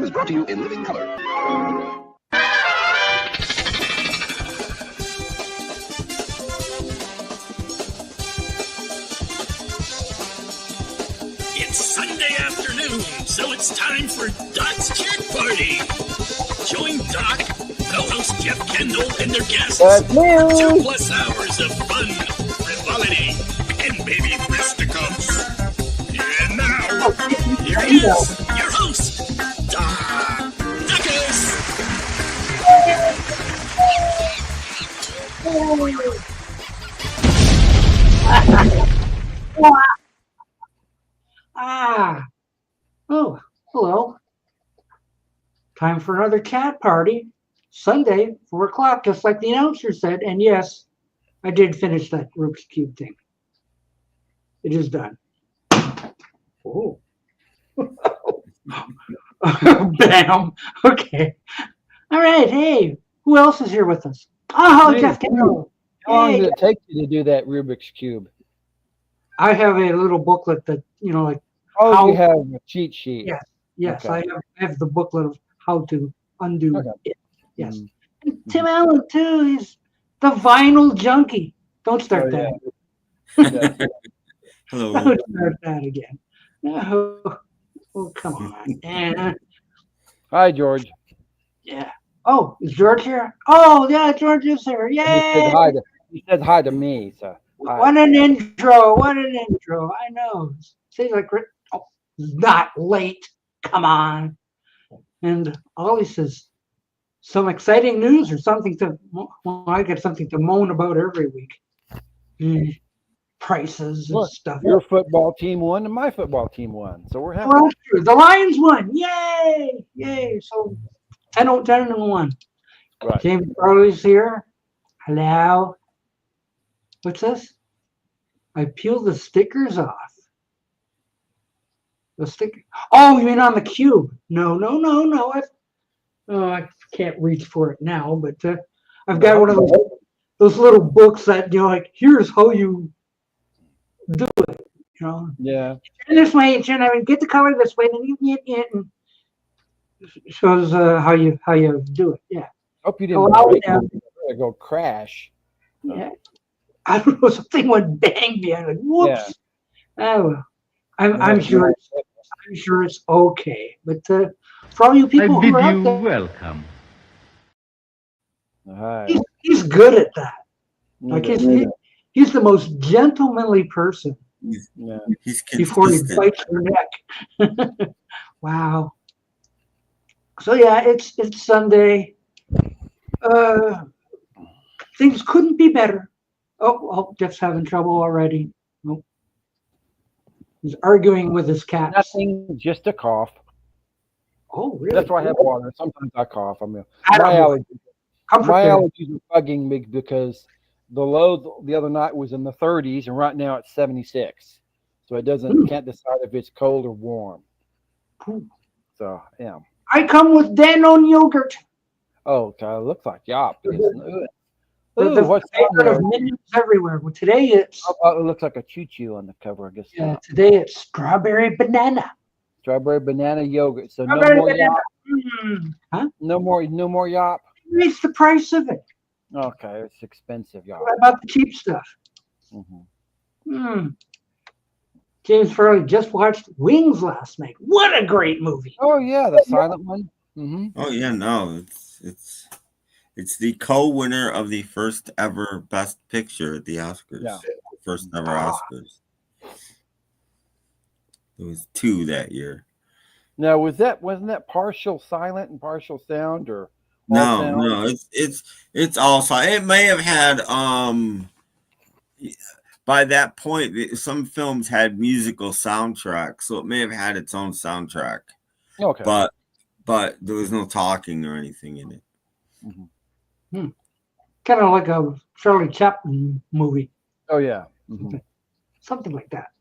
is brought to you in living color. It's Sunday afternoon, so it's time for Doc's Cat Party. Join Doc, co-host Jeff Kendall, and their guests for 2+ hours of fun, frivolity, and baby fisticuffs. And now, here he is, your host, Doc Knuckles. Oh, hello. Time for another cat party. Sunday, 4 o'clock, just like the announcer said. And yes, I did finish that Rubik's Cube thing. It is done. Oh. Bam. Okay. All right. Hey, who else is here with us? Oh, Hey, Jeff Kendall. How long Hey. did it take you to do that Rubik's Cube? I have a little booklet that, like, Oh, how, you have a cheat sheet. yes, Okay. I have the booklet of how to undo Okay. it. Yes. Mhm. And Tim Allen, too. He's the vinyl junkie. Don't start Oh, that. yeah. Hello. Don't start that again. No. Oh, come on. Hi, George. Yeah. Oh, is George here? Oh, yeah, George is here. He Yay! said hi to, he said hi to me. So hi. What an intro. What an intro. I know. Seems like it's not late. Come on. And Ollie says, some exciting news or something to, well, I get something to moan about every week. Prices and Look, stuff. your football team won and my football team won. So we're happy. Well, true. The Lions won. Yay! Yay. So 10-1. Right. James Farley's here. Hello. What's this? I peel the stickers off. The sticker. Oh, you mean on the cube? No. I can't reach for it now, but I've got one of those little books that, like, here's how you do it. Yeah. And this way, get the color this way, then you get and shows how you do it. Yeah. Hope you Oh, didn't I'll break be down. it. You're gonna go crash. Yeah. I don't know, something went bang behind it. Whoops. Oh, well. I'm sure it's okay. But for all you people who are out there, welcome. Hi. he's good at that. Like Yeah. he's the most gentlemanly person Yeah. He's before he consistent. bites your neck. Wow. So yeah, it's Sunday. Things couldn't be better. Oh, Jeff's having trouble already. Nope. He's arguing with his cat. Nothing, just a cough. Oh, really? That's why I have water. Sometimes I cough. I mean, I don't my know. allergies. Comfort My care. allergies are bugging me because the low the other night was in the 30s, and right now it's 76. So it can't decide if it's cold or warm. So yeah. I come with Danone yogurt. Oh, God, it looks like yop. The What's on favorite there? of minions everywhere. Well, today it's Oh, it looks like a choo-choo on the cover, I guess. today it's strawberry banana. Strawberry banana yogurt. So no Strawberry more banana. yop. Huh? No more yop. Raise the price of it. Okay, it's expensive yop. What about the cheap stuff? Mm-hmm. James Farley just watched Wings last night. What a great movie! Oh yeah, the silent one. Mm-hmm. Oh yeah, no, it's the co-winner of the first ever Best Picture at the Oscars. Yeah. First ever Oscars. There was 2 that year. Now wasn't that partial silent and partial sound or all sound? No, it's also it may have had by that point some films had musical soundtracks, so it may have had its own soundtrack. Okay. But there was no talking or anything in it. Mm-hmm. Kind of like a Charlie Chaplin movie. Oh yeah. Mm-hmm. Something like that.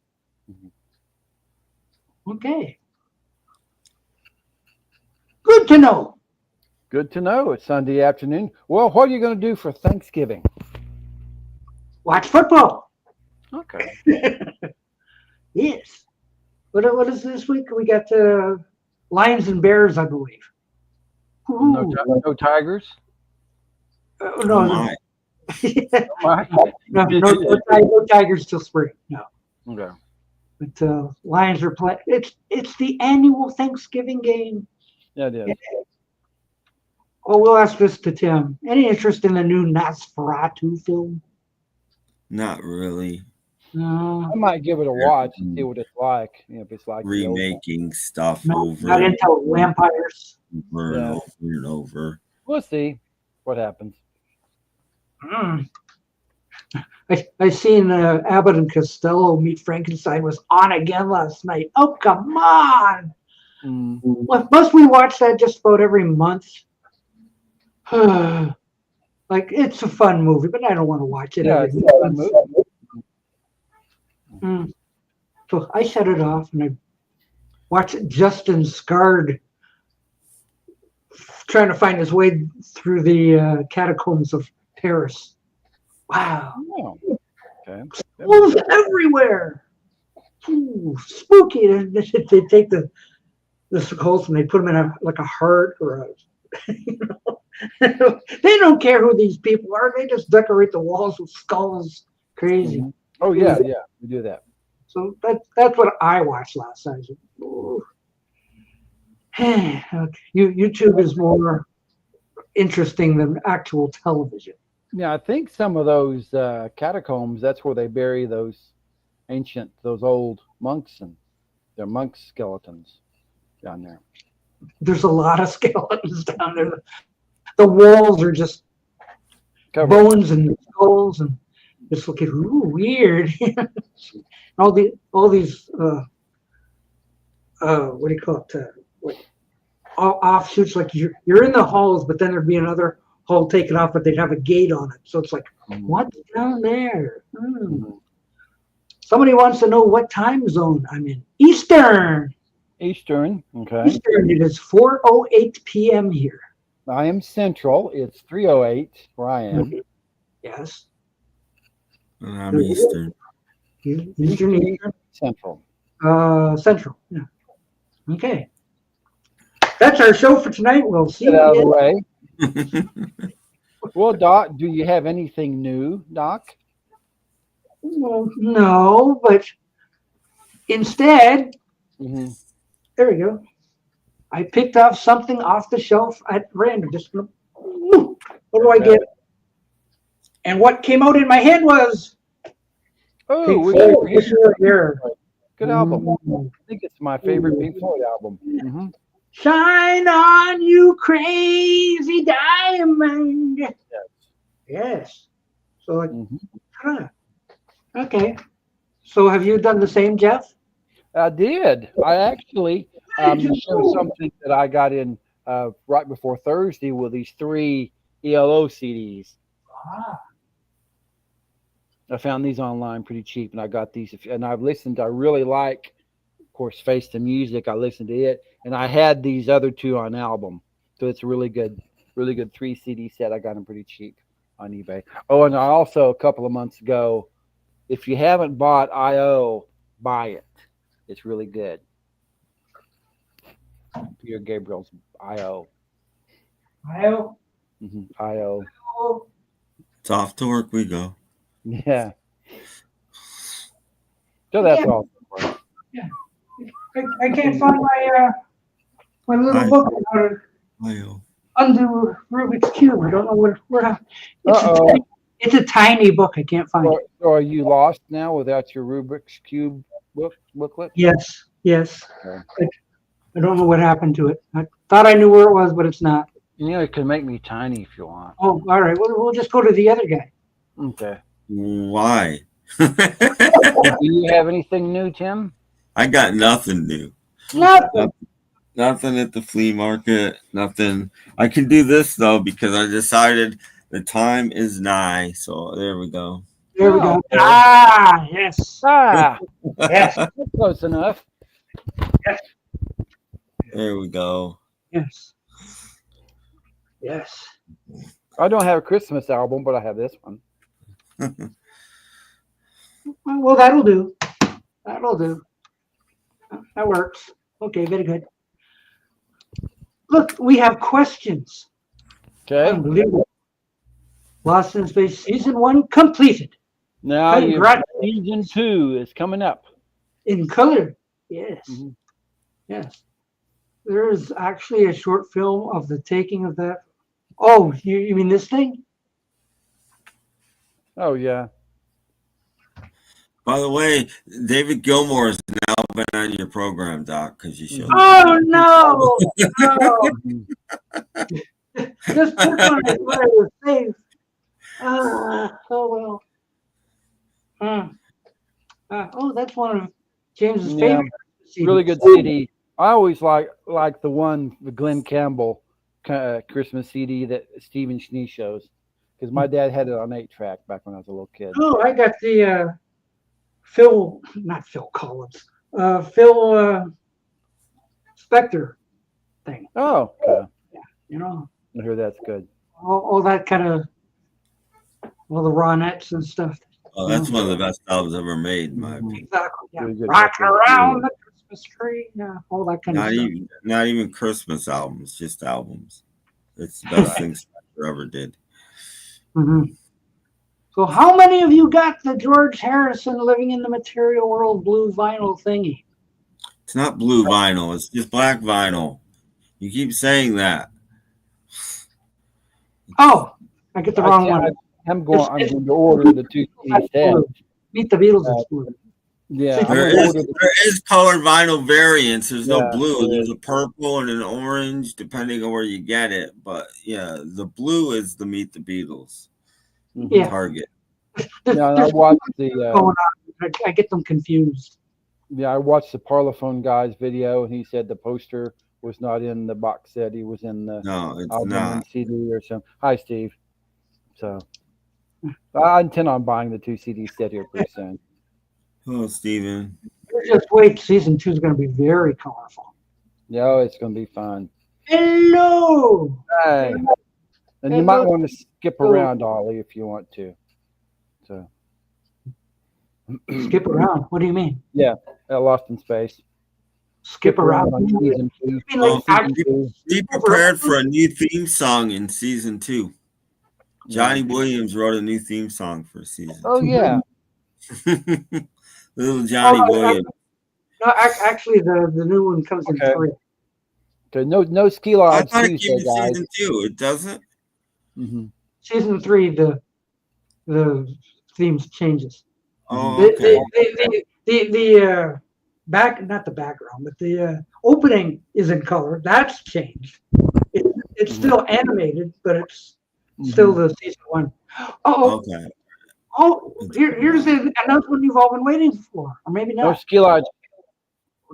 Mm-hmm. Okay. Good to know. Good to know. It's Sunday afternoon. Well, what are you going to do for Thanksgiving? Watch football. Okay. Yes. What is this week? We got lions and bears, I believe. No, no tigers. Oh No, my. no tigers till spring. No, Okay. but lions are playing. It's the annual Thanksgiving game. Yeah, it is. Oh, we'll ask this to Tim. Any interest in the new Nosferatu film? Not really. No, I might give it a watch and see what it's like. If it's like the old one. Remaking stuff not over into vampires. and over and over. We'll see what happens. Mm. I seen Abbott and Costello Meet Frankenstein was on again last night. Oh, come on. Mm. Well, must we watch that just about every month? Like, it's a fun movie, but I don't want to watch it every month. So I shut it off and I watched Justin Scarred trying to find his way through the catacombs of Paris. Wow. Oh, okay. Wolves everywhere. Ooh, spooky. They take the skulls and they put them in like a heart or a. They don't care who these people are. They just decorate the walls with skulls. Crazy. Mm-hmm. Oh yeah, we do that. So that's what I watched last night. Okay. YouTube is more interesting than actual television. Yeah, I think some of those catacombs, that's where they bury those old monks and their monk skeletons down there. There's a lot of skeletons down there. The walls are just bones and skulls and just looking weird. all these what do you call it? All offshoots, like you're in the halls, but then there'd be another hall taken off, but they'd have a gate on it. So it's like, what's down there? Somebody wants to know what time zone I'm in. Eastern. Okay. Eastern, it is 4:08 p.m. here. I am Central. It's 3:08 where I am. Yes. I'm Eastern. Eastern. Central. Central. Yeah. Okay. That's our show for tonight. We'll see you out of the way. Well, Doc, do you have anything new, Doc? Well, no, but instead, there we go. I picked up something off the shelf at random. Just what do I get? And what came out in my head was good album. I think it's my favorite Pink Floyd album. Shine on, you crazy diamond. Yes. So, okay. So, have you done the same, Jeff? I did. I actually showed something that I got in right before Thursday with these 3 ELO CDs. I found these online pretty cheap, and I got these. And I've listened. I really like, of course, Face the Music. I listened to it, and I had these other 2 on album. So it's a really good 3 CD set. I got them pretty cheap on eBay. Oh, and I also, a couple of months ago, if you haven't bought I.O., buy it. It's really good. Peter Gabriel's I.O. I.O. I.O. It's off to work we go. Yeah. So that's all. Yeah. I can't find my little book about it. Undo Rubik's Cube. I don't know where it's a tiny book. I can't find it. So are you lost now without your Rubik's Cube booklet? Yes. Okay. I don't know what happened to it. I thought I knew where it was, but it's not. It can make me tiny if you want. Oh, all right. We'll just go to the other guy. Okay. Why? Do you have anything new, Tim? I got nothing new. Nothing at the flea market. Nothing. I can do this though because I decided the time is nigh. So there we go. There we go. Okay. Yes. Yes. That's close enough. Yes. There we go. Yes. I don't have a Christmas album, but I have this one. Well, that'll do. That works. Okay, very good. Look, we have questions. Okay. Unbelievable. Lost in Space Season 1 completed. Now Congratulations. season 2 is coming up. In color. Yes. Mm-hmm. Yes. There is actually a short film of the taking of that. Oh, you mean this thing? Oh yeah. By the way, David Gilmour has now been on your program, Doc, because you showed. Oh no! No. Mhm. Just took one I thought I was safe. Oh well. Oh, that's one of James's Yeah. favorite CDs. Really good CD. I always like the Glenn Campbell Christmas CD that Stephen Schnee shows, because my dad had it on 8-track back when I was a little kid. Oh, I got the not Phil Collins, Phil Spector thing. Oh, okay. You know, I hear that's good. all that kind of, all the Ronettes and stuff. Oh, that's one of the best albums ever made, in my opinion. Exactly. Yeah. Really good Rocking record. around the Christmas tree. Yeah, all that kind Not of stuff. not even Christmas albums, just albums. It's the best thing Spector ever did. Mm-hmm. So, how many of you got the George Harrison Living in the Material World blue vinyl thingy? It's not blue vinyl, it's just black vinyl. You keep saying that. Oh, I get the wrong one. I'm going to order the 2 CD set. Meet the Beatles excluded. Yeah, There is colored vinyl variants. There's no blue. There's a purple and an orange, depending on where you get it. But yeah, the blue is the Meet the Beatles. Yeah. Target. Yeah, I watched the. I get them confused. Yeah, I watched the Parlophone guy's video, and he said the poster was not in the box set. He was in the album and CD or something. Hi, Steve. So I intend on buying the 2 CD set here pretty soon. Oh, Steven. Just wait. Season 2 is going to be very colorful. Yeah, it's going to be fun. Hello. Hey. And you might want to skip around, Ollie, if you want to. So skip around. What do you mean? Yeah, Lost in Space. Skip around. On season 2. Be prepared for a new theme song in season 2. Johnny Williams wrote a new theme song for season 2. Oh yeah. Little Johnny Williams. No, actually, the new one comes in 3. Okay, no ski lodge Tuesday, guys. Season 2, it doesn't. Mm-hmm. Season 3, the themes changes. Oh, okay. The not the background, but the opening is in color. That's changed. It's still animated, but it's still the season 1. Oh, okay. Oh, here's the announcement you've all been waiting for, or maybe not. No ski lodge.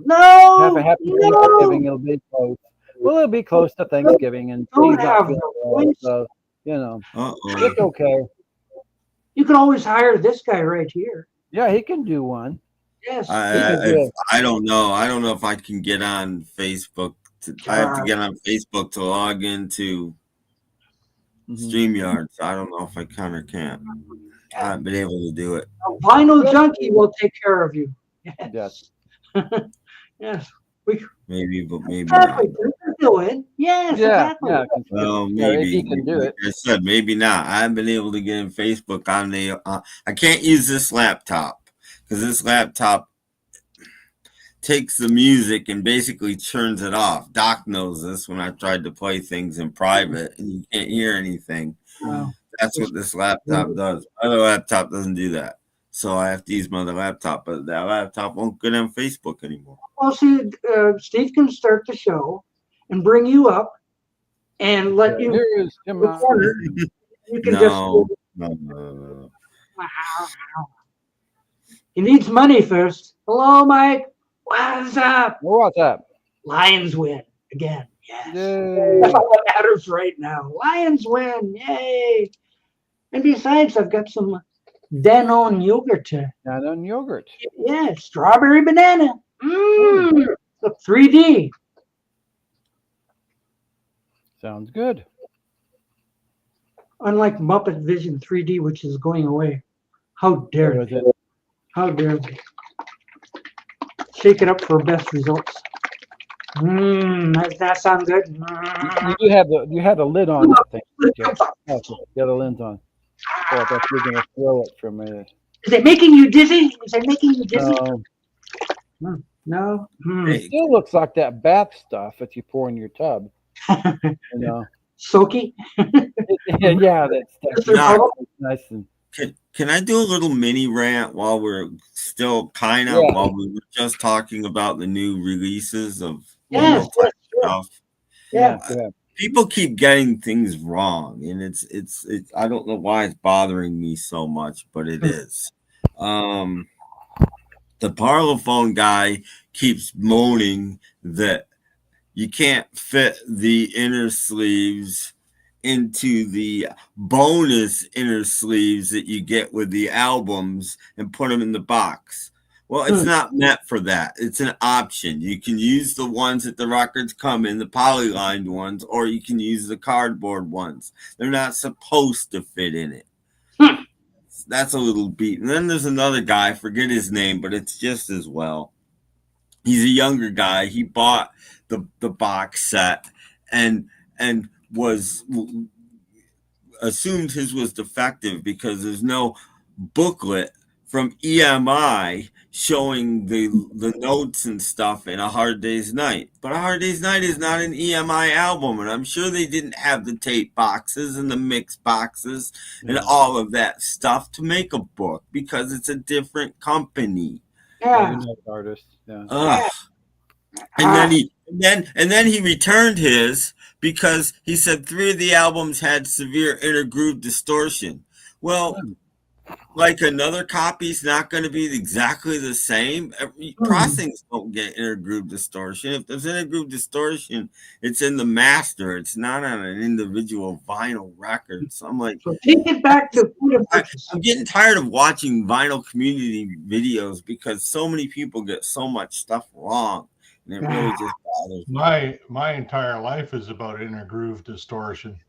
No. Have a happy Thanksgiving. It'll be close. Well, it'll be close to Thanksgiving, and don't have so you know, it's okay. You can always hire this guy right here. Yeah, he can do one. Yes. I don't know. I don't know if I can get on Facebook. I have to get on Facebook to log into StreamYard. So I don't know if I can or can't. I haven't been able to do it. A vinyl junkie will take care of you. Yes. Yes. Maybe, but maybe exactly. Not. Do it. Yes. Yeah. Exactly. Yeah. Well, maybe he can do it. Like I said, maybe not. I haven't been able to get in Facebook on the. I can't use this laptop because this laptop takes the music and basically turns it off. Doc knows this when I tried to play things in private and you can't hear anything. Wow. That's what this laptop does. My other laptop doesn't do that. So I have to use my other laptop, but that laptop won't get on Facebook anymore. Well, see, Steve can start the show and bring you up and let you record it. You can No. He needs money first. Hello, Mike. What's up? What's up? Lions win again. Yes. Yay. That's all that matters right now. Lions win. Yay. And besides, I've got some Danone yogurt. Danone yogurt. Yeah, strawberry banana. Look, 3D. Sounds good. Unlike Muppet Vision 3D, which is going away. How dare they? How dare they? Shake it up for best results. Does that sound good? You had the lid on that thing. Jeff. Oh, okay. You had the lid on. Oh, I thought you were gonna throw it from a. Is it making you dizzy? Is it making you dizzy? No. It still looks like that bath stuff that you pour in your tub. You know. Soaky. Yeah, that stuff. Nice and. Can I do a little mini rant while we're still while we were just talking about the new releases of stuff? Yeah. People keep getting things wrong, and it's I don't know why it's bothering me so much, but it is. The Parlophone guy keeps moaning that you can't fit the inner sleeves into the bonus inner sleeves that you get with the albums and put them in the box. Well, it's not meant for that. It's an option. You can use the ones that the records come in, the polylined ones, or you can use the cardboard ones. They're not supposed to fit in it. That's a little beat. And then there's another guy, I forget his name, but it's just as well. He's a younger guy. He bought the box set and was assumed his was defective because there's no booklet from EMI showing the notes and stuff in A Hard Day's Night. But A Hard Day's Night is not an EMI album, and I'm sure they didn't have the tape boxes and the mix boxes and all of that stuff to make a book because it's a different company. Yeah. Artist. Yeah. And then he returned his because he said 3 of the albums had severe inner groove distortion. Well, like another copy's not going to be exactly the same. Crossings don't get inner groove distortion. If there's inner groove distortion, it's in the master. It's not on an individual vinyl record. So I'm like, so take it back to I'm getting tired of watching vinyl community videos because so many people get so much stuff wrong. And it really just bothers me. My entire life is about inner groove distortion.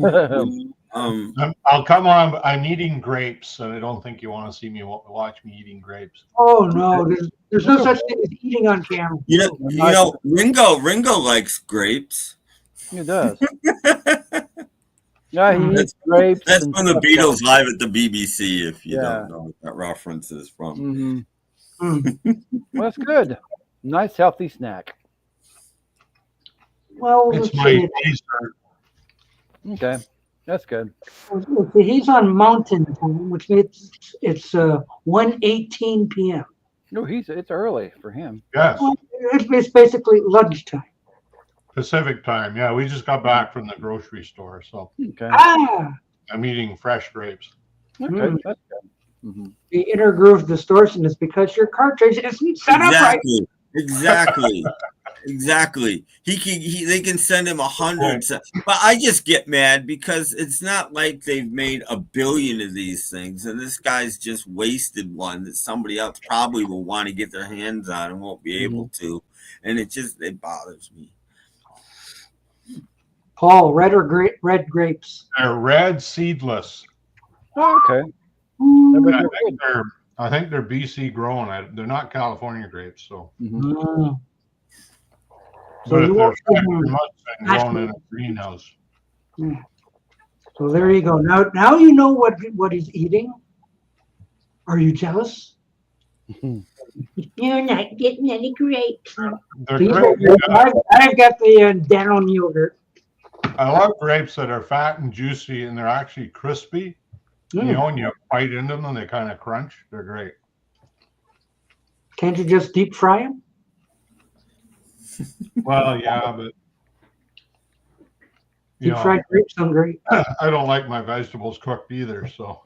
I'll come on. I'm eating grapes, and I don't think you want to see me watch me eating grapes. Oh no, there's no such thing as eating on camera. You know, Ringo likes grapes. He does. Yeah, he eats grapes. That's from the Beatles live at the BBC. If you don't know what that reference is from. Well, that's good. Nice healthy snack. Well, it's my dessert. Okay, that's good. He's on Mountain Time, which means it's 1:18 p.m. No, it's early for him. Yes, well, it's basically lunchtime. Pacific time. Yeah, we just got back from the grocery store, so okay. I'm eating fresh grapes. Okay, that's good. Mm-hmm. The inner groove distortion is because your cartridge isn't set up right. Exactly. They can send him 100, but I just get mad because it's not like they've made a billion of these things, and this guy's just wasted one that somebody else probably will want to get their hands on and won't be able to, and it bothers me. Paul, red grapes? They're red seedless. Oh, okay. I think they're BC grown. They're not California grapes, so. So but they're grown in a greenhouse. Yeah. So there you go. Now you know what he's eating. Are you jealous? You're not getting any grapes. They're great. I've got the down yogurt. I love grapes that are fat and juicy, and they're actually crispy. You know, when you bite into them and they kind of crunch, they're great. Can't you just deep fry them? Well, yeah, but deep fried grapes sound great. I don't like my vegetables cooked either, so.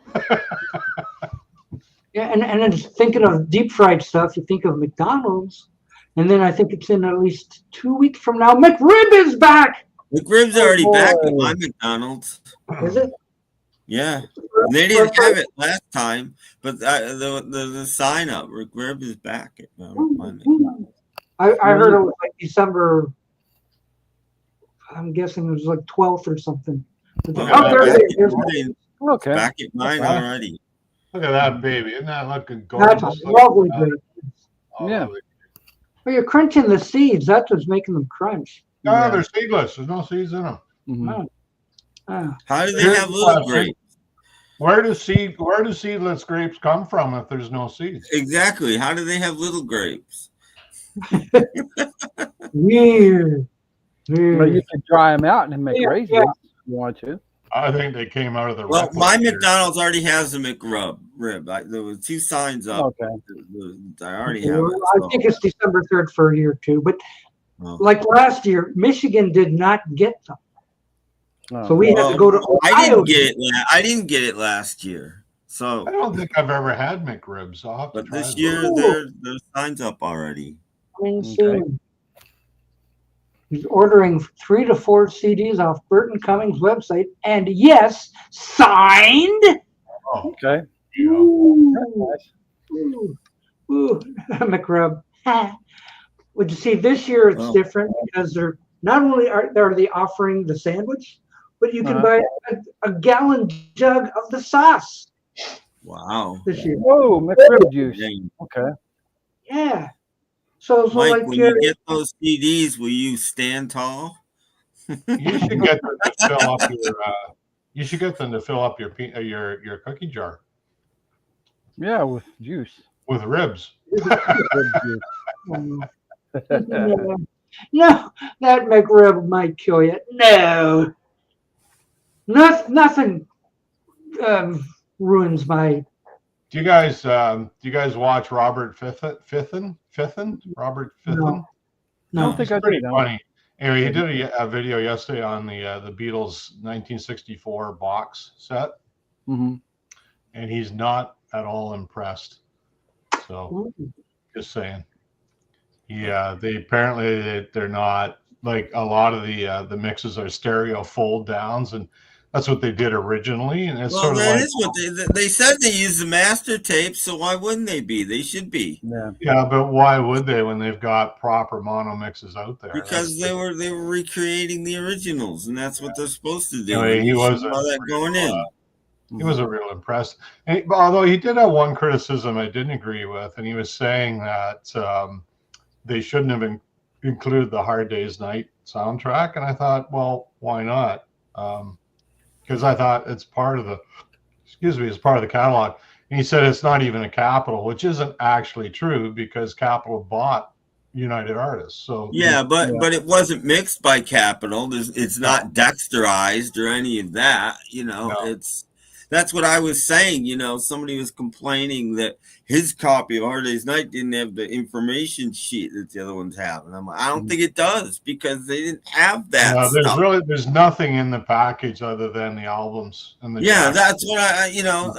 Yeah, and then thinking of deep fried stuff, you think of McDonald's, and then I think it's in at least 2 weeks from now. McRib is back. McRib's already back at my McDonald's. Is it? Yeah, they didn't have it last time, but the sign up McRib is back at my McDonald's. I heard it was like December. I'm guessing it was like 12th or something. Okay. Back at mine already. Look at that baby! Isn't that looking gorgeous? That's a lovely grape. Yeah. Well, you're crunching the seeds. That's what's making them crunch. No, they're seedless. There's no seeds in them. Mhm. How do they Here's have the little question. grapes? Where do seedless grapes come from if there's no seeds? Exactly. How do they have little grapes? Weird. Well, you could dry them out and make raisins yeah. if you want to. I think they came out of the Well, rip my here. McDonald's already has a McRib. There was 2 signs up. Okay. I already have it. I think it's December 3rd for a year or two. But Oh. like last year, Michigan did not get them. Oh, So we had to go to Ohio. I didn't get it last year. So, I don't think I've ever had McRibs. I'll have to but try this them. year there's signs up already. Coming soon. He's ordering 3 to 4 CDs off Burton Cummings' website, and yes, signed. Oh, okay. you know. Ooh, Nice. ooh, McRub. Would you see this year it's Well. different because they're not only are they offering the sandwich, but you can Uh-huh. buy a gallon jug of the sauce Wow. this year. Whoa, McRib juice. Dang. Okay. Yeah. So Mike, like when you get those CDs, will you stand tall? You should get them to fill up your. You should get them to fill up your cookie jar Yeah, with juice. with ribs. McRib juice. No, that McRib might kill you. No, nothing ruins my. Do you guys watch Robert Fitton? Robert Fitton? No. I don't think I Pretty did. No. funny. Anyway, he did a video yesterday on the Beatles 1964 box set, Mm-hmm. and he's not at all impressed. So, just saying. Yeah, they apparently they're not, like, a lot of the mixes are stereo fold downs, and that's what they did originally. And it's Well, sort of that like, is what they said. They used the master tapes, so why wouldn't they be? They should be. Yeah. yeah, but why would they when they've got proper mono mixes out there? Because they were recreating the originals, and that's what they're supposed to do. Anyway, And he you wasn't saw that going in. He wasn't real impressed. And although he did have one criticism I didn't agree with, and he was saying that they shouldn't have included the Hard Day's Night soundtrack. And I thought, well, why not? Because I thought it's part of the catalog. And he said it's not even a Capitol, which isn't actually true because Capitol bought United Artists. So Yeah, but it wasn't mixed by Capitol. It's not dexterized or any of that. No. That's what I was saying. Somebody was complaining that his copy of Hard Day's Night didn't have the information sheet that the other ones have, and I'm like, I don't think it does because they didn't have that. There's nothing in the package other than the albums and the That's what I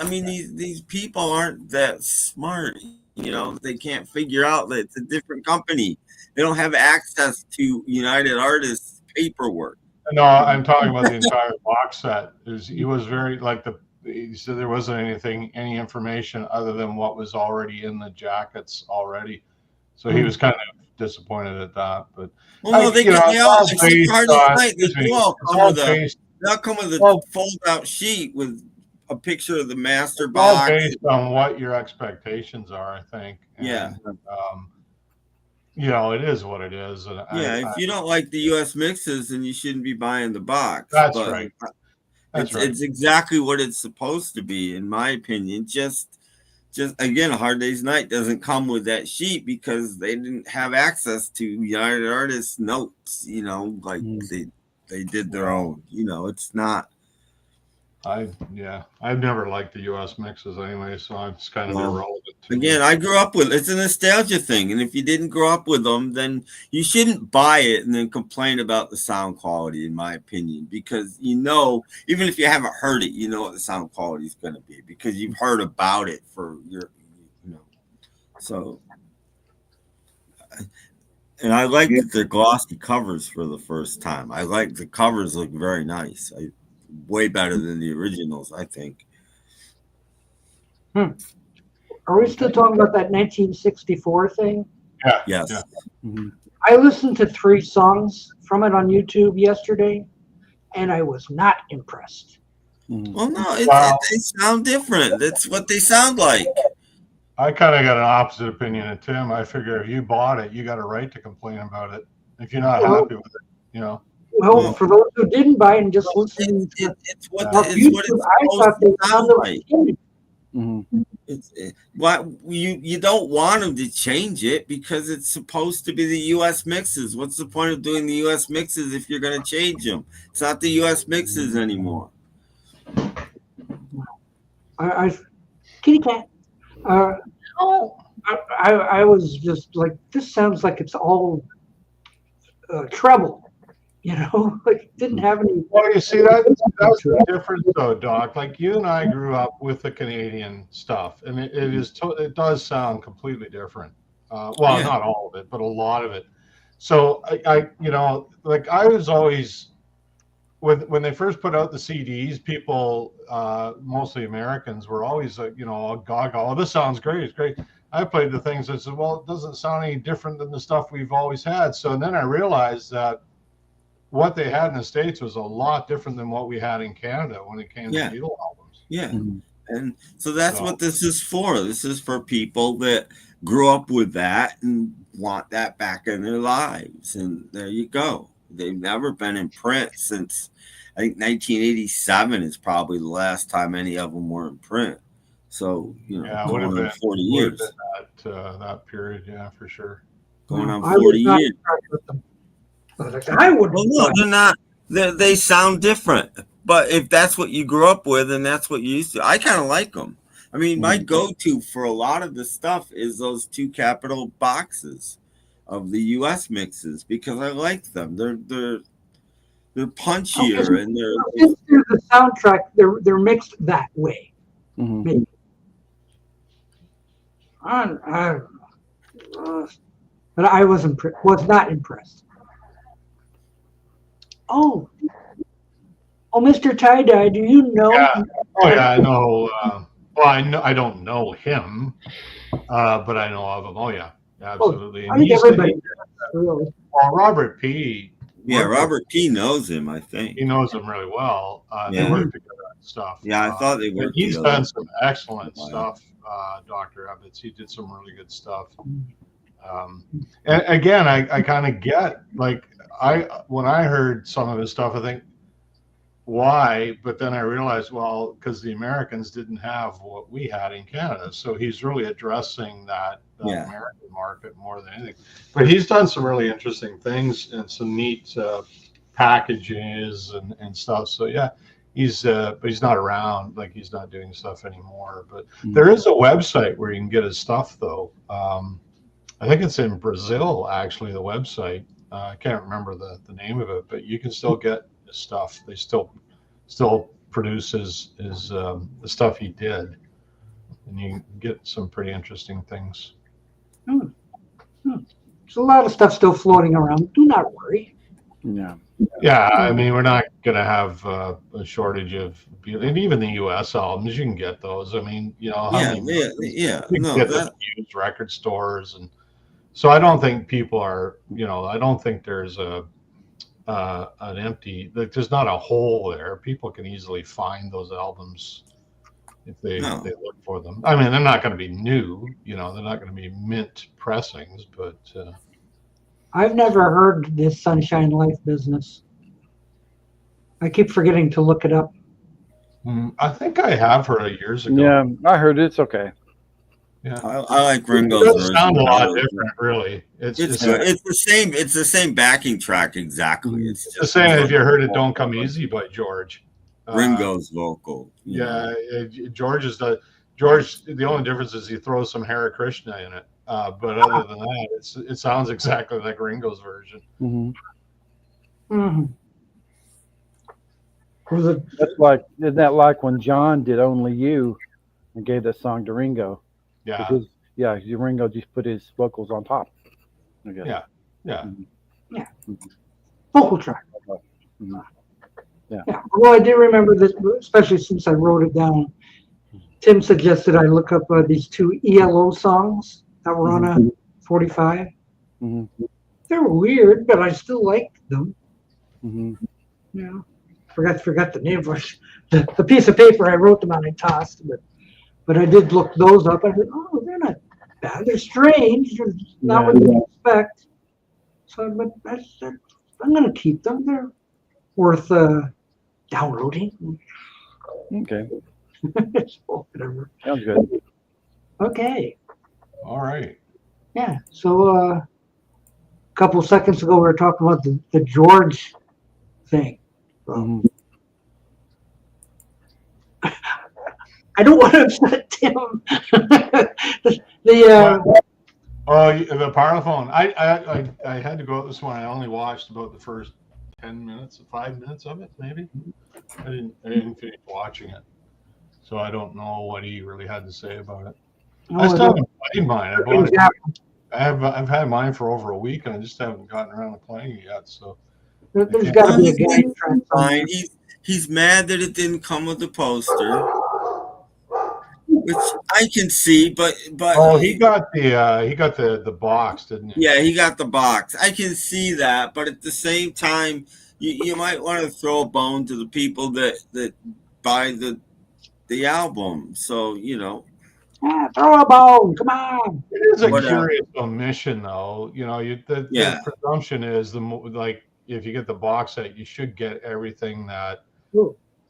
mean, these people aren't that smart. They can't figure out that it's a different company. They don't have access to United Artists paperwork. No, I'm talking about the entire box set. He was very he said there wasn't any information other than what was already in the jackets already. So he was kind of disappointed at that. But they all come with a fold-out sheet with a picture of the master box. All based on what your expectations are, I think. Yeah. It is what it is. And if you don't like the U.S. mixes, then you shouldn't be buying the box. That's right. It's exactly what it's supposed to be, in my opinion. Just again, a Hard Day's Night doesn't come with that sheet because they didn't have access to United Artists notes. They did their own. It's not. I've never liked the U.S. mixes anyway, so it's kind of irrelevant. Again, I grew up with it's a nostalgia thing, and if you didn't grow up with them, then you shouldn't buy it and then complain about the sound quality, in my opinion, because even if you haven't heard it, you know what the sound quality is going to be because you've heard about it for so. And I like that they're glossy covers for the first time. I like the covers look very nice. Way better than the originals, I think. Are we still talking about that 1964 thing? Yeah. Yes. Yeah. Mm-hmm. I listened to 3 songs from it on YouTube yesterday, and I was not impressed. Mm-hmm. Well, no, they sound different. That's what they sound like. I kind of got an opposite opinion of Tim. I figure if you bought it, you got a right to complain about it. If you're not happy with it, you know. Well, for those who didn't buy and just listening to it's what our it's YouTube, what it's I supposed thought to they sound sounded like. like. What you don't want them to change it because it's supposed to be the U.S. mixes. What's the point of doing the U.S. mixes if you're going to change them? It's not the U.S. mixes anymore. Kitty cat. I was just like, this sounds like it's all treble. You know, like it didn't have any. Well, you see, that's the difference, though, Doc. Like you and I grew up with the Canadian stuff, and it does sound completely different. Not all of it, but a lot of it. So I like I was always when they first put out the CDs, people, mostly Americans, were always like, all gaga. Oh, this sounds great. It's great. I played the things that said, well, it doesn't sound any different than the stuff we've always had. So then I realized that what they had in the States was a lot different than what we had in Canada when it came to Beatle albums. Yeah. And so that's what this is for. This is for people that grew up with that and want that back in their lives. And there you go. They've never been in print since, I think, 1987 is probably the last time any of them were in print. So, it would have been 40 years. That period, yeah, for sure. Going on 40 years. I would. Well, no, they're not. They sound different. But if that's what you grew up with and that's what you used to, I kind of like them. I mean, my go-to for a lot of the stuff is those 2 capital boxes of the U.S. mixes because I like them. They're punchier and since they're the soundtrack, they're mixed that way. Mm-hmm. But I was not impressed. Oh, Mr. TieDyed, do you know? Yeah. Oh, yeah, I know. I don't know him, but I know of him. Oh, yeah, absolutely. I think everybody does, really. Well, Robert P. Yeah, Robert P. knows him, I think. He knows him really well. They work together on stuff. Yeah, I thought they worked He's together. done some excellent stuff, Dr. Evans. He did some really good stuff. And again, I kind of get, like, when I heard some of his stuff, I think, why? But then I realized, well, because the Americans didn't have what we had in Canada. So he's really addressing that American market more than anything. But he's done some really interesting things and some neat packages and stuff. So yeah, but he's not around. Like he's not doing stuff anymore. But there is a website where you can get his stuff, though. I think it's in Brazil, actually, the website. I can't remember the name of it, but you can still get his stuff. They still produce the stuff he did, and you can get some pretty interesting things. There's a lot of stuff still floating around. Do not worry. Yeah, I mean, we're not going to have a shortage of, and even the U.S. albums, you can get those. I mean, you can get them at used record stores, and so I don't think people are, I don't think there's an empty, like there's not a hole there. People can easily find those albums if they look for them. I mean, they're not going to be new, they're not going to be mint pressings, but. I've never heard this Sunshine Life business. I keep forgetting to look it up. I think I have heard it years ago. Yeah, I heard it's okay. Yeah, I like Ringo's version. It version. Sound a lot different, really. It's the same. It's the same backing track exactly. It's just the same. If you heard "It Don't Come Easy" by George, Ringo's vocal. George is George. The only difference is he throws some Hare Krishna in it. But other than that, it sounds exactly like Ringo's version. Isn't that like when John did "Only You" and gave that song to Ringo? Yeah. Ringo just put his vocals on top. I guess. Yeah. Vocal track. Yeah. Well, I do remember this, especially since I wrote it down. Tim suggested I look up these 2 ELO songs that were on a 45. They're weird, but I still like them. Forgot the name of the piece of paper I wrote them on. I tossed, but I did look those up. I said, oh, they're not they're strange. They're not what you expect. So, but I'm gonna keep them. They're worth downloading. Okay. Whatever. Sounds good. Okay. All right. Yeah. So a couple seconds ago we were talking about the George thing. Mhm. I don't want to upset Tim. The Parlophone. I had to go out this morning. I only watched about the first 5 minutes of it, maybe. I didn't finish watching it, so I don't know what he really had to say about it. I still haven't played mine. I bought it. I've had mine for over a week, and I just haven't gotten around to playing it yet. So there's got to be a game trend. Fine. He's mad that it didn't come with the poster, which I can see. But he got the box, didn't he? Yeah, he got the box. I can see that, but at the same time, you might want to throw a bone to the people that buy the album. So throw a bone. Come on. It is a curious omission, though. The presumption is if you get the box set, you should get everything that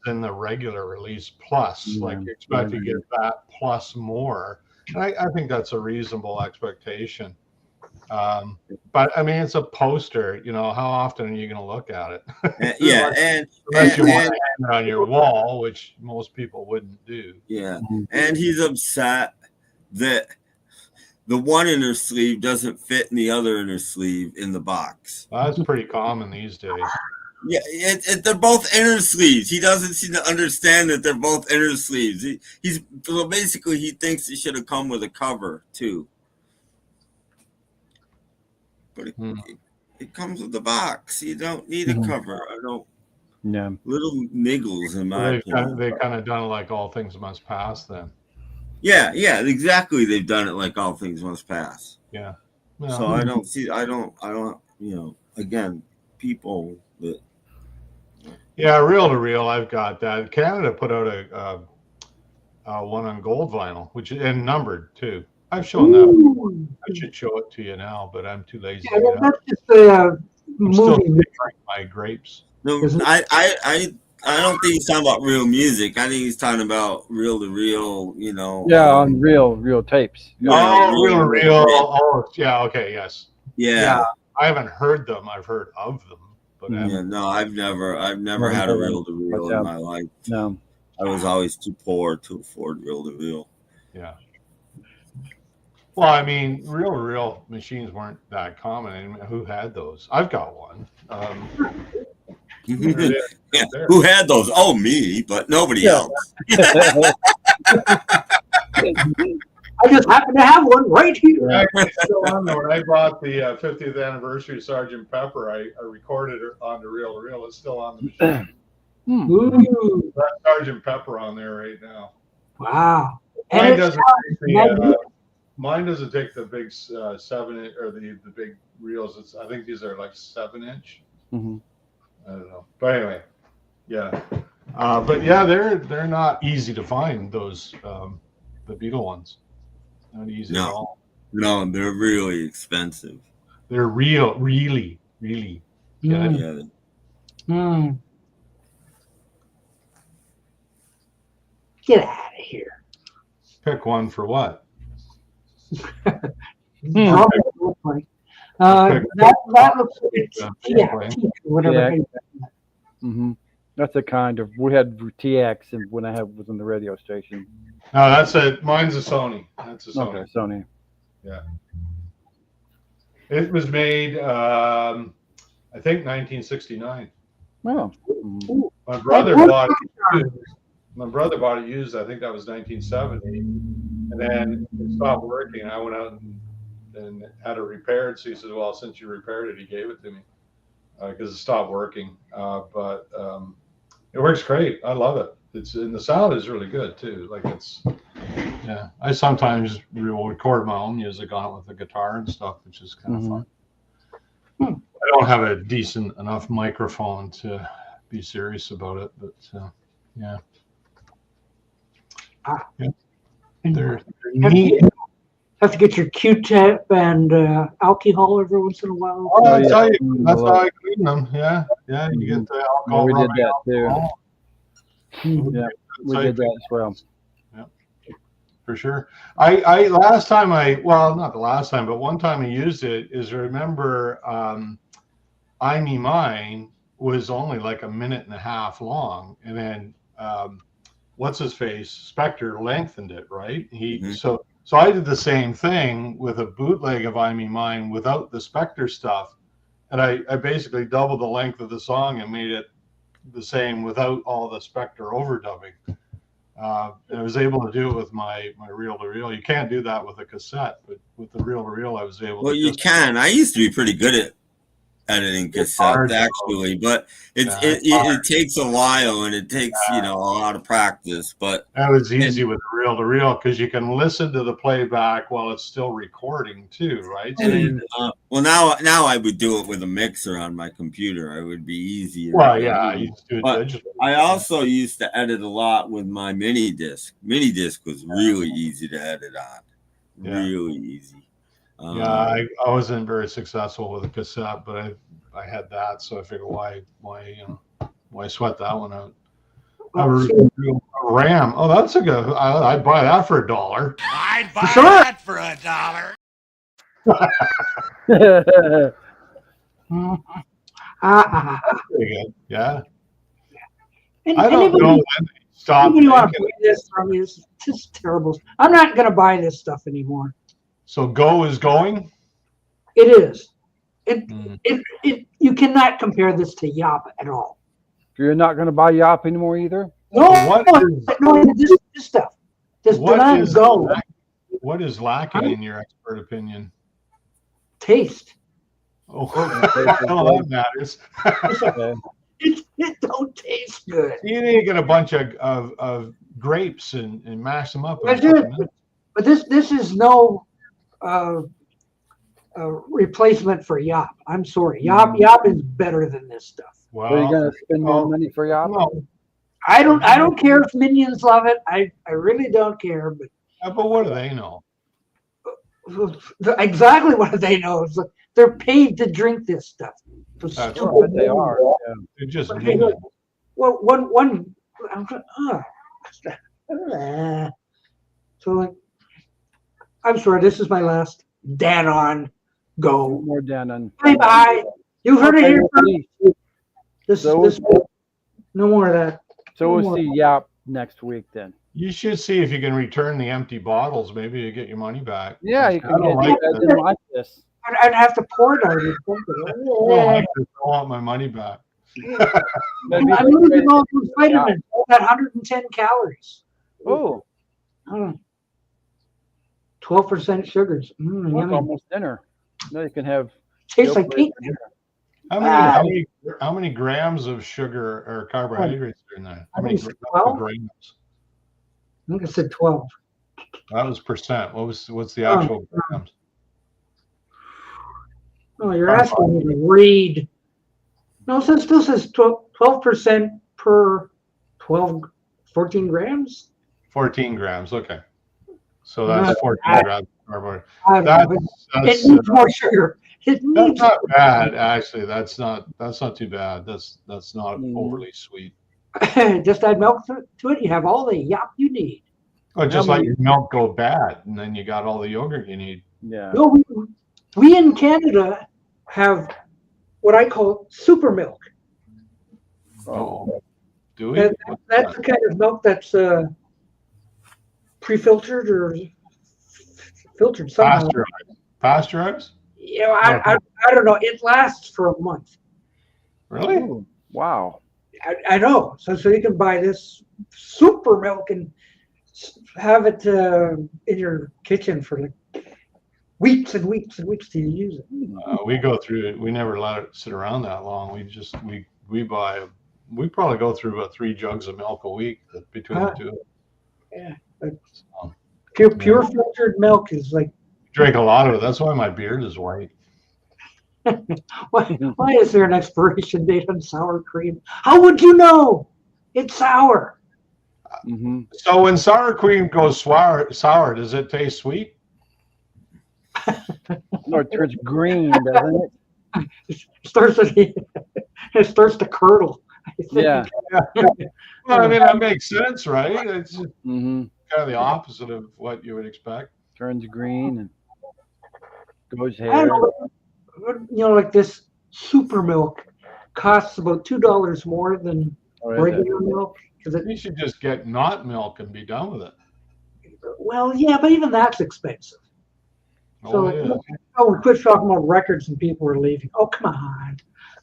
in the regular release plus. You expect to get that plus more. And I think that's a reasonable expectation. But I mean, it's a poster. How often are you going to look at it? Unless you want to hang it on your wall, which most people wouldn't do. Yeah, and he's upset that the one inner sleeve doesn't fit in the other inner sleeve in the box. That's pretty common these days. Yeah, they're both inner sleeves. He doesn't seem to understand that they're both inner sleeves. Basically he thinks it should have come with a cover too. But it comes with the box. You don't need a cover. I don't. Yeah. Little niggles in my opinion. They've kind of done it like All Things Must Pass then. Yeah, exactly. They've done it like All Things Must Pass. Yeah. So I don't, again, people that. Yeah, reel to reel, I've got that. Canada put out a one on gold vinyl, and numbered too. I've shown that before. I should show it to you now, but I'm too lazy. Yeah, that's just a I'm still figuring my grapes. No, I don't think he's talking about real music. I think he's talking about reel to reel. Yeah, on real tapes. Oh, reel to reel. Oh, yeah. Okay. Yes. Yeah. I haven't heard them. I've heard of them, but no, I've never had a reel to reel in my life. No, I was always too poor to afford reel to reel. Yeah. Well, I mean, reel to reel machines weren't that common. And who had those? I've got one. Who had those? Oh, me, but nobody else. I just happen to have one right here. Actually, still on there. When I bought the 50th anniversary of Sgt. Pepper, I recorded it on the reel to reel. It's still on the machine. Ooh. Sgt. Pepper on there right now. Wow. Mine doesn't take the big 7-inch or the big reels. I think these are like 7-inch. Mm-hmm. I don't know, but anyway, yeah. But yeah, they're not easy to find. Those the Beatle ones, not easy at all. No, they're really expensive. They're really. Get out of here. Pick one for what? That looks like whatever. Mm-hmm. That's a kind of, we had TX and when I was on the radio station. No, that's mine's a Sony. That's a Sony. Okay, Sony. Yeah. It was made, I think 1969. Wow. Mm-hmm. My brother bought it used. I think that was 1970. And then it stopped working. I went out and had it repaired. So he said, well, since you repaired it, he gave it to me because it stopped working. But it works great. I love it. And the sound is really good too. I sometimes will record my own music on it with the guitar and stuff, which is kind of fun. I don't have a decent enough microphone to be serious about it, but yeah. They're neat. Have to get your Q-tip and alcohol every once in a while. Oh, yeah. that's how I clean them. Yeah, yeah. You get the Yeah, alcohol. we did rubbing that too. alcohol. Yeah, we did that as well. For sure. I last time well, not the last time, but one time I used it is, remember, I Me Mine was only like a minute and a half long, and then what's his face, Spectre lengthened it, right? So I did the same thing with a bootleg of I Me Mine without the Spectre stuff, and I basically doubled the length of the song and made it the same without all the Spectre overdubbing. And I was able to do it with my reel-to-reel. You can't do that with a cassette, but with the reel-to-reel, I was able to. Well, you can. I used to be pretty good at editing cassettes, actually, but it takes a while, and it takes a lot of practice. But that was easy with the reel-to-reel because you can listen to the playback while it's still recording too, right? Well, now I would do it with a mixer on my computer. It would be easier. Well, yeah, I used to do it digitally. I also used to edit a lot with my mini disc. Mini disc was really easy to edit on. Really easy. I wasn't very successful with a cassette, but I had that, so I figured why sweat that one out. A RAM. Oh, that's a good. I'd buy that for $1. I'd buy that for $1. Pretty good. Yeah. I don't know when they stop. Anybody want to buy this from me? It's just terrible. I'm not going to buy this stuff anymore. So Go is going? It is. You cannot compare this to Yop at all. You're not going to buy Yop anymore either? No, this stuff. This do not Go. What is lacking in your expert opinion? Taste. Oh, that matters. It don't taste good. You need to get a bunch of grapes and mash them up. But this is no replacement for Yop. I'm sorry. Yop is better than this stuff. Well, are you going to spend more money for Yop? No. I don't care if Minions love it. I really don't care. But what do they know? Exactly what do they know? They're paid to drink this stuff. That's what they are. Yeah. They're just well, one. So like, I'm sorry. This is my last Dan-on Go. More Dan-on. Bye. You've heard it here first. This no more of that. So we'll see Yop next week then. You should see if you can return the empty bottles. Maybe you get your money back. Yeah, you can like this. I'd have to pour it on you. I want my money back. I'm losing all those vitamins. All that 110 calories. Oh. 12% sugars. That's almost dinner. No, you can have. Tastes like cake. How many grams of sugar or carbohydrates are in there? How many grams? I think I said 12. That was percent. What's the actual grams? Oh, you're asking me to read. No, it still says 12% per 14 grams. 14 grams. Okay. So that's 14 grams of carbohydrate. It needs more sugar. That's not bad, actually. That's not too bad. That's not overly sweet. Just add milk to it. You have all the Yop you need. Oh, just like your milk go bad, and then you got all the yogurt you need. Yeah. No, we in Canada have what I call super milk. Oh, do we? That's the kind of milk that's pre-filtered or filtered somehow. Pasteurized? Yeah, I don't know. It lasts for a month. Really? Ooh, wow. I know. So you can buy this super milk and have it in your kitchen for like weeks and weeks and weeks till you use it. We go through it. We never let it sit around that long. We probably go through about 3 jugs of milk a week between the two. Yeah. Pure filtered milk is like. Drink a lot of it. That's why my beard is white. Why is there an expiration date on sour cream? How would you know? It's sour. So when sour cream goes sour, does it taste sweet? No, it turns green, doesn't it? It starts to, it starts to curdle. I think. Yeah. Well, I mean, that makes sense, right? It's just Mm-hmm. kind of the opposite of what you would expect. Turns green and goes I hair. don't know, like this super milk costs about $2 more than Oh, is it? regular milk. Because You should just get not milk and be done with it. well, yeah, but even that's expensive. Oh, it is. Oh, we quit talking about records and people were leaving. Oh, come on.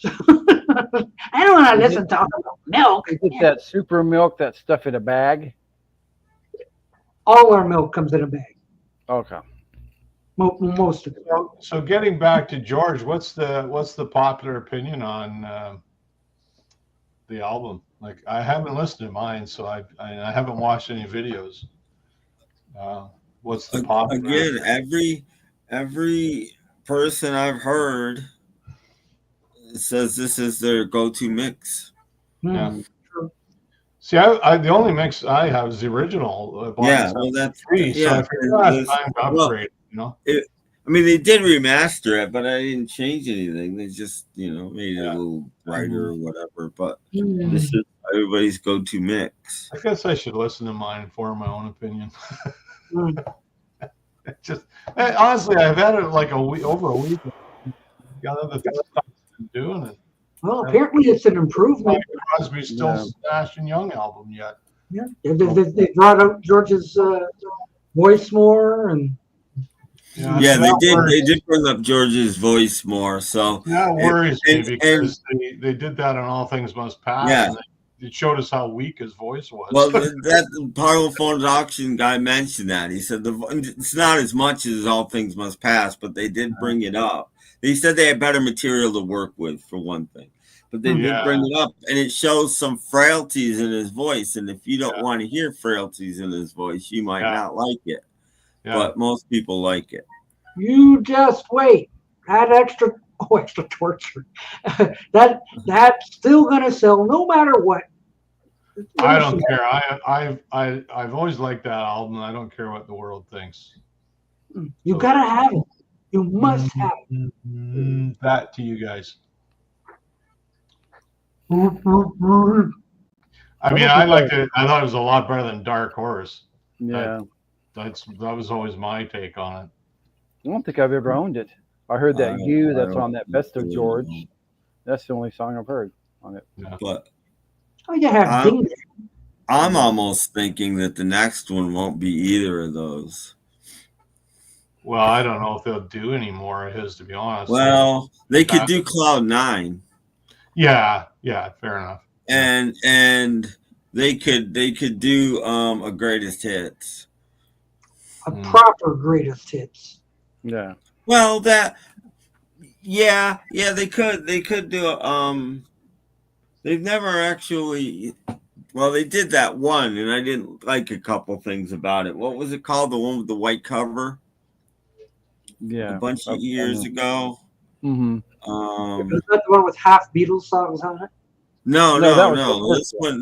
I don't want to listen to talk about milk. Is it that super milk, that stuff in a bag? All our milk comes in a bag. Okay. Most of it. So getting back to George, what's the popular opinion on the album? Like, I haven't listened to mine, so I haven't watched any videos. What's the popular? Again, every person I've heard says this is their go-to mix. Yeah. See, I the only mix I have is the original. Yeah, well, that's free. So I figured it's time to upgrade. I mean, they did remaster it, but I didn't change anything. They just, made it a little brighter or whatever. But this is everybody's go-to mix. I guess I should listen to mine and form my own opinion. Just honestly, I've had it like over a week. Got other stuff to do, and well, apparently it's an improvement. Crosby's still smashing Young album yet. Yeah, they brought out George's voice more, and they did bring up George's voice more. So that worries me because they did that on All Things Must Pass. Yeah. And it showed us how weak his voice was. Well, that Parlophone auction guy mentioned that. He said it's not as much as All Things Must Pass, but they did bring it up. He said they had better material to work with, for one thing. But they did bring it up, and it shows some frailties in his voice. And if you don't want to hear frailties in his voice, you might not like it. Yeah. But most people like it. You just wait. That extra torture. That's still gonna sell no matter what. I don't care. I've always liked that album. I don't care what the world thinks. You gotta have it. You must have it. That to you guys. I mean, I liked it. I thought it was a lot better than Dark Horse. Yeah, that was always my take on it. I don't think I've ever owned it. I heard that that's on that Best of George. That's the only song I've heard on it. Yeah. But you have I'm almost thinking that the next one won't be either of those. Well, I don't know if they'll do any more of his, to be honest. Well, they could do Cloud 9. Yeah, fair enough. And they could do a greatest hits. A proper greatest hits. Yeah. Well, they could do they've never actually. Well, they did that one, and I didn't like a couple things about it. What was it called? The one with the white cover? Yeah, a bunch of years ago. Mm-hmm. Is that the one with half Beatles songs on it? No.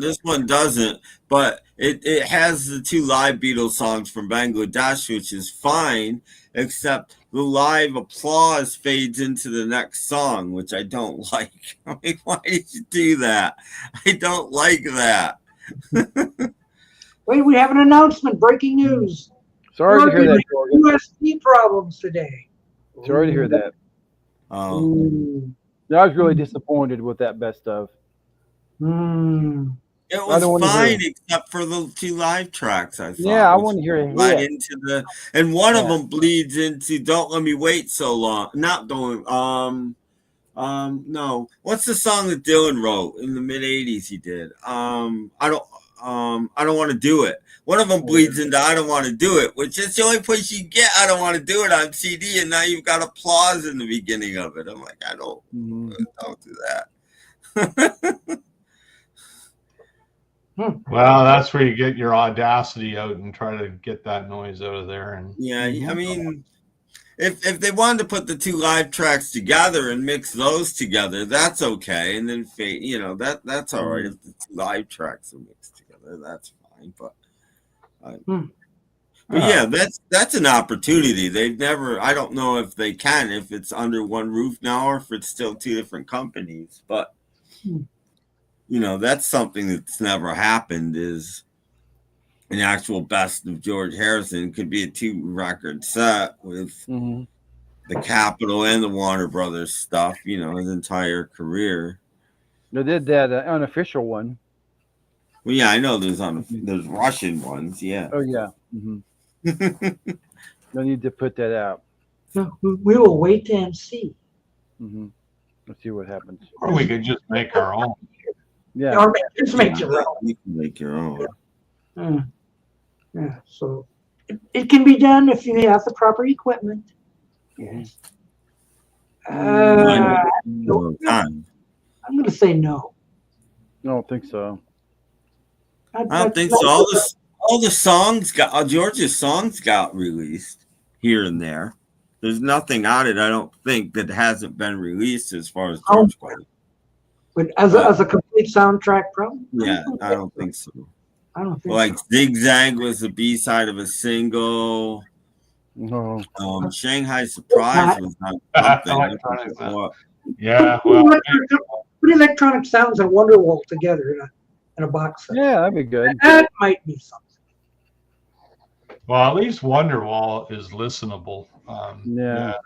This one doesn't. But it has the 2 live Beatles songs from Bangladesh, which is fine, except the live applause fades into the next song, which I don't like. I mean, why did you do that? I don't like that. Wait, we have an announcement. Breaking news. Sorry to hear that, Jordan. USB problems today. Sorry to hear that. Oh. I was really disappointed with that best of. It was fine except for the 2 live tracks, I thought. Yeah, I want to hear it. Right into and one of them bleeds into "Don't Let Me Wait So Long." Not "Don't." No. What's the song that Dylan wrote in the mid '80s? He did. I don't want to do it. One of them bleeds into "I Don't Want to Do It," which is the only place you get "I Don't Want to Do It" on CD, and now you've got applause in the beginning of it. I'm like, don't do that. Well, that's where you get your audacity out and try to get that noise out of there. And I mean, if they wanted to put the 2 live tracks together and mix those together, that's okay. And then that's all right. If the 2 live tracks are mixed together, that's fine. But But yeah, that's an opportunity. They've never. I don't know if they can, if it's under one roof now, or if it's still two different companies. But that's something that's never happened. Is an actual best of George Harrison could be a 2-record set with the Capitol and the Warner Brothers stuff. His entire career. They did that unofficial one. Well, yeah, I know there's Russian ones. Yeah. Oh yeah. No need to put that out. We will wait and see. Let's see what happens. Or we could just make our own. Yeah. Or just make your own. You can make your own. Yeah. So it can be done if you have the proper equipment. Yes. I'm going to say no. I don't think so. I don't think so. All the songs George's songs got released here and there. There's nothing on it, I don't think, that hasn't been released as far as George goes. But as a complete soundtrack, probably. Yeah, I don't think so. I don't think like so. Zigzag was the B-side of a single. No. Shanghai Surprise was not something. Yeah, well, put electronic sounds and Wonderwall together in a box set. Yeah, that'd be good. That might be something. Well, at least Wonderwall is listenable. The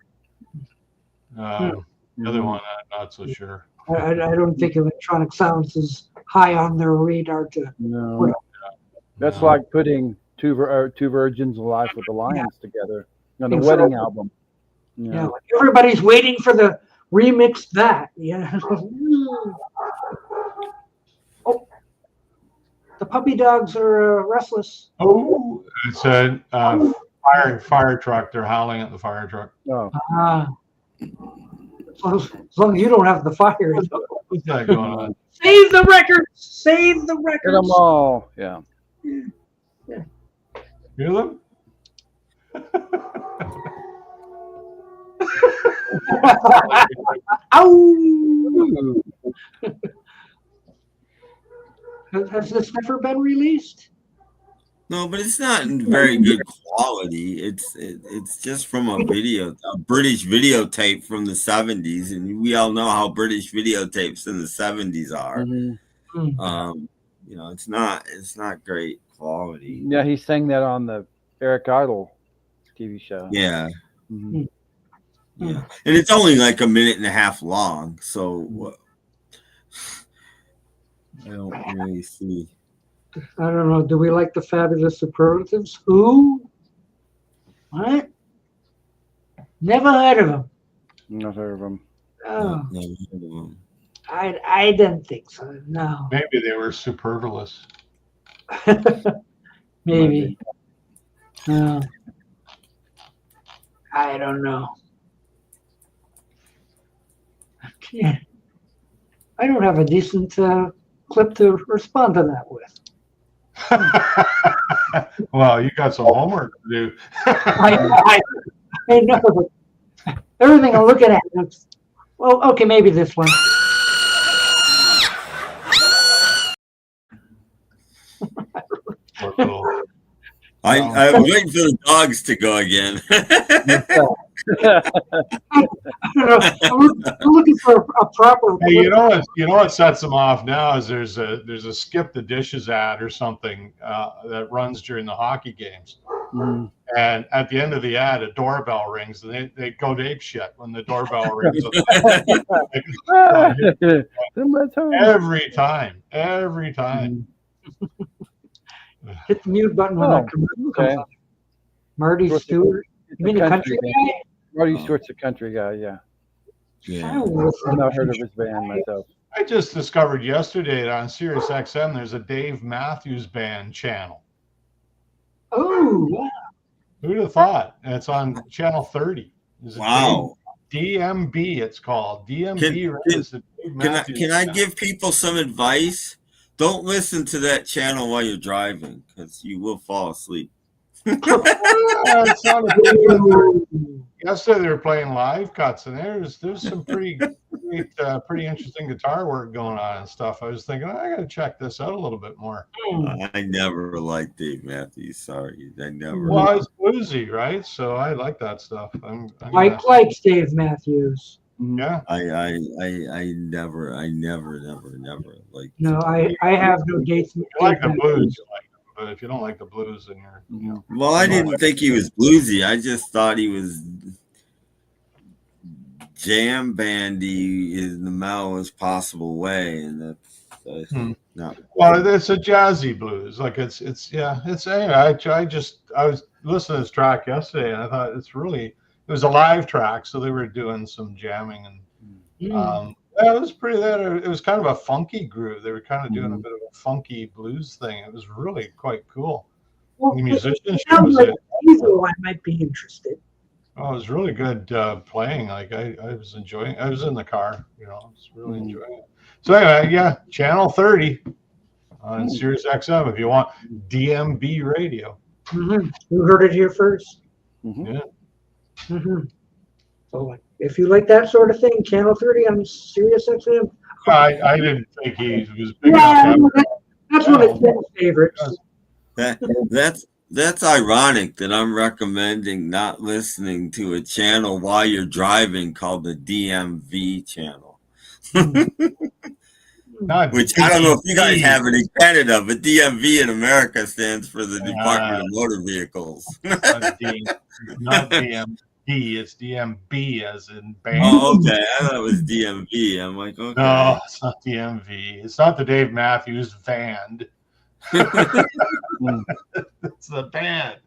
other one, I'm not so sure. I don't think electronic sounds is high on their radar to. No. That's like putting two virgins alive with the lions together on the wedding album. Yeah, like everybody's waiting for the remix that. Yeah. Oh, the puppy dogs are restless. Oh, it's a fire truck. They're howling at the fire truck. Oh. As long as you don't have the fire. What's that going on? Save the records! Save the records! Get them all. Yeah. Hear them? Ow! Has this never been released? No, but it's not in very good quality. It's just from a British videotape from the 70s, and we all know how British videotapes in the 70s are. It's not great quality. Yeah, he sang that on the Eric Idle TV show. Yeah. Yeah, and it's only like a minute and a half long, so I don't really see. I don't know. Do we like the fabulous superlatives? Who? What? Never heard of them. Never heard of them. Oh, Never heard of them. I didn't think so. No. Maybe they were superfluous. Maybe. No. I don't know. Yeah. I don't have a decent clip to respond to that with. Well, you got some homework to do. I know, but everything I'm looking at, well, okay, maybe this one. I'm waiting for the dogs to go again. I don't know. I'm looking for a proper. Hey, you know what sets them off now is there's a skip the dishes ad or something that runs during the hockey games, and at the end of the ad, a doorbell rings, and they go to ape shit when the doorbell rings. Every time. Hit the mute button when that commercial comes up. Marty Stewart. You mean the country guy? Marty Stewart's a country guy, yeah. I've not heard of his band myself. I just discovered yesterday that on Sirius XM there's a Dave Matthews Band channel. Oh, wow. Who'd have thought? And it's on channel 30. Wow. DMB, it's called. DMB. Can I give people some advice? Don't listen to that channel while you're driving, because you will fall asleep. Yesterday they were playing live cuts, and there's some pretty pretty interesting guitar work going on and stuff. I was thinking, I got to check this out a little bit more. I never liked Dave Matthews. Sorry, I never. Well, it's bluesy, right? So I like that stuff. Mike likes Dave Matthews. Yeah. I never like. No, I have no dates. You like the blues, you like them, but if you don't like the blues, then you're. You know, Well, I didn't think he was bluesy. I just thought he was jam bandy in the mellowest possible way, and that's not. Well, it's a jazzy blues. Like it's anyway. I was listening to this track yesterday, and I thought it was a live track, so they were doing some jamming, and yeah, it was pretty. It was kind of a funky groove. They were kind of doing a bit of a funky blues thing. It was really quite cool. Well, The musicianship sounds was like it. Beatle, I might be interested. Oh, it was really good playing. Like I was enjoying. I was in the car, I was really enjoying it. So anyway, yeah, Channel 30 on Sirius XM if you want DMB radio. You heard it here first. Yeah. So if you like that sort of thing, Channel 30 on Sirius XM. I didn't think he was big Yeah, enough. that's one of his favorites. That's ironic that I'm recommending not listening to a channel while you're driving called the DMV channel. Which I don't know if you guys have it in Canada, but DMV in America stands for the Department of Motor Vehicles. Not DMB, it's DMB as in band. Oh, okay. I thought it was DMV. I'm like, okay. No, it's not DMV. It's not the Dave Matthews band. It's the band.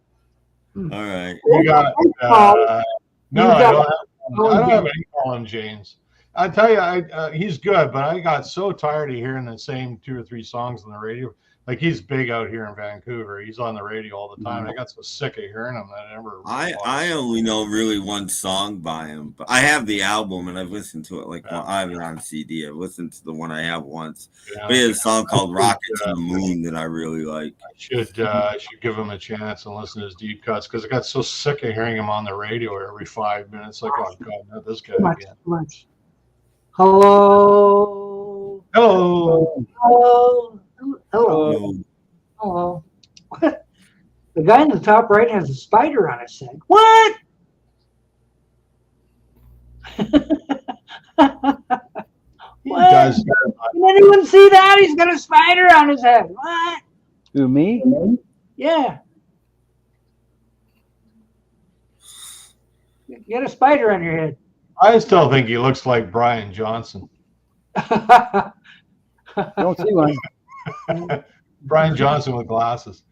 All right. You got no, I don't have any Colin James. I tell you, he's good, but I got so tired of hearing the same 2 or 3 songs on the radio. Like he's big out here in Vancouver. He's on the radio all the time. I got so sick of hearing him that I never. I only know really one song by him, but I have the album and I've listened to it. I have it on CD. I've listened to the one I have once. Yeah. But he has a song called "Rocket to the Moon" that I really like. I should give him a chance and listen to his deep cuts because I got so sick of hearing him on the radio every 5 minutes. Like, oh God, not this guy again. Hello. Hello. Hello. Hello. Hello. The guy in the top right has a spider on his head. What? He does. Can anyone see that? He's got a spider on his head. What? Who, me? Yeah. You got a spider on your head. I still think he looks like Brian Johnson. Don't see one. Brian Johnson with glasses.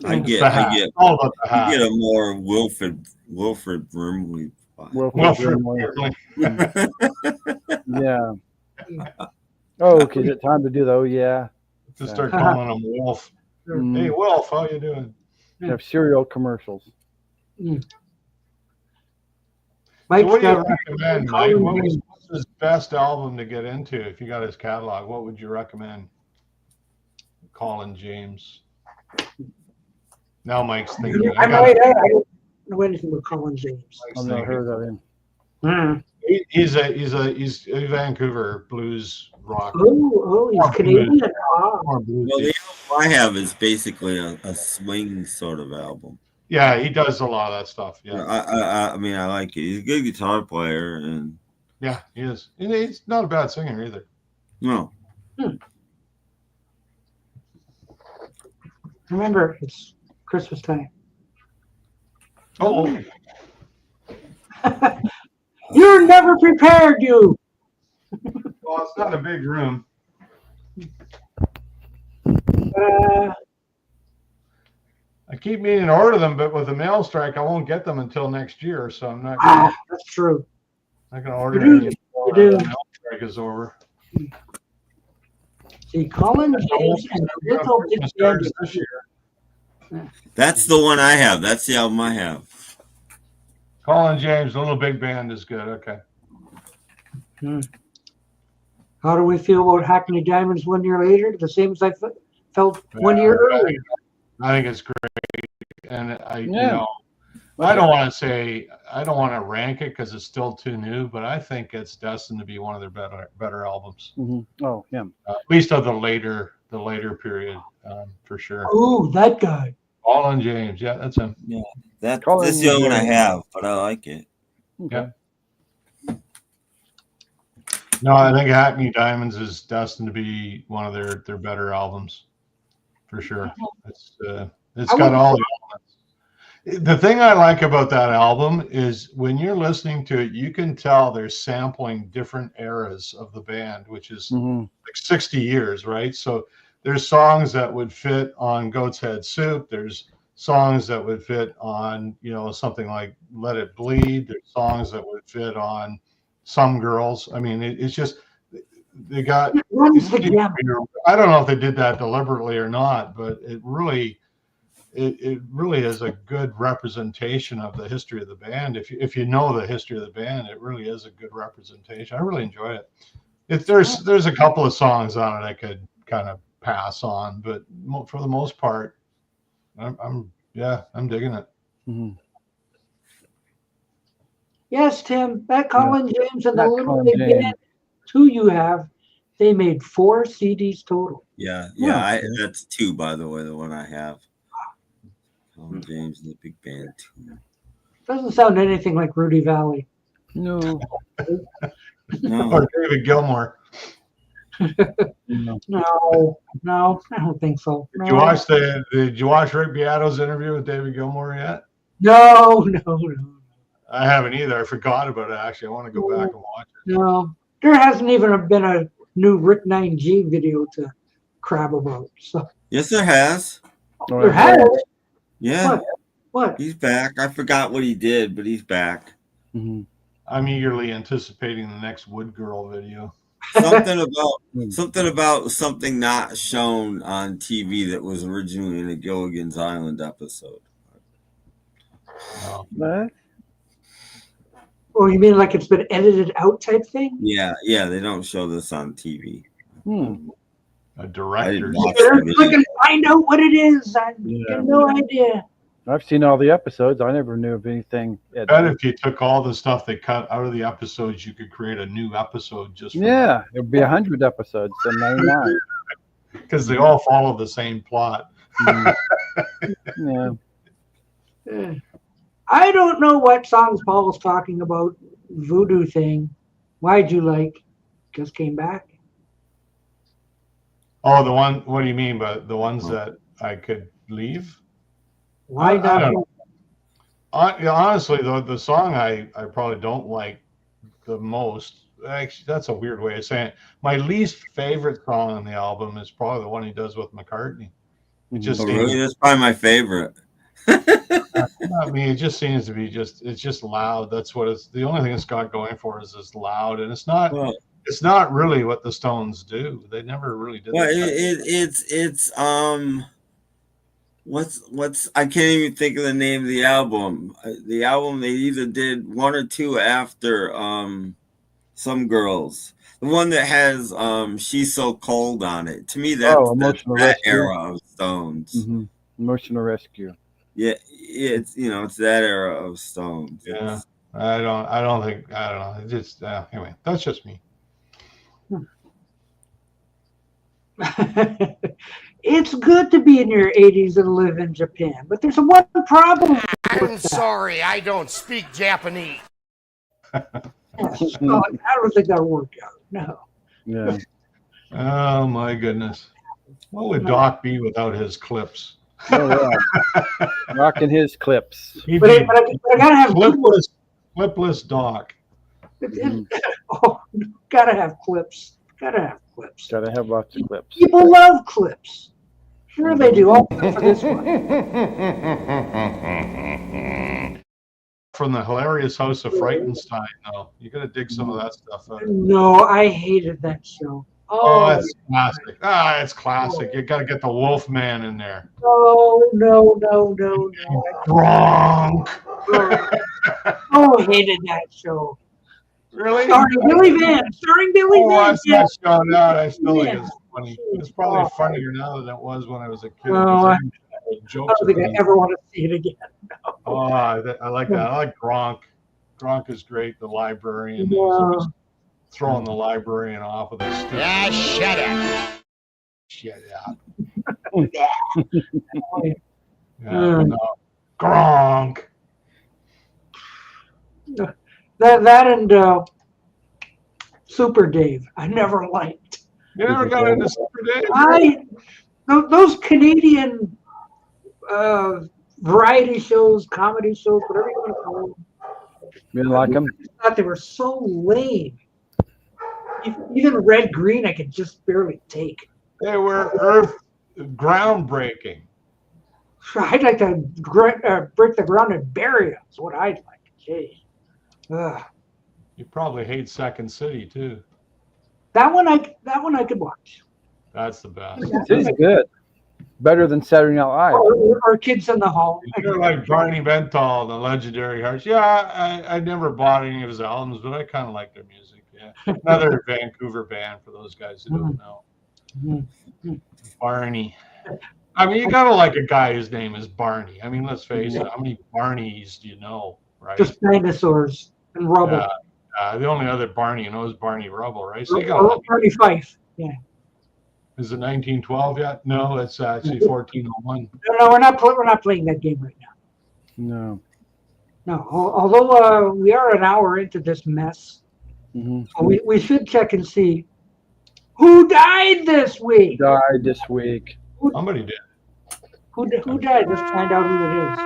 I get all about the hat. You get a more Wilfred Brimley. Wilfred. Yeah. Oh, okay. Is it time to do the? Oh, yeah. Just start calling him Wolf. Hey, Wolf, how you doing? Have cereal commercials. So what do you recommend, Mike? What's his best album to get into? If you got his catalog, what would you recommend? Colin James. Now Mike's thinking. I don't know anything with Colin James. I've never heard of him. He's a Vancouver blues rock. Oh, he's Canadian. Well, the album I have is basically a swing sort of album. Yeah, he does a lot of that stuff. Yeah, I mean, I like it. He's a good guitar player, and yeah, he is. And he's not a bad singer either. No. Remember, it's Christmas time. Oh. You're never prepared, you. Well, it's not a big room. I keep meaning to order them, but with the mail strike, I won't get them until next year. So I'm not. That's true. Not going to order them until the mail strike is over. See, Colin James and the Little Big Band this year. That's the one I have. That's the album I have. Colin James, Little Big Band is good. Okay. How do we feel about Hackney Diamonds 1 year later? The same as I felt 1 year earlier. I think it's great, and I don't want to rank it because it's still too new, but I think it's destined to be one of their better albums. Mm-hmm. Oh, him. At least of the later period, for sure. Oh, that guy. Colin James, yeah, that's him. Yeah, that's Colin the only one I James. have, but I like it. Okay. Yeah. No, I think Hackney Diamonds is destined to be one of their better albums, for sure. It's got all the elements. The thing I like about that album is when you're listening to it, you can tell they're sampling different eras of the band, which is like 60 years, right? So there's songs that would fit on Goat's Head Soup. There's songs that would fit on, something like Let It Bleed. There's songs that would fit on Some Girls. I mean, it's just, they got, I don't know if they did that deliberately or not, but it really is a good representation of the history of the band. If you know the history of the band, it really is a good representation. I really enjoy it. There's a couple of songs on it I could kind of pass on, but for the most part, I'm digging it. Mm-hmm. Yes, Tim, that Colin James and the Little Big Band, who you have, they made 4 CDs total. Yeah, that's 2, by the way, the one I have. Colin James and the Big Band 2. Doesn't sound anything like Rudy Valley. No. Or David Gilmour. No, I don't think so. Did you watch Rick Beato's interview with David Gilmour yet? No. I haven't either. I forgot about it, actually. I want to go back and watch it. No, there hasn't even been a new Rick 9G video to crab about. So Yes, there has. there has. Yeah. What? He's back. I forgot what he did, but he's back. Mm-hmm. I'm eagerly anticipating the next Wood Girl video. Something about something not shown on TV that was originally in a Gilligan's Island episode. What? Oh, you mean like it's been edited out type thing? Yeah, they don't show this on TV. A director. Click and find out what it is. I have no idea. I've seen all the episodes. I never knew of anything. I bet if you took all the stuff they cut out of the episodes, you could create a new episode just for it would be 100 episodes, so 99. Because they all follow the same plot. Yeah. I don't know what songs Paul was talking about. Voodoo thing. Why'd you like? Just came back. Oh, the one. What do you mean by the ones that I could leave? Why not? Honestly, though, the song I probably don't like the most. Actually, that's a weird way of saying it. My least favorite song on the album is probably the one he does with McCartney. It just really, that's probably my favorite. I mean, it just seems to be it's just loud. That's what it's. The only thing it's got going for is it's loud, and it's not. Well, it's not really what the Stones do. They never really did. Well, it's what's I can't even think of the name of the album. The album they either did 1 or 2 after Some Girls. The one that has She's So Cold on it. To me, that's that era of Stones. Mm-hmm. Emotional Rescue. Yeah, it's it's that era of Stones. Yeah, I don't know. It's just anyway, that's just me. It's good to be in your 80s and live in Japan, but there's one problem. I'm sorry, I don't speak Japanese. I don't think that'll work out. No. Yeah. Oh my goodness. What would Doc be without his clips? Oh, yeah. Rocking his clips. But I gotta have clipless Doc. Oh, gotta have clips. Gotta have clips. Gotta have lots of clips. People love clips. Sure they do. All for this one. From the hilarious House of Frightenstein, though. You gotta dig some of that stuff out. No, I hated that show. Oh, it's classic. It's classic. You gotta get the Wolfman in there. No. Wrong. Oh, I hated that show. Really? Starring Billy Van. Oh, I saw that show now. I still think it's funny. It's probably funnier now than it was when I was a kid. I jokes don't think I about it. ever want to see it again. Oh, I like that. I like Gronk. Gronk is great. The librarian. He's Yeah. always throwing the librarian off with his stick. Yeah, shut up. Shut up. Yeah. Yeah, no. Gronk. That and Super Dave, I never liked. You never got into Super Dave? Those Canadian variety shows, comedy shows, whatever you want to call them. You didn't like them? I thought they were so lame. Even Red Green, I could just barely take. They were groundbreaking. I'd like to break the ground and bury them. Is what I'd like. Jeez. Ugh. You probably hate Second City too. That one I could watch. That's the best. It's good. Better than Saturday Night Live. Or Kids in the Hall. You're like Barney Bentall and the Legendary Hearts. Yeah, I never bought any of his albums, but I kind of like their music. Yeah, another Vancouver band for those guys who don't know. Mm-hmm. Barney. I mean, you gotta like a guy whose name is Barney. I mean, let's face it. How many Barneys do you know, right? Just dinosaurs and rubble. The only other Barney you know is Barney Rubble, right? So you gotta like, Barney Fife. Yeah. is it 1912 yet? No, it's actually 1401. No, we're not playing that game right now. No. No, although we are an hour into this mess, Mm-hmm. we should check and see who died this week. Died this week. Somebody did. Who died? Let's find out who it is.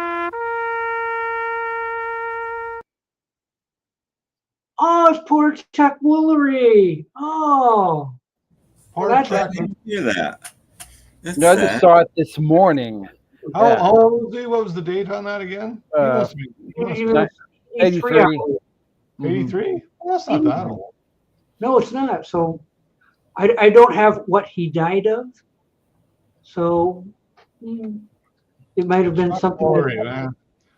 Oh, it's poor Chuck Woolery. Oh. Poor That's Chuck. I didn't hear that. That's No, I just sad. saw it this morning. How old was he? What was the date on that again? He must be, He was 83. 83? Well, that's not that old. No, it's not. So I don't have what he died of. So it might have been Chuck something. Woolery, man.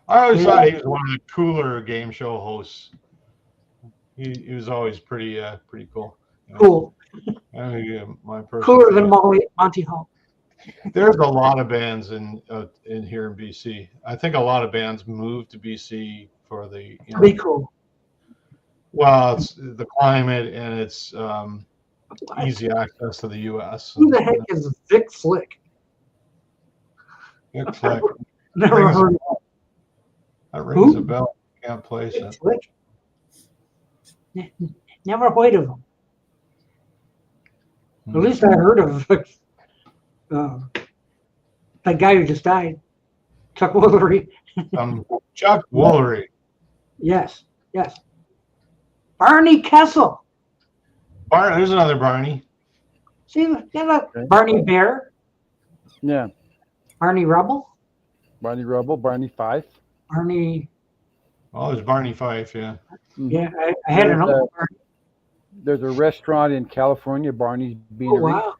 I always thought he was one of the cooler game show hosts. He was always pretty cool. You know? Cool. I mean, my personal Cooler than opinion. Monty Hall. There's a lot of bands in here in BC. I think a lot of bands moved to BC for the Be cool. well, it's the climate and it's easy access to the U.S. Who the heck is Vic Flick? Vic Flick. Never heard of him. That rings Who? a bell. Can't place Vic it. Flick? Never heard of him. At least I heard of that guy who just died, Chuck Woolery. Chuck Woolery. Yes. Barney Kessel. There's another Barney. See, look, Barney Bear, Yeah. Barney Rubble, Barney Rubble, Barney Fife. Barney. Oh, there's Barney Fife. Yeah. Yeah, I had an old Barney. There's a restaurant in California, Barney's Oh, Beanery. wow.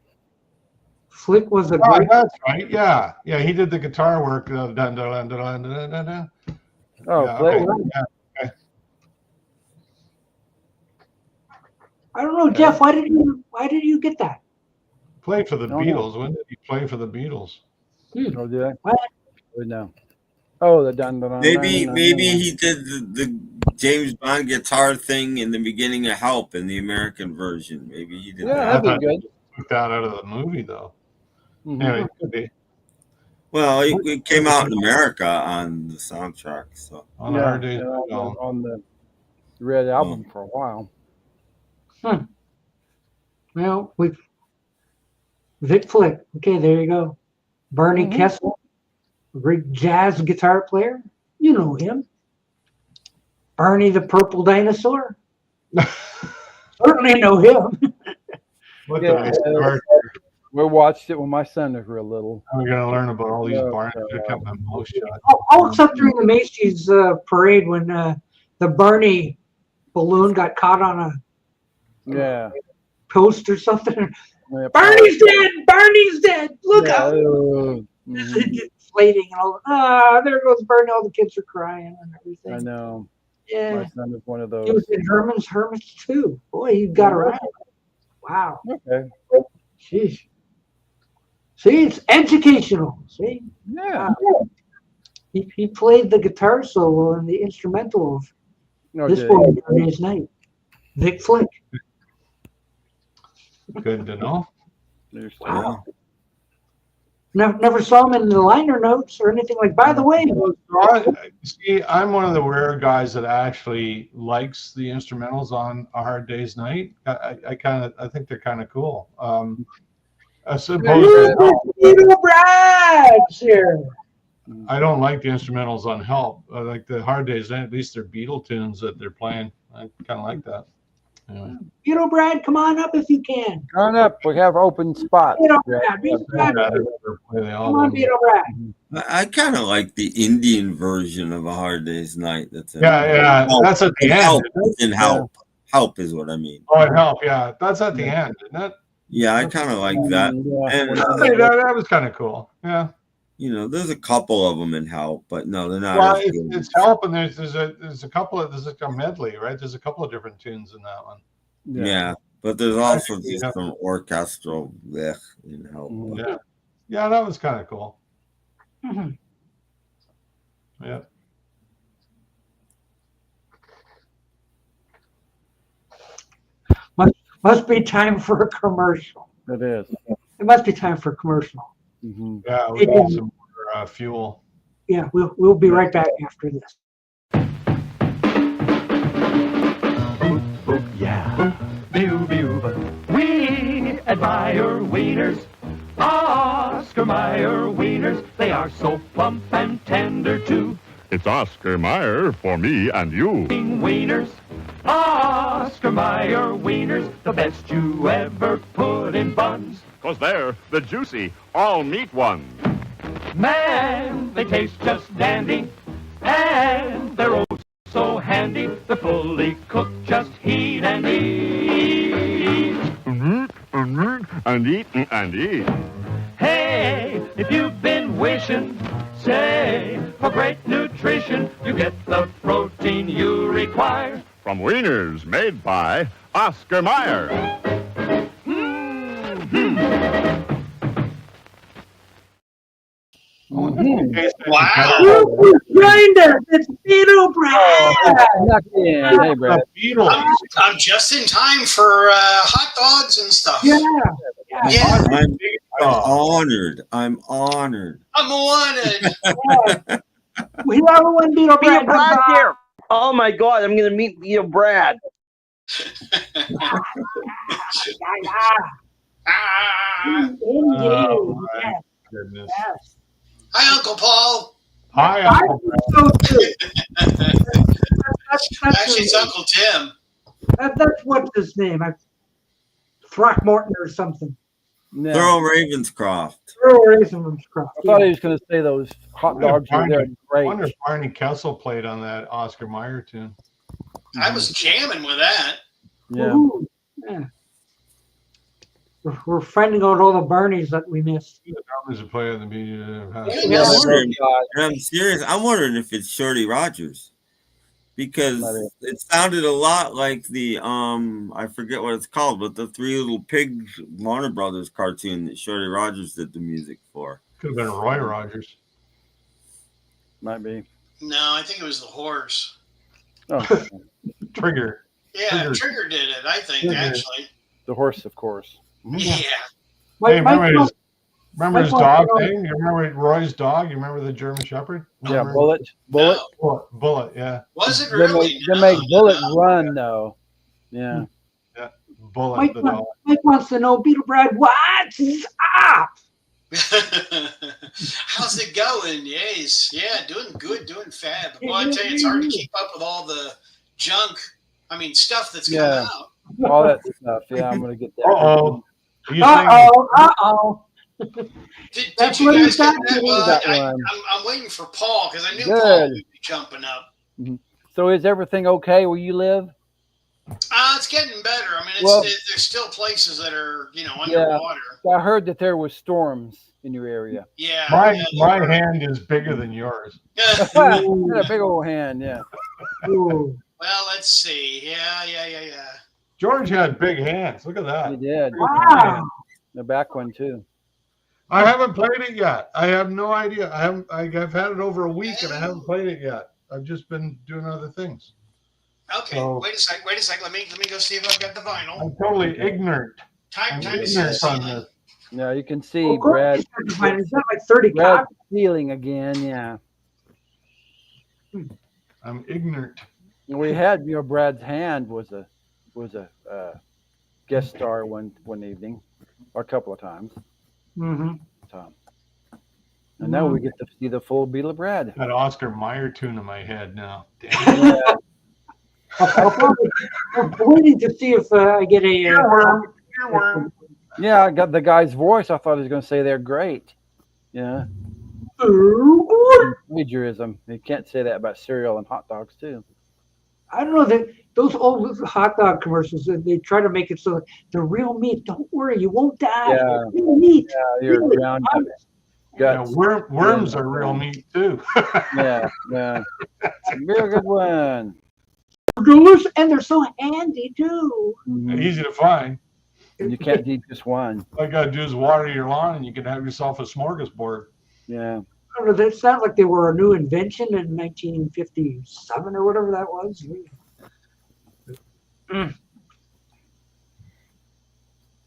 Flick was a Oh, great. that's right. Yeah. He did the guitar work. Dun, dun, dun, dun, dun, dun, dun, dun. Oh, Yeah, Flick. okay. Yeah. I don't know, Jeff. Why did you get that? Played for the Oh, Beatles. When did he play for the Beatles? Oh, did I? What? No. Oh, the dun dun dun. Maybe dun, maybe dun. he did the James Bond guitar thing in the beginning of Help in the American version. Maybe he did Yeah, that. that'd be good. Took that out of the movie, though. Mhm. Anyway, could be Well, it came out in America on the soundtrack. So on the hard days. on the Red Album for a while. Well, Vic Flick. Okay, there you go. Barney Mhm. Kessel, a great jazz guitar player. You know him. Barney the Purple Dinosaur. Certainly know him. What Yeah, did I start? We watched it when my son was real little. I'm gonna learn about all these No, Barneys. I kept my mouth shut. All except during the Macy's parade when the Barney balloon got caught on a Yeah. post or something. Yeah. Barney's dead! Barney's dead! Look Yeah, out! mhm. Inflating and all. There goes Barney. All the kids are crying and everything. I know. Yeah. My son is one of He those. was in Herman's Hermits too. Boy, he got around. Wow. Okay. Jeez. See, it's educational. See, Yeah. he played the guitar solo and the instrumental of No, this boy on his night. Vic Flick. Good to know. Wow. Never saw him in the liner notes or anything like. By the way, See, I'm one of the rare guys that actually likes the instrumentals on A Hard Day's Night. I think they're kind of cool. I suppose Brad's here. I don't like the instrumentals on Help. I like the Hard Day's Night. At least they're Beatle tunes that they're playing. I kind of like that. Anyway. Beatle Brad, come on up if you can. Come on up. We have open spots. Beatle Brad, come on, Beatle Brad. I kind of like the Indian version of A Hard Day's Night. That's Help. That's at the end. Help is what I mean. Oh, and Help, yeah. That's at the end, isn't it? Yeah, I kind of like that. And that was kind of cool. Yeah. You know, there's a couple of them in Help, but no, they're not. Well, it's Help, and there's a couple of, there's like a medley, right? There's a couple of different tunes in that one. Yeah, but there's also just some orchestral in Help. Yeah, that was kind of cool. Mm-hmm. Yeah. Must be time for a commercial. It is. It must be time for a commercial. Mm-hmm. Yeah, we need some more fuel. Yeah, we'll be right back after this. Yeah, we admire wieners, Oscar Mayer wieners. They are so plump and tender too. It's Oscar Mayer for me and you. Wieners, Oscar Mayer wieners, the best you ever put in buns. 'Cause they're the juicy, all-meat ones. Man, they taste just dandy, and they're oh so handy. They're fully cooked, just heat and eat. And eat and eat. Hey, if you've been wishing, say, for great nutrition, you get the protein you require. From wieners made by Oscar Mayer. Wow. Grinder, it's Beatle Brad. Hey, Brad. I'm just in time for hot dogs and stuff. Yeah. I'm honored. I'm honored. I'm wanted. We love it when Beatle Brad comes on. here. Oh my God, I'm gonna meet Beatle Brad. Indeed. Yes. Goodness. Yes. Hi, Uncle Paul. Hi, I Uncle. think so too. Actually, it's Uncle Tim. That's what's his name. Throckmorton or something. Yeah. Thurl Ravenscroft. Ravenscroft. I thought he was going to say those hot dogs were there. I Great. wonder if Barney Kessel played on that Oscar Mayer tune. I was jamming with that. Yeah. Ooh, yeah. We're finding out all the Barneys that we missed. The drummers who play on the media. And I'm serious. I'm wondering if it's Shorty Rogers. Because it sounded a lot like the I forget what it's called, but the Three Little Pigs Warner Brothers cartoon that Shorty Rogers did the music for. Could have been Roy Rogers. Might be. No, I think it was the horse. Oh, Trigger. Yeah, Trigger did it, I think, actually. the horse, of course. Yeah. Hey, remember his dog thing? You remember Roy's dog? You remember the German Shepherd? Yeah, Bullet. Bullet. No. Bullet, yeah. Was it really? They make Bullet run, though. Yeah. Yeah, Bullet, the dog. Mike wants to know, Beatle Brad, what's up? How's it going? Yes. Yeah, doing good, doing fab. Well, I tell you, it's hard to keep up with all the junk, stuff that's coming out. All that stuff. Yeah, I'm going to get that. Uh-oh. Uh-oh. Did you guys get that? Well, I'm waiting for Paul because I knew Paul would be jumping up. Mm-hmm. So is everything okay where you live? It's getting better. There's still places that are, underwater. Yeah. I heard that there was storms in your area. Yeah. My hand is bigger than yours. You got a big old hand, yeah. Ooh. Well, let's see. Yeah. George had big hands. Look at that. He did. Wow. The back one, too. I haven't played it yet. I have no idea. I've had it over a week and I haven't played it yet. I've just been doing other things. Okay, So- wait a sec. Let me go see if I've got the vinyl. I'm totally ignorant. Time to see the ignorant on ceiling. this. Yeah, you can Of see course, Brad. he's got like 30 Brad copies. stealing again. Yeah, I'm ignorant. we had Brad's hand was a guest star one evening, or a couple of times. Mm-hmm. So, and now we get to see the full Beatle Brad. That Oscar Mayer tune in my head now. Yeah. I'm waiting to see if I get a. Earworm. Yeah, I got the guy's voice. I thought he was going to say they're great. Yeah. Plagiarism. You can't say that about cereal and hot dogs too. I don't know that those old hot dog commercials. They try to make it so the real meat. Don't worry, you won't die. Yeah. Real meat. Yeah, you're Really, ground honest. Yeah, guts. worms are real meat too. Yeah, yeah. Real good one. Delicious, and they're so handy too. Mhm. Easy to find. And you can't eat just one. All you gotta do is water your lawn, and you can have yourself a smorgasbord. Yeah. I don't know. They sound like they were a new invention in 1957 or whatever that was.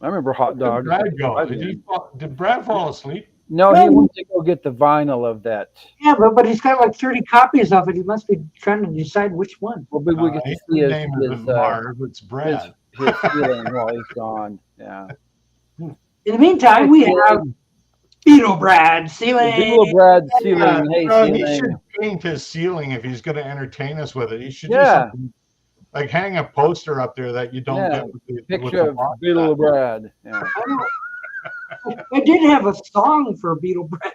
I remember hot Where dogs. did Brad go? Did Brad fall asleep? No, he went to go get the vinyl of that. Yeah, but he's got like 30 copies of it. He must be trying to decide which one. Well, we get to His see his, name isn't Marv, it's Brad. his feeling while he's gone. Yeah. In the meantime, we have Beatle Brad ceiling. Beatle Brad ceiling. Hey, He ceiling. should paint his ceiling if he's going to entertain us with it. He should do Yeah. something like hang a poster up there that you don't Yeah. get with the Picture of box Beatle set. Brad. Yeah. I did have a song for Beatle Brad.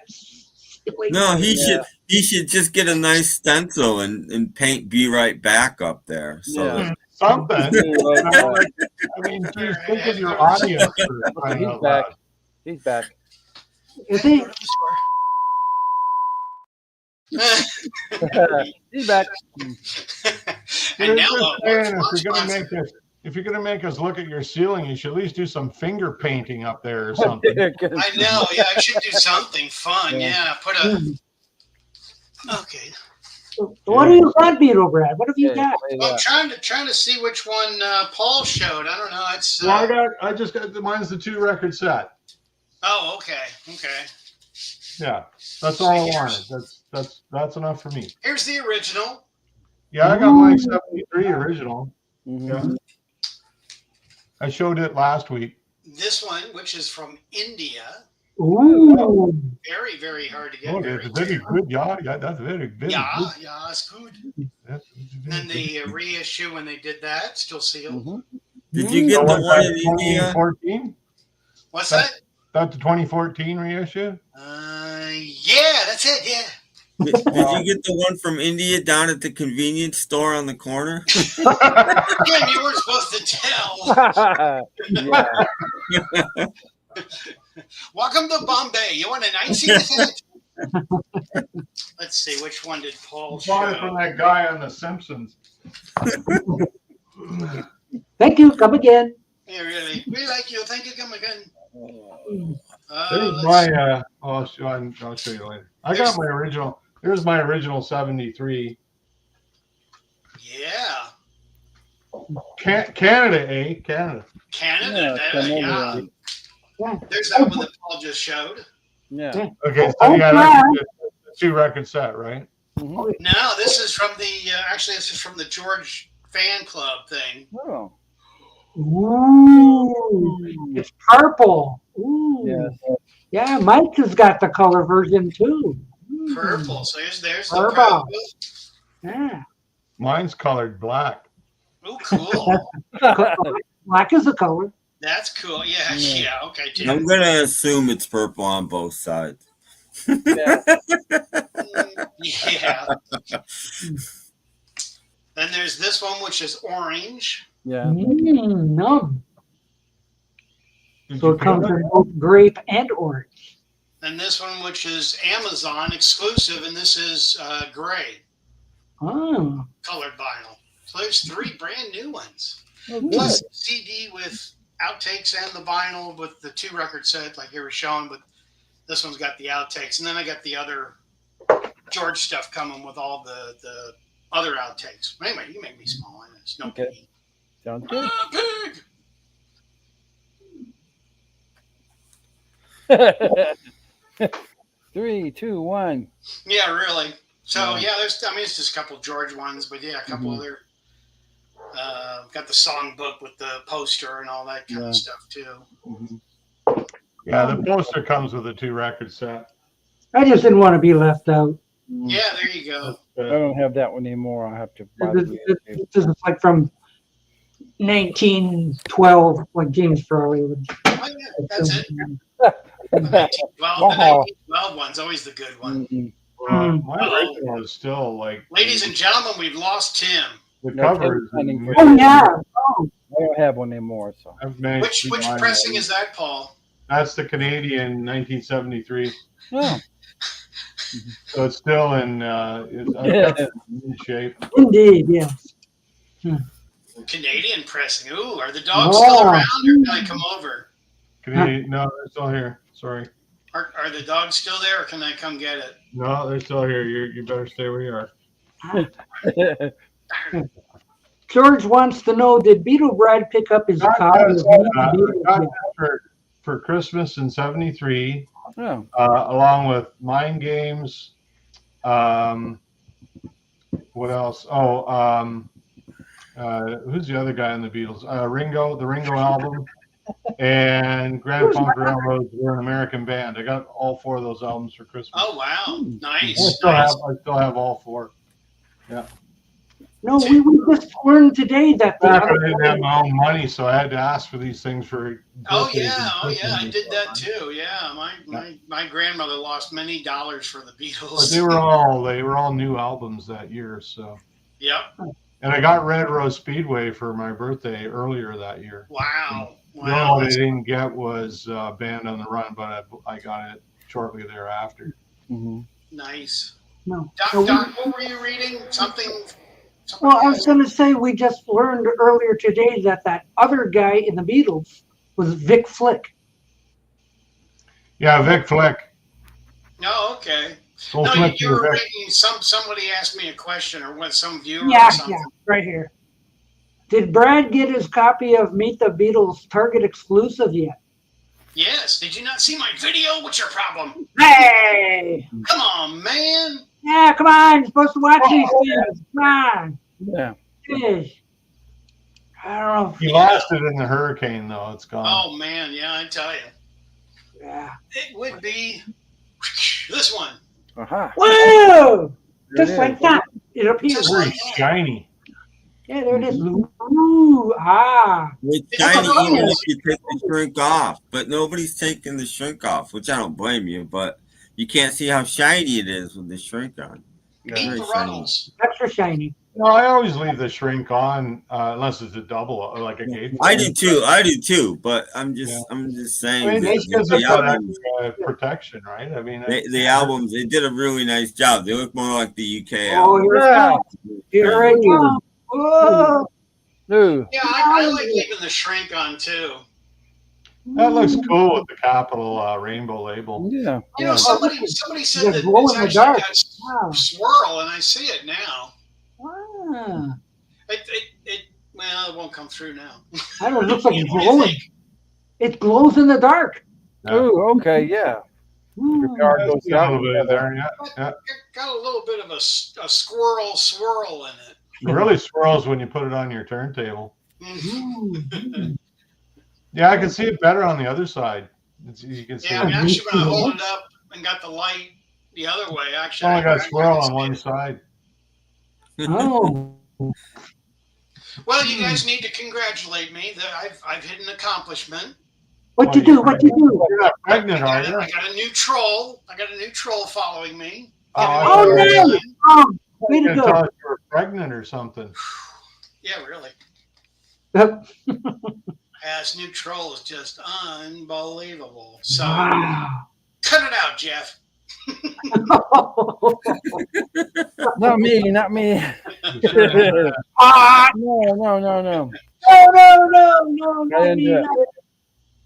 No, he should just get a nice stencil and paint "Be Right Back" up there. So Yeah. that- Something. Like, I mean, geez, think of your audience. For crying he's out back. loud. He's back. Is he? He's back. And now Just saying, if you're gonna make us look at your ceiling, you should at least do some finger painting up there or something. I know. Yeah, I should do something fun. Yeah, put a. Okay. What do you got, Beatle Brad? What have you got? I'm trying to see which one Paul showed. I don't know. It's. Well, I just got mine's the 2-record set. Oh, okay. Yeah, that's all I wanted. That's enough for me. Here's the original. Yeah, I got my 73 original. Mhm. Yeah. I showed it last week. This one, which is from India. Ooh. Very, very hard to get. Oh, that's very good. Yeah, that's very good. Yeah, it's good. That's very And the reissue when they did that, still sealed. Mhm. Did you get the one in India? 2014? What's that? That's the 2014 reissue? Yeah, that's it. Yeah. Did you get the one from India down at the convenience store on the corner? Again, you weren't supposed to tell. Yeah. Welcome to Bombay. You want a 19th? Let's see, which one did Paul Bought it from show? that guy on The Simpsons. Thank you. Come again. Yeah, really. We like you. Thank you. Come again. There's Let's- my, I'll show you later. I got my original. Here's my original 73. Yeah. Canada, eh? Canada. Canada. Yeah, Yeah. There's that one that Paul just showed. Yeah. Okay, so yeah, that's a 2-record set, right? Mhm. No, this is from the, actually, this is from the George fan club thing. Oh. Ooh. It's purple. Ooh. Yes. Yeah, Mike has got the color version too. Purple. So there's the Purple. purple. Yeah. Mine's colored black. Oh, cool. Black is the color. That's cool. Yeah. Okay, Jim. I'm gonna assume it's purple on both sides. Yeah. Yeah. Then there's this one, which is orange. Yeah. Numb. Did So you it comes feel in both grape and orange. And this one, which is Amazon exclusive, and this is gray Oh. colored vinyl. So there's 3 brand new ones. Good. Plus the CD with outtakes and the vinyl with the 2-record set, like you were showing. But This one's got the outtakes, and then I got the other George stuff coming with all the other outtakes. Anyway, you make me small. It's no Okay. Sounds good. Pig. 3, 2, 1. Yeah, really. So yeah, there's. I mean, it's just a couple George ones, but yeah, a couple other. Got the songbook with the poster and all that kind of stuff too. Yeah, the poster comes with a 2-record set. I just didn't want to be left out. Yeah, there you go. I don't have that one anymore. I'll have to buy This is like from 1912, like James Farley would. Oh, yeah, that's it. The 1912 one's always the good one. My original is still like. Ladies and gentlemen, we've lost Tim. The cover is. Oh yeah. Oh. I don't have one anymore. So. Which pressing is that, Paul? That's the Canadian 1973. Oh. So it's still in shape. Indeed, yes. Canadian pressing. Ooh, are the dogs still around, or can I come over? Canadian, no, they're still here. Sorry. Are the dogs still there, or can I come get it? No, they're still here. You better stay where you are. George wants to know: did Beatle Brad pick up his copy? For Christmas in '73, Oh. Along with Mind Games. What else? Who's the other guy in the Beatles? Ringo, the Ringo album, and Grand Funk Railroad. We're an American band. I got all 4 of those albums for Christmas. Oh wow, nice. I still have all 4. Yeah. No, we just learned today that I didn't have my own money, so I had to ask for these things for. Oh yeah, I did that too. Yeah, my grandmother lost many dollars for the Beatles. But they were all new albums that year, so. Yep. And I got Red Rose Speedway for my birthday earlier that year. Wow. The only one I didn't get was Band on the Run, but I got it shortly thereafter. Nice. No. Doc, what were you reading? Something. Well, I was going to say we just learned earlier today that other guy in the Beatles was Vic Flick. Yeah, Vic Flick. Oh, okay. Full No, Flick you were Vic. reading. Somebody asked me a question, or what? Some viewer. Yeah, or something. right here. Did Brad get his copy of Meet the Beatles Target exclusive yet? Yes. Did you not see my video? What's your problem? Hey! Come on, man. Yeah, come on. You're supposed to watch these things. Come on. Yeah. Jeez. I don't know. He lost it in the hurricane, though. It's gone. Oh man, yeah, I tell you. Yeah. It would be this one. Aha. Whoa! There Just it like is. that. It appears. Just Very like that. shiny. Yeah, there it is. Ooh, ah. It's shiny even if you take the shrink off, but nobody's taking the shrink off, which I don't blame you, but you can't see how shiny it is with the shrink on. Eat Very the shiny. Runnels. Extra shiny. No, I always leave the shrink on unless it's a double or like a gate. I do too, but I'm just saying I mean, that this gives the us that albums, extra protection, right? I mean, the albums, they did a really nice job. They look more like the UK Oh, album. here it comes. Here it comes. Whoa. Ooh. Yeah, I like leaving the shrink on too. that looks cool with the capital rainbow label. Yeah. You know, somebody said They that glow it's in the actually dark. got Wow. swirl, and I see it now. Ah. Well, it won't come through now. I don't know. It looks like it's What do you glowing. think? It glows in the dark. Oh, okay, yeah. Ooh. Car Yeah, goes see a little down. bit of there, yeah. Got a little bit of a squirrel swirl in it. It really swirls when you put it on your turntable. Ooh. Yeah, I can see it better on the other side. You can see Yeah, I mean, it. actually, when I hold it up and got the light the other way, It's actually, only got I swirl can on see one it. side. Oh. Well, you guys need to congratulate me that I've hit an accomplishment. What you do? What you do? You're not pregnant, are you? I got a new troll. I got a new troll following me. Oh, nice. Oh, way to You thought go. you were pregnant or something. Yeah, really. Yep. Yeah, this new troll is just unbelievable. So Wow. cut it out, Jeff. Not me, not me. Ah, No. no, not I me. didn't do it.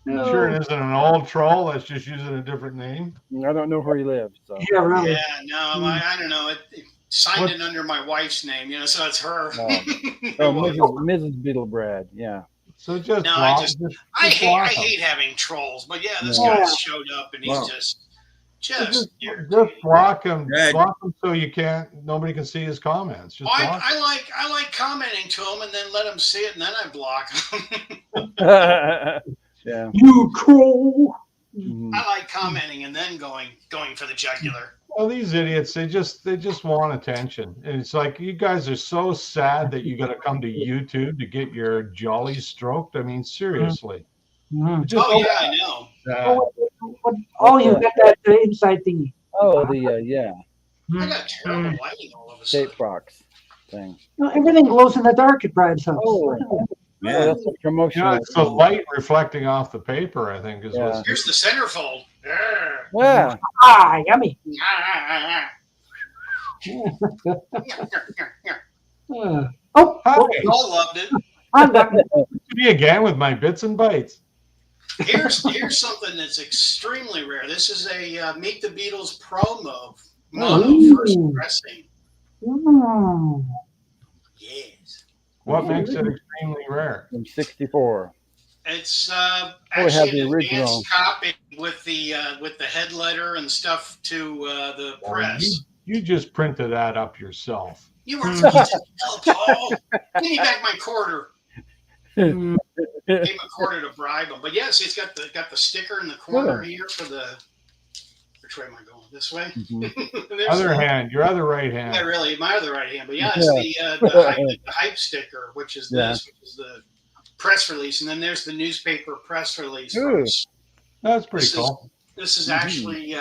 You sure it isn't an old troll that's just using a different name? I don't know where he lives. So. Yeah, really. Yeah, no, I don't know. It signed it under my wife's name, so it's her. Oh, Mrs. Beetlebrad. Yeah. So just No, block, I block him. hate having trolls, but yeah, this Yeah. guy showed up and he's just block him. Block him so you can't. Nobody can see his comments. Just block him. I like commenting to him and then let him see it and then I block him. Yeah. You troll. I like commenting and then going for the jugular. Well, these idiots, they just want attention. And it's like, you guys are so sad that you got to come to YouTube to get your jollies stroked. I mean, seriously. Mm-hmm. I know. You got that inside thingy. Oh, the I got terrible lighting all of a sudden. tape box thing. No, everything glows in the dark at Brad's house. Oh, yeah, that's a promotional. It's the light reflecting off the paper, I think, is what's. Here's the centerfold. Yeah. Ah, yummy. We all loved it. I'm done. Me again with my bits and bytes. Here's something that's extremely rare. This is a Meet the Beatles promo, mono first pressing. Yes. What makes it extremely rare? From '64. It's have actually the an original. advanced copy with the head letter and stuff to the press. You just printed that up yourself. You were supposed to tell Paul. Give me back my quarter. Gave him a quarter to bribe him. But yes, it's got the sticker in the corner here for the. Which way am I going? This way. Other hand, your other right hand. Yeah, really, my other right hand. But yeah, it's the hype sticker, which is this, which is the press release, and then there's the newspaper press release. That's pretty cool. This is actually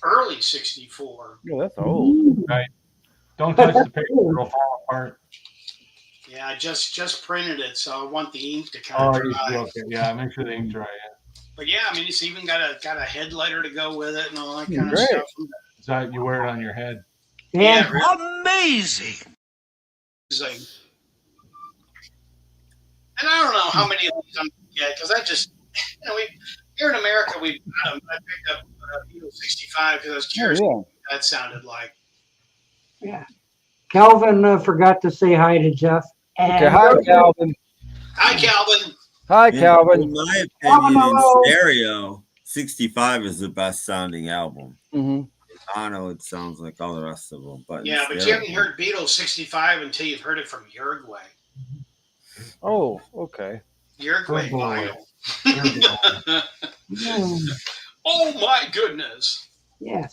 early '64. Yeah, that's old. Right. Don't touch the paper; it'll fall apart. Yeah, I just printed it, so I want the ink to kind of dry. Okay. Yeah, make sure the ink dry. But yeah, I mean, it's even got a head letter to go with it and all that kind of stuff. Is that you wear it on your head? Yeah, really. Amazing. And I don't know how many of these I'm going to get because I just, we here in America I picked up Beatle 65 because I was curious what that sounded like. Yeah. Calvin forgot to say hi to Jeff. Okay, hi, Calvin. Hi, Calvin. Hi, Calvin. In my opinion, in stereo, 65 is the best sounding album. I know it sounds like all the rest of them, but yeah, but you haven't heard Beatles 65 until you've heard it from Uruguay. Oh, okay. Uruguay vinyl. Oh my goodness. Yeah.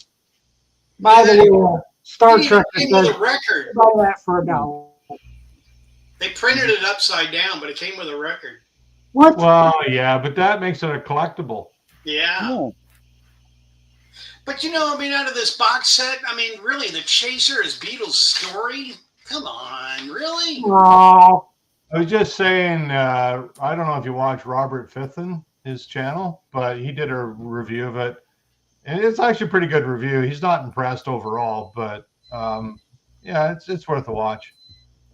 By the way, Star Trek came with a record. Buy that for $1. They printed it upside down, but it came with a record. What? Well, yeah, but that makes it a collectible. Yeah. But I mean, out of this box set, I mean, really, The Chaser is Beatles' story? Come on, really? Oh. I was just saying, I don't know if you watch Robert Fitton, his channel, but he did a review of it. And it's actually a pretty good review. He's not impressed overall, but yeah, it's worth a watch.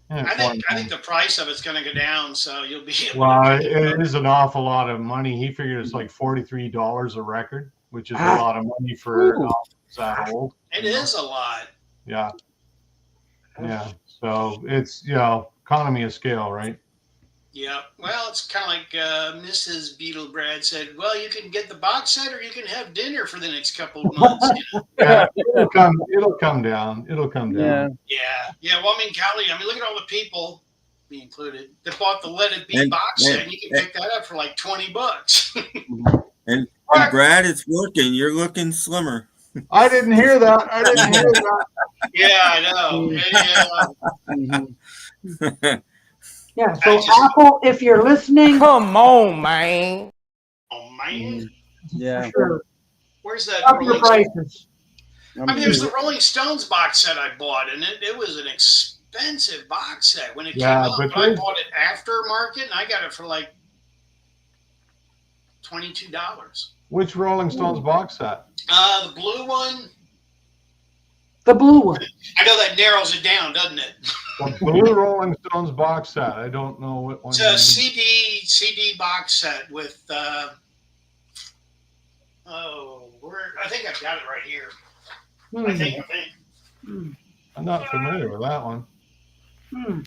I think the price of it's going to go down, so you'll be able it is an awful lot of money. He figured it's like $43 a record, which is a lot of money for albums that old. It is a lot. Yeah. Yeah. So it's, economy of scale, right? Yeah. Well, it's kind of like Mrs. Beetlebrad said, well, you can get the box set or you can have dinner for the next couple of months. Yeah, it'll come down. It'll come down. Yeah. Well, I mean, golly, look at all the people, me included, that bought the Let It Be box set. And you can pick that up for like $20. And Brad, it's working. You're looking slimmer. I didn't hear that. Yeah, I know. Yeah. Yeah, so Apple, if you're listening, Come on, man. Oh, man. Yeah. Sure. Where's that? Up your prices. I mean, there's the Rolling Stones box set I bought, and it was an expensive box set when it came out. But I bought it aftermarket, and I got it for like $22. Which Rolling Stones box set? The blue one. The blue one. I know that narrows it down, doesn't it? The blue Rolling Stones box set. I don't know what one. It's a CD box set with. I think I've got it right here. I think. I'm not familiar with that one. Hmm.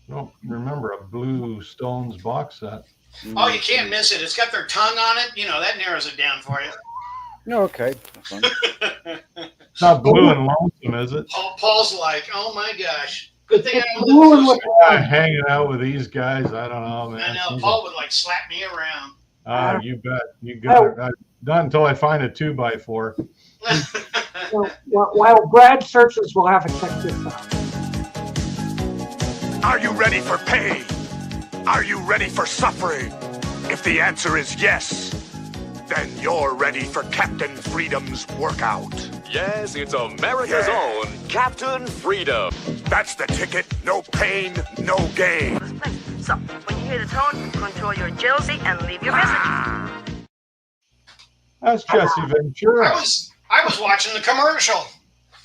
Don't remember a blue Stones box set. Oh, you can't miss it. It's got their tongue on it. You know, that narrows it down for you. No, okay. It's not blue and lonesome, is it? Paul's like, oh my gosh. Good thing I Blue was hanging out with these guys. I don't know, man. I know. Paul would like slap me around. You bet. You got it. Not until I find a 2x4. So, while Brad searches, we'll have to check this out. Are you ready for pain? Are you ready for suffering? If the answer is yes, then you're ready for Captain Freedom's workout. Yes, it's America's own Captain Freedom. That's the ticket. No pain, no gain. So, when you hear the tone, control your jealousy and leave your message. That's Jesse Ventura. I was watching the commercial.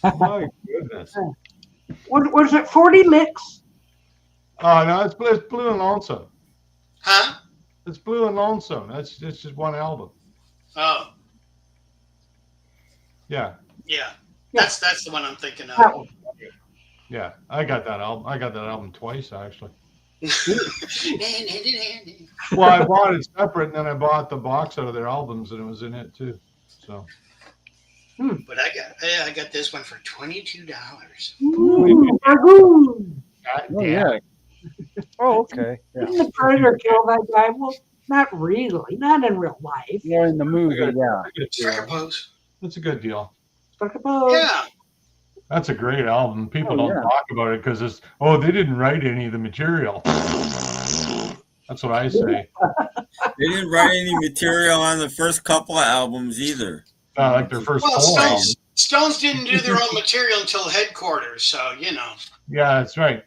My goodness. What was it? 40 licks? Oh no, it's blue and lonesome. Huh? It's blue and lonesome. It's just one album. Oh. Yeah. Yeah. That's the one I'm thinking of. Yeah, I got that album. I got that album twice actually. Well, I bought it separate, and then I bought the box out of their albums, and it was in it too. So. But I got this one for $22. Yeah. Oh, okay. Yeah. Didn't the Predator kill that guy? Well, not really. Not in real life. Yeah, in the movie, yeah. Strike a pose. That's a good deal. Strike a pose. Yeah. That's a great album. People don't talk about it because it's, they didn't write any of the material. That's what I say. They didn't write any material on the first couple of albums either. Like their first four albums. Stones didn't do their own material until Headquarters, so you know. Yeah, that's right.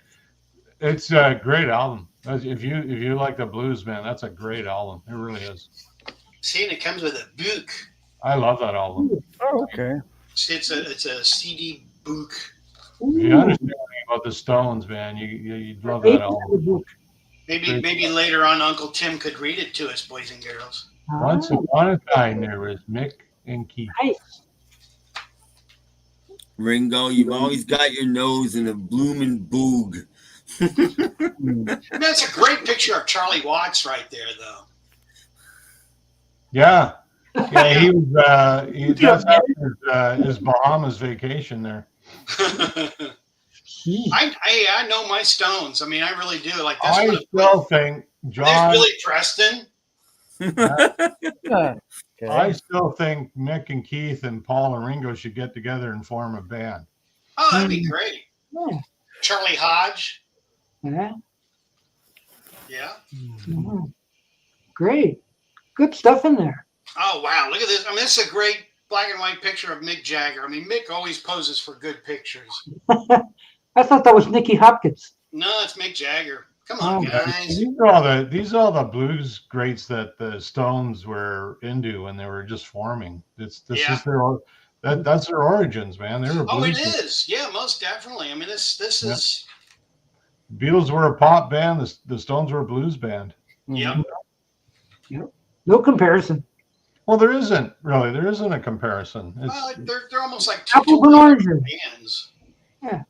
It's a great album. If you like the blues, man, that's a great album. It really is. See, and it comes with a book. I love that album. Oh, okay. It's a CD book. If you understand anything about the Stones, man, you'd love that album. Maybe later on, Uncle Tim could read it to us, boys and girls. Once upon a time, there was Mick and Keith. Nice. Ringo, you've always got your nose in a bloomin' boog. That's a great picture of Charlie Watts right there, though. Yeah, he was. That's after his Bahamas vacation there. I know my Stones. I mean, I really do. Like this. I still think John. There's Billy Preston. Okay. I still think Mick and Keith and Paul and Ringo should get together and form a band. Oh, that'd be great. Yeah. Charlie Hodge. Yeah. Yeah. Mm-hmm. Great. Good stuff in there. Oh, wow. Look at this. I mean, this is a great black and white picture of Mick Jagger. I mean, Mick always poses for good pictures. I thought that was Nicky Hopkins. No, it's Mick Jagger. Come on, guys. These are all the blues greats that the Stones were into when they were just forming. This is that's their origins, man. They were blues. It is. Yeah, most definitely. I mean, this is. Beatles were a pop band. The Stones were a blues band. Yep. Yep. No comparison. Well, there isn't really. There isn't a comparison. Well, they're almost like two apples and oranges. bands. Yeah.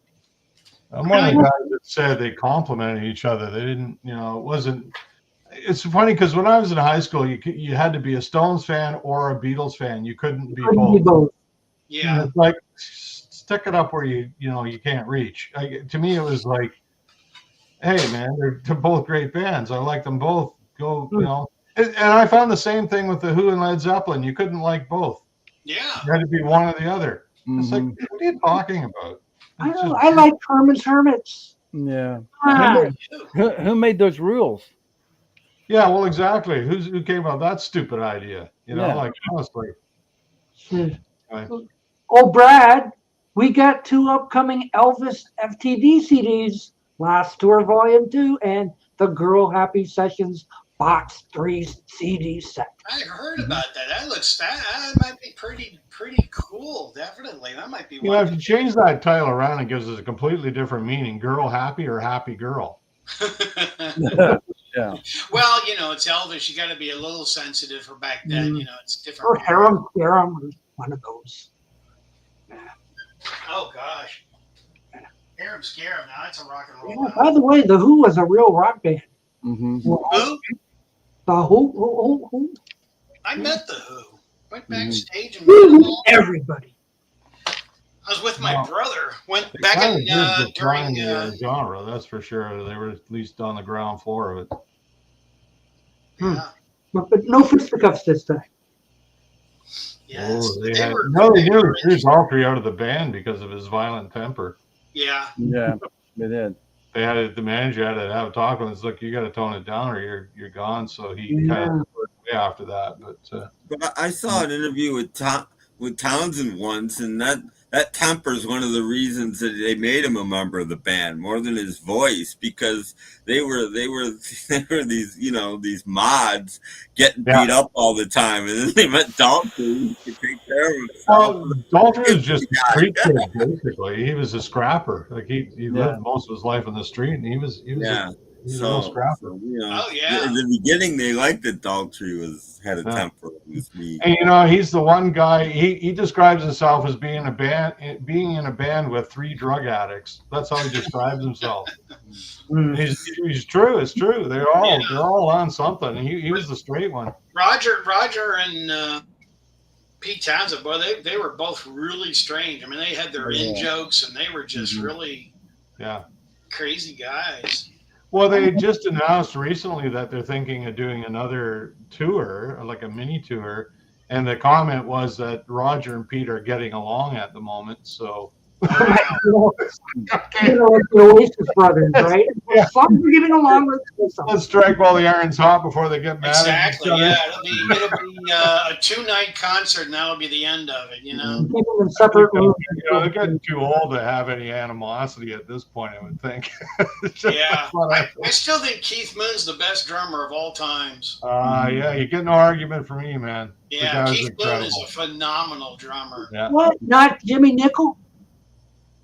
I'm one of the guys that said they complemented each other. They didn't, it wasn't. It's funny because when I was in high school, you had to be a Stones fan or a Beatles fan. You couldn't be both. Yeah. It's like stick it up where you can't reach. To me, it was like, hey man, they're both great bands. I like them both. Go, And I found the same thing with the Who and Led Zeppelin. You couldn't like both. Yeah. You had to be one or the other. It's like, what are you talking about? I like Herman's Hermits. Yeah. Ah. Who made those rules? Yeah, well, exactly. Who came up with that stupid idea? Like honestly. Oh, Brad, we got 2 upcoming Elvis FTD CDs, Last Tour Volume 2 and The Girl Happy Sessions box 3 CD set. I heard about that. That might be pretty cool. Definitely, that might be. You know, if you change that title around, it gives us a completely different meaning: girl happy or happy girl. Yeah. Well, it's Elvis. You got to be a little sensitive for back then. It's different. Or harem, or one of those. Oh gosh, harem scarum. Now that's a rock and roll. Yeah, by the way, the Who was a real rock band. Mm-hmm. Who? The Who? I met the Who. Went backstage and met them all. Everybody. I was with my brother. Went They back kind in of did during. define the genre, that's for sure. They were at least on the ground floor of it. Yeah. But no fisticuffs this time. Yes. Oh, they knew Chris Daltrey out of the band because of his violent temper. Yeah. Yeah, they did. The manager had to have a talk with him. It's like, you got to tone it down or you're gone. So he kind of worked away after that. But I saw an interview with Townsend once, and that temper is one of the reasons that they made him a member of the band more than his voice, because they were these these mods getting beat up all the time, and then they met Daltrey to take care of himself. Well, Daltrey was just a street kid, basically. He was a scrapper. Like he lived most of his life on the street, and he was a little scrapper. Oh yeah. In the beginning, they liked that Daltrey had a temper. It was mean. And he's the one guy. He describes himself as being in a band with 3 drug addicts. That's how he describes himself. He's true. It's true. They're all on something. He was the straight one. Roger and Pete Townsend, boy, they were both really strange. I mean, they had their in jokes, and they were just really crazy guys. Well, they just announced recently that they're thinking of doing another tour, like a mini tour, and the comment was that Roger and Pete are getting along at the moment. So, the Oasis brothers, right? As long as we're getting along with something. Let's strike while the iron's hot before they get mad. Exactly. Yeah, it'll be a 2-night concert, and that'll be the end of it. Keeping them separate rooms. They're getting too old to have any animosity at this point, I would think. Yeah, I still think Keith Moon's the best drummer of all times. Yeah, you get no argument from me, man. Yeah, Keith Moon is a phenomenal drummer. Yeah. What? Not Jimmy Nickel?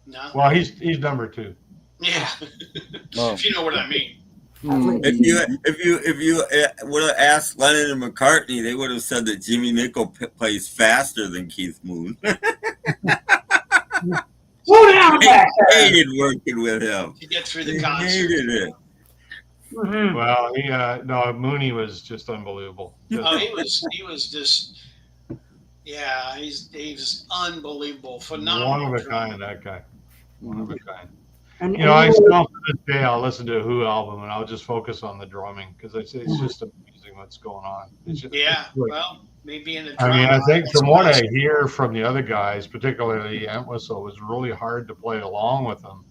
No. Well, he's number 2. Yeah. If you know what I mean. If you would have asked Lennon and McCartney, they would have said that Jimmy Nickel plays faster than Keith Moon. Hated working with him. To get through the concert. Hated it. Mm-hmm. Well, Mooney was just unbelievable. He was just. Yeah, he's unbelievable, phenomenal. One of a kind, that guy. One of a kind. And I still to this day I'll listen to a Who album and I'll just focus on the drumming because it's just amazing what's going on. Well, maybe in the. I think from what I hear from the other guys, particularly Entwistle, it was really hard to play along with them.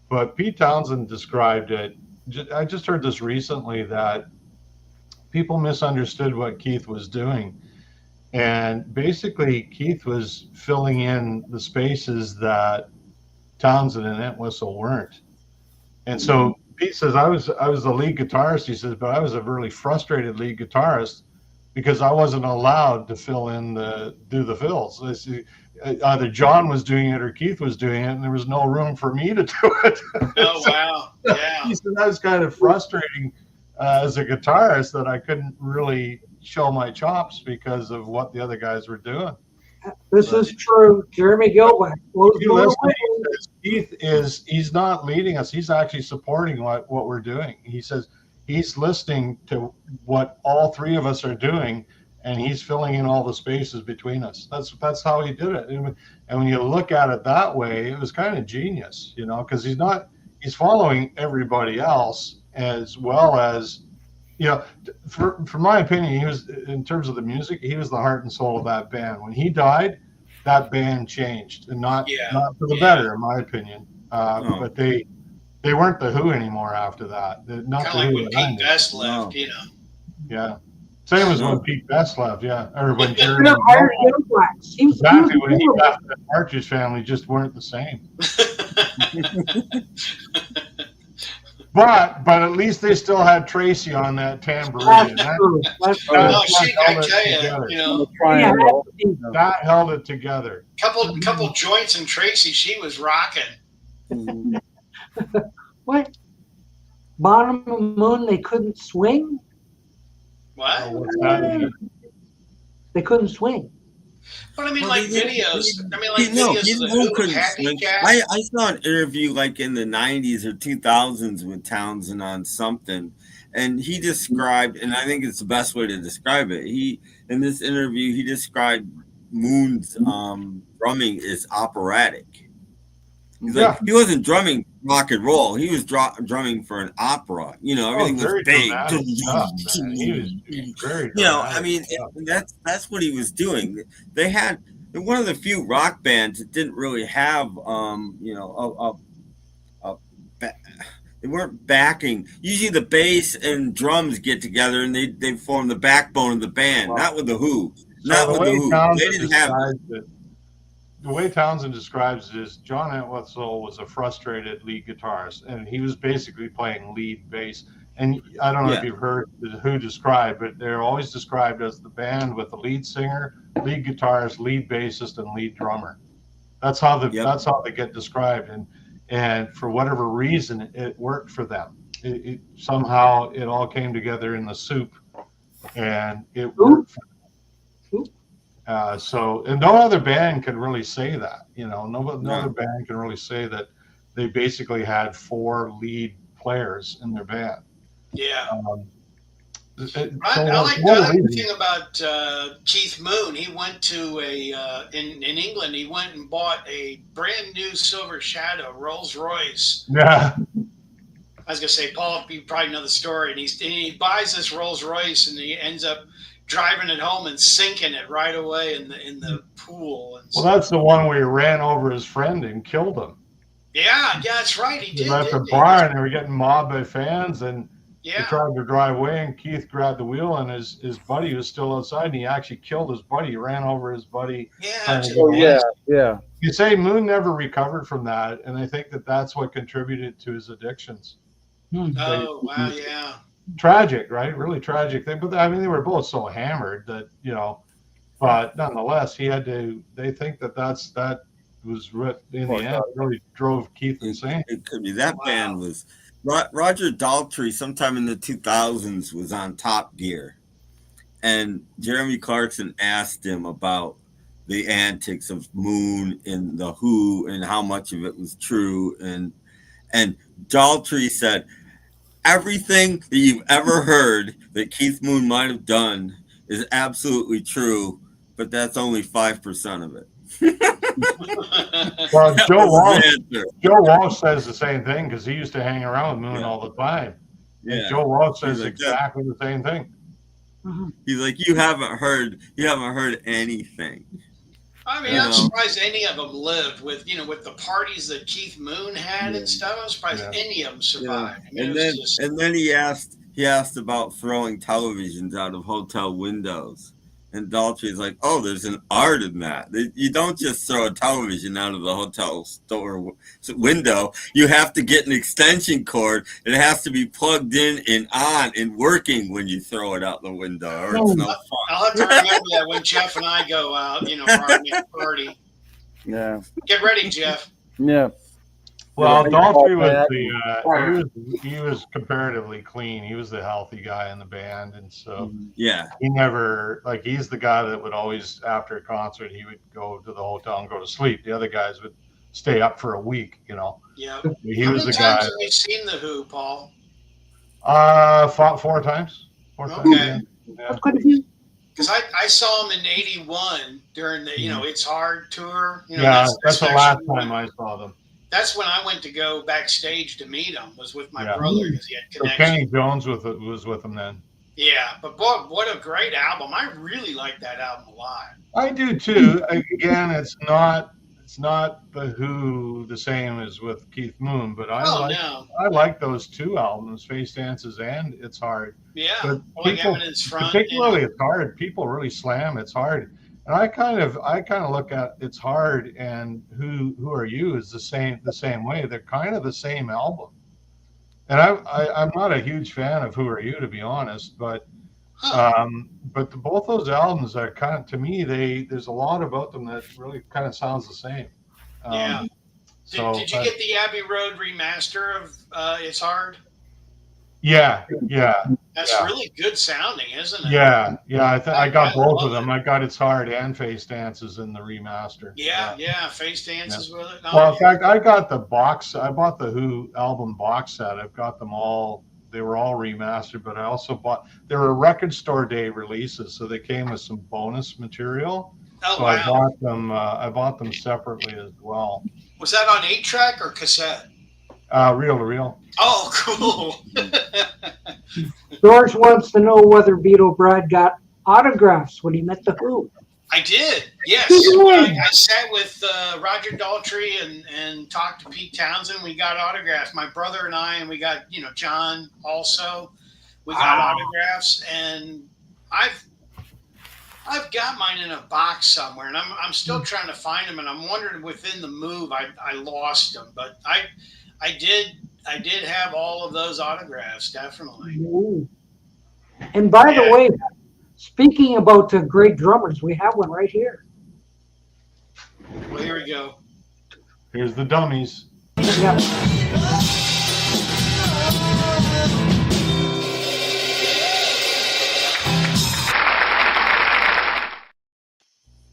But Pete Townsend described it. I just heard this recently that people misunderstood what Keith was doing. And basically, Keith was filling in the spaces that Townsend and Entwistle weren't. And so Pete says, I was the lead guitarist, he says, but I was a really frustrated lead guitarist because I wasn't allowed to do the fills. Either John was doing it or Keith was doing it, and there was no room for me to do it. Oh, wow. Yeah. He said that was kind of frustrating as a guitarist that I couldn't really show my chops because of what the other guys were doing. This is true. Jeremy Gilbert. Keith he's not leading us. He's actually supporting what we're doing. He says he's listening to what all 3 of us are doing, and he's filling in all the spaces between us. That's how he did it. And when you look at it that way, it was kind of genius, because he's following everybody else as well as, for my opinion, he was, in terms of the music, he was the heart and soul of that band. When he died, that band changed, and not for the better, in my opinion. But they weren't the Who anymore after that. Not kind of like when Pete Best left, Yeah. Same as when Pete Best left, or when Jerry. Exactly, when he left, the Partridge Family just weren't the same. But at least they still had Tracy on that tambourine. That's true. That's true. No, she, I tell you, Triangle. that held it together. couple joints and Tracy, she was rocking. What? Bottom of the moon, they couldn't swing? What? What's that mean? They couldn't swing. But I mean, Well, like they- videos. I mean, like Keith- no, videos Keith of the Moon Who, couldn't Happy swing. Cat. I saw an interview like in the 90s or 2000s with Townsend on something, and he described, and I think it's the best way to describe it. In this interview, he described Moon's drumming as operatic. He's like, he wasn't drumming rock and roll. He was drumming for an opera. You know, everything was big. He was very You know, I mean, that's what he was doing. They had one of the few rock bands that didn't really have, you know, they weren't backing. Usually, the bass and drums get together and they form the backbone of the band. Not with the Who. Not with the Who. They didn't have. The way Townsend describes it is John Entwistle was a frustrated lead guitarist, and he was basically playing lead bass. And I don't know if you've heard the Who described, but they're always described as the band with the lead singer, lead guitarist, lead bassist, and lead drummer. That's how they get described. And for whatever reason, it worked for them. Somehow it all came together in the soup, and it worked for them. And no other band can really say that. You know, no other band can really say that they basically had 4 lead players in their band. Yeah. I like the thing about Keith Moon. He went to in England. He went and bought a brand new Silver Shadow Rolls Royce. Yeah. I was gonna say, Paul, you probably know the story. And he buys this Rolls Royce, and he ends up driving it home and sinking it right away in the pool. And well, that's the one where he ran over his friend and killed him. Yeah, that's right. He did. At the bar, and they were getting mobbed by fans, and they tried to drive away, and Keith grabbed the wheel, and his buddy was still outside, and he actually killed his buddy. He ran over his buddy. Yeah. You say Moon never recovered from that, and I think that's what contributed to his addictions. Oh, wow, yeah. Tragic, right? Really tragic thing. But I mean, they were both so hammered that, you know, but nonetheless, he had to. They think that was in the end really drove Keith insane. It could be that band was Roger Daltrey. Sometime in the 2000s was on Top Gear, and Jeremy Clarkson asked him about the antics of Moon and the Who and how much of it was true, and Daltrey said, everything that you've ever heard that Keith Moon might have done is absolutely true, but that's only 5% of it. Well, Joe Walsh says the same thing because he used to hang around with Moon all the time. And Joe Walsh says exactly the same thing. He's like, you haven't heard anything. I mean, I'm surprised any of them lived with the parties that Keith Moon had and stuff. I'm surprised any of them survived. I mean, and then he asked about throwing televisions out of hotel windows. And Daltrey's like, oh, there's an art in that. You don't just throw a television out of the hotel store window. You have to get an extension cord. It has to be plugged in and on and working when you throw it out the window, or it's no fun. I'll have to remember that when Jeff and I go out, for our next party. Yeah. Get ready, Jeff. Yeah. Well, Daltrey was he was comparatively clean. He was the healthy guy in the band, and so he never he's the guy that would always, after a concert, he would go to the hotel and go to sleep. The other guys would stay up for a week. Yeah. He was the guy. How many times have you seen the Who, Paul? 4 times. 4 times. Okay. Yeah. Because I saw him in '81 during the It's Hard tour. That's the last time I saw them. That's when I went to go backstage to meet him. Was with my brother because he had So connections. Kenny Jones was with him then. Yeah, but boy, what a great album! I really like that album a lot. I do too. Again, it's not the Who the same as with Keith Moon, but I like those 2 albums, Face Dances and It's Hard. Yeah, but like Eminence Front. Particularly It's Hard. People really slam It's Hard. And I kind of look at It's Hard and Who Are You is the same way. They're kind of the same album. And I'm not a huge fan of Who Are You, to be honest, but both those albums are kind of, to me, there's a lot about them that really kind of sounds the same. Yeah. Did you So get the Abbey Road remaster of It's Hard? yeah. That's really good sounding, isn't it? Yeah. I got both of love them. I got It's Hard and Face Dances in the remaster. Yeah. Face dances with it. Well, in fact, I got the box. I bought the Who album box set. I've got them all. They were all remastered, but I also bought. There were record store day releases, so they came with some bonus material. Oh, so wow. I bought them separately as well. Was that on 8-track or cassette? Reel to reel. Oh, cool. George wants to know whether Beatle Brad got autographs when he met the Who. I did, yes. I sat with Roger Daltrey and talked to Pete Townsend. We got autographs. My brother and I, and we got, John also. We got autographs, and I've got mine in a box somewhere, and I'm still trying to find them, and I'm wondering within the move I lost them, but I did have all of those autographs, definitely. Ooh. And by the way, speaking about great drummers, we have one right here. Well, here we go. Here's the dummies. Yeah.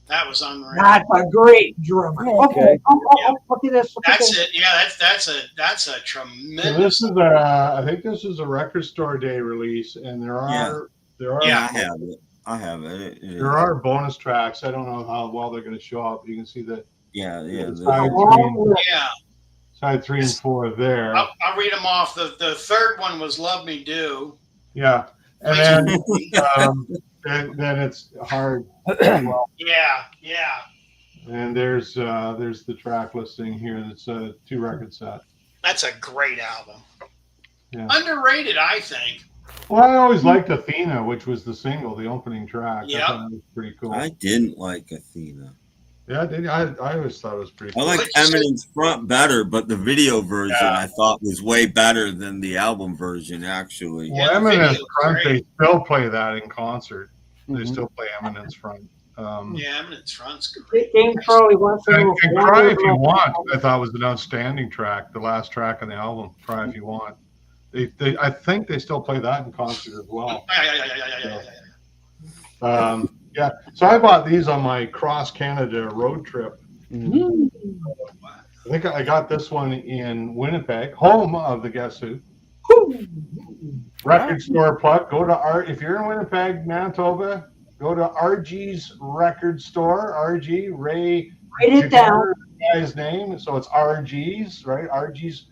That was unreal. That's a great drummer. Okay. Look at this. That's it. Yeah, that's a tremendous. So I think this is a record store day release, and there are. Yeah, I have it. There are bonus tracks. I don't know how well they're going to show up. You can see the side 3 and 4 there. I'll read them off. The third one was "Love Me Do." Yeah, and then it's Hard. Well. Yeah. And there's the track listing here. That's a 2 record set. That's a great album. Yeah. Underrated, I think. Well, I always liked Athena, which was the single, the opening track. Yeah, I thought it was pretty cool. I didn't like Athena. Yeah, I did. I always thought it was pretty cool. I like Eminence Front better, but the video version I thought was way better than the album version, actually. Well, Eminence Front, they still play that in concert. They still play Eminence Front. Eminence Front's great. James Crowley wants to know. And Cry If You Want, I thought was an outstanding track, the last track on the album, Cry If You Want. I think they still play that in concert as well. Yeah. So I bought these on my cross Canada road trip. I think I got this one in Winnipeg, home of the Guess Who. Record store plug. Go to if you're in Winnipeg, Manitoba, go to RG's record store. RG Ray. Write it down. Guy's name. So it's RG's, right? RG's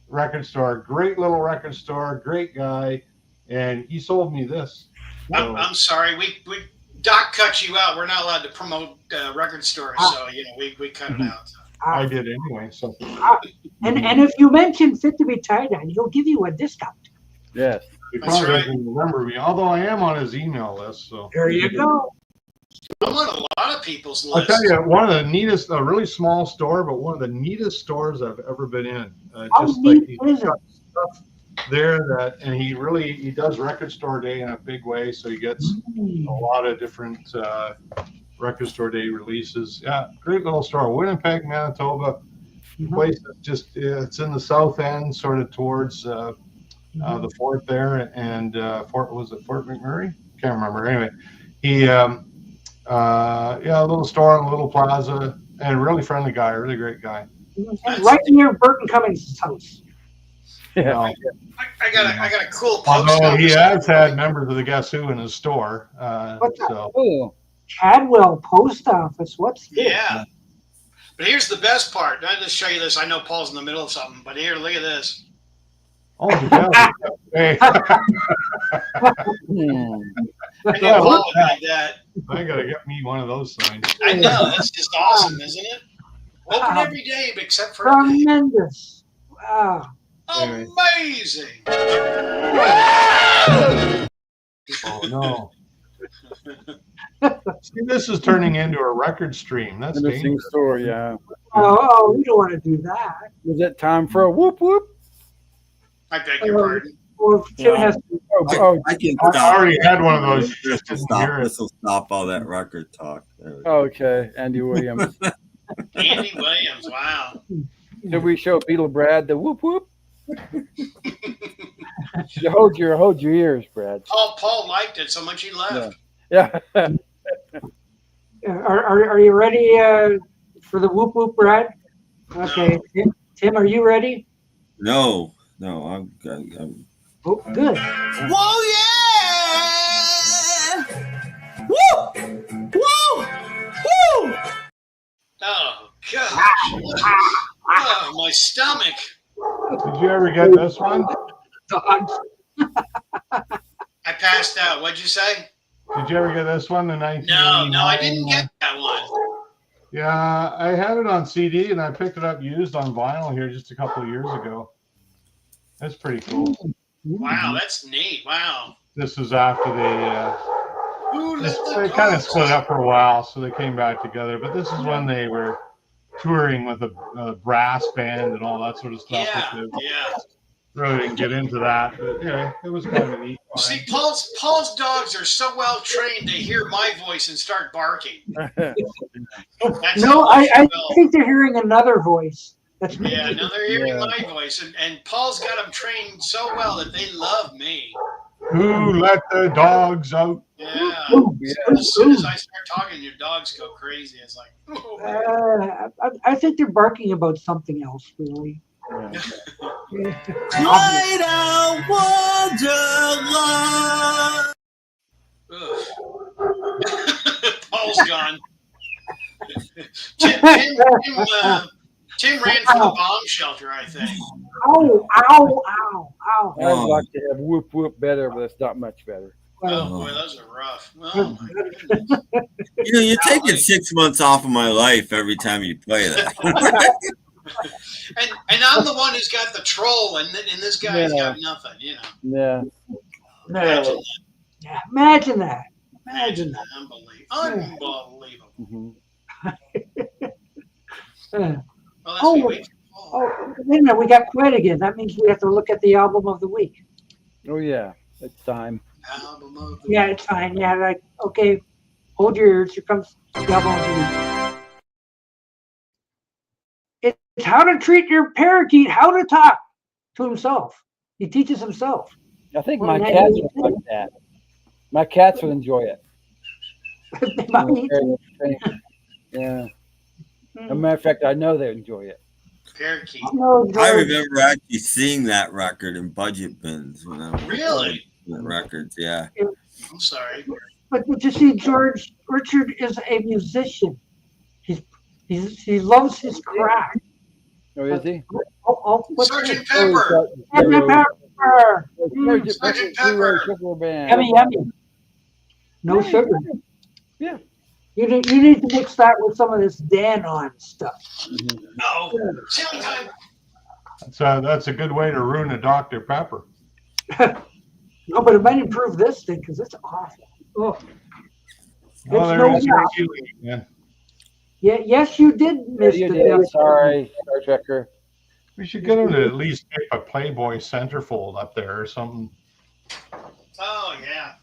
record store. Great little record store. Great guy, and he sold me this. So, I'm sorry. We Doc cut you out. We're not allowed to promote record stores, so we cut it out. I did anyway. So and if you mention FitToBe TieDyed, he'll give you a discount. Yes. He probably doesn't remember me, although I am on his email list. So there you go. I'm on a lot of people's lists. I'll tell you, one of the neatest, a really small store, but one of the neatest stores I've ever been in. Just like he's got stuff there and he does record store day in a big way, so he gets a lot of different record store day releases. Yeah, great little store. Winnipeg, Manitoba. The place is just, it's in the south end, sort of towards the fort there, and Fort McMurray? Can't remember. Anyway, he a little store and a little plaza, and really friendly guy, really great guy. And right near Burton Cummings' house. Yeah. I got a cool post. Although he has had members of the Guess Who in his store. Cadwell Post Office. What's this? Yeah. But here's the best part. I'll just show you this. I know Paul's in the middle of something, but here, look at this. Oh, yeah. Hey. I know Paul would like that. I gotta get me one of those signs. I know. That's just awesome, isn't it? Open every day except for tremendous. Wow. Amazing. Oh no. See, this is turning into a record stream. That's dangerous. Store, yeah. Oh, we don't want to do that. Is it time for a whoop whoop? I beg your pardon. Well, Tim has to. I can I stop. already had one of those. This will stop. This will stop all that record talk. Okay, Andy Williams. Andy Williams, wow. Did we show Beatle Brad the whoop whoop? You hold your ears, Brad. Paul liked it so much he left. Yeah. Are you ready for the whoop whoop, Brad? Okay, no. Tim, are you ready? No, I'm Oh, good. Whoa, yeah! Woo! Woo! Woo! Oh, gosh. Oh, my stomach. Did you ever get this one? Dogs. I passed out. What'd you say? Did you ever get this one in 1989? No, I didn't get that one. Yeah, I had it on CD and I picked it up used on vinyl here just a couple of years ago. That's pretty cool. Wow, that's neat. Wow. This is after they kind of split up for a while, so they came back together. But this is when they were touring with a brass band and all that sort of stuff. Yeah. Really didn't get into that, but yeah, it was kind of neat. See, Paul's dogs are so well trained they hear my voice and start barking. No, I think they're hearing another voice. That's me. Yeah, now they're hearing my voice, and Paul's got them trained so well that they love me. Who let the dogs out? Yeah. As soon as I start talking, your dogs go crazy. It's like, I think they're barking about something else, really. Quite a wonderland. Paul's gone. Tim ran from the bomb shelter, I think. Ow. I'd like to have whoop whoop better, but it's not much better. Oh boy, those are rough. Oh, my goodness. You're taking 6 months off of my life every time you play that. and I'm the one who's got the troll, and this guy's got nothing, you know. Yeah. Imagine that. Imagine that. Unbelievable. Wait a minute, we got quiet again. That means we have to look at the album of the week. Oh yeah, it's time. Yeah, it's fine. Yeah, like okay, hold your ears. Here comes the album of the week. It's how to treat your parakeet, how to talk to himself. He teaches himself. I think my cats would like that. My cats would enjoy it. Yeah. As a matter of fact, I know they enjoy it. Parakeet. I remember actually seeing that record in budget bins when I was really records. Yeah. I'm sorry. But you see, George Richard is a musician. He loves his craft. Oh, is he? Sergeant Pepper. Sergeant Pepper. Sergeant Pepper. Yummy. No sugar. Yeah. You need to mix that with some of this Dan-on stuff. No. Silly time. That's a good way to ruin a Dr. Pepper. No, but it might improve this thing because it's awful. Oh. Yeah, yes, you did, Mr. Sorry, Star Trekker. We should get him to at least tape a Playboy centerfold up there or something. Oh, yeah.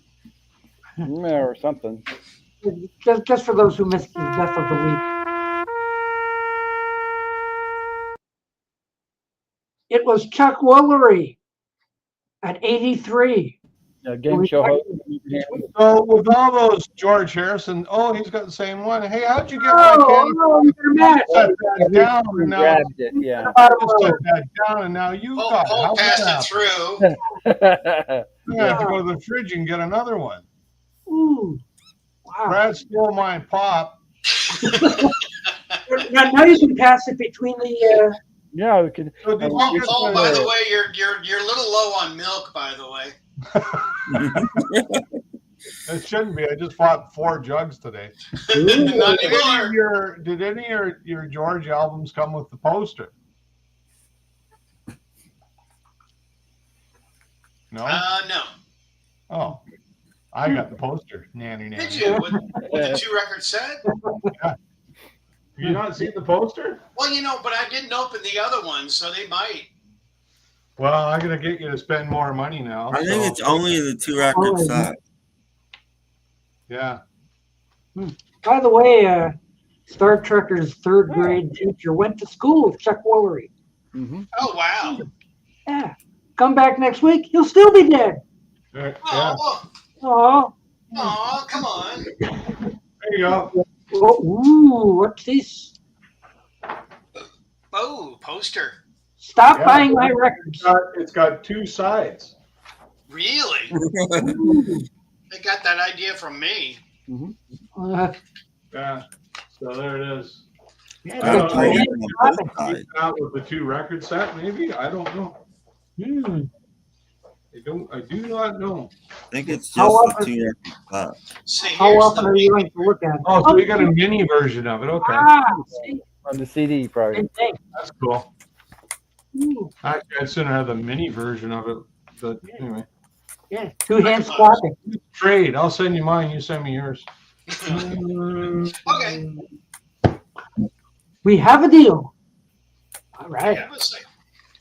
Yeah, or something. Just for those who missed the death of the week. It was Chuck Woolery at 83. Game show host. So with all those George Harrison, he's got the same one. Hey, how'd you get my candy? Set that down and now grabbed it. Yeah. Set that down and now you got it. Paul passed it through. I have to go to the fridge and get another one. Ooh. Wow. Brad stole mine, Pop. Now you can pass it between the. Yeah, we can. Paul, by the way, you're a little low on milk. By the way. It shouldn't be. I just bought 4 jugs today. Not anymore. Did any of your George albums come with the poster? No. No. Oh, I got the poster. Nanny. Did you? With the 2-record set? Yeah. You not seen the poster? Well, but I didn't open the other one, so they might. Well, I'm gonna get you to spend more money now. I think it's only the 2 record set. Yeah. By the way, Star Trekker's third grade teacher went to school with Chuck Woolery. Oh wow! Yeah. Come back next week, he'll still be dead. Yeah. Oh. Oh, come on. There you go. Ooh, what's this? Oh, poster. Stop buying my records. It's got 2 sides. Really? They got that idea from me. Yeah. So there it is. Yeah, I don't know. Side. Out with the 2 record set, maybe. I don't know. I do not know. I think it's just How the often- 2 record set. See, How here's often the are you going to look at it? Oh, so we got a mini version of it. Okay. See? On the CD, probably. Same thing. That's cool. Ooh, Actually, I'd sooner have the mini version of it. But anyway. yeah, 2 hands clapping. Trade. I'll send you mine. You send me yours. Okay. We have a deal. All right. Yeah, let's see.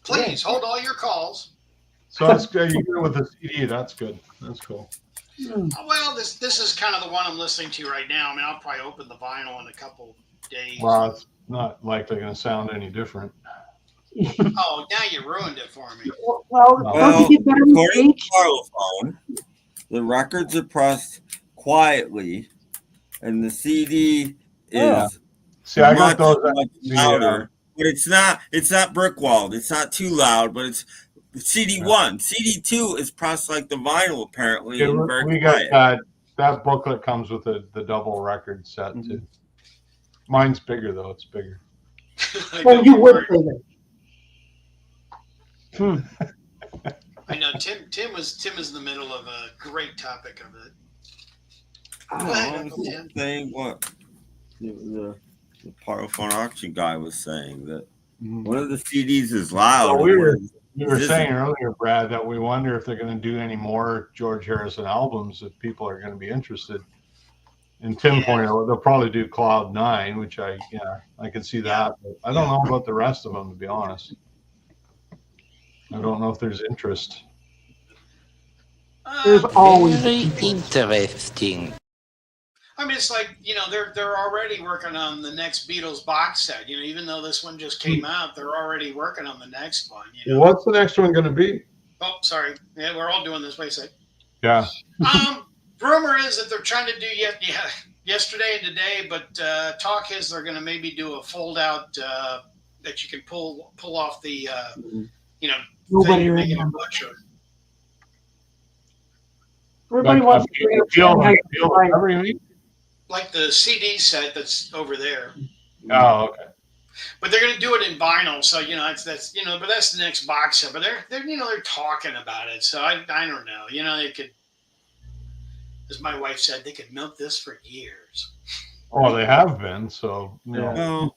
Please hold all your calls. So it's good. You go with the CD. That's good. That's cool. Oh, well, this is kind of the one I'm listening to right now. I mean, I'll probably open the vinyl in a couple days. Well, it's not likely going to sound any different. Oh, now you ruined it for me. Well, don't you get better According to mistakes? Parlophone, the records are pressed quietly, and the CD Yeah. is See, I much, got those. much louder. But it's not brick walled. It's not too loud, but it's CD1. CD2 is pressed like the vinyl, apparently, and very We quiet. got that booklet comes with the double record set too. Mine's bigger though. It's bigger. Oh, you would say that. I know Tim is in the middle of a great topic of it. No, I was saying what the Parlophone auction guy was saying, that one of the CDs is loud. Well, we were saying earlier, Brad, that we wonder if they're going to do any more George Harrison albums, if people are going to be interested. And Tim pointed out they'll probably do Cloud 9, which I can see that. But I don't know about the rest of them, to be honest. I don't know if there's interest. There's always very interesting. I mean, it's like, they're already working on the next Beatles box set. Even though this one just came out, they're already working on the next one. What's the next one going to be? Oh, sorry. Yeah, we're all doing this. Wait a sec. Yeah. Rumor is that they're trying to do yesterday and today, but talk is they're going to maybe do a fold out that you can pull off the thing you're making a butcher. Everybody wants to like the CD set that's over there. Oh, okay. But they're going to do it in vinyl, so but that's the next box set. But they're talking about it, so I don't know. They could, as my wife said, they could milk this for years. Oh, they have been. So Well,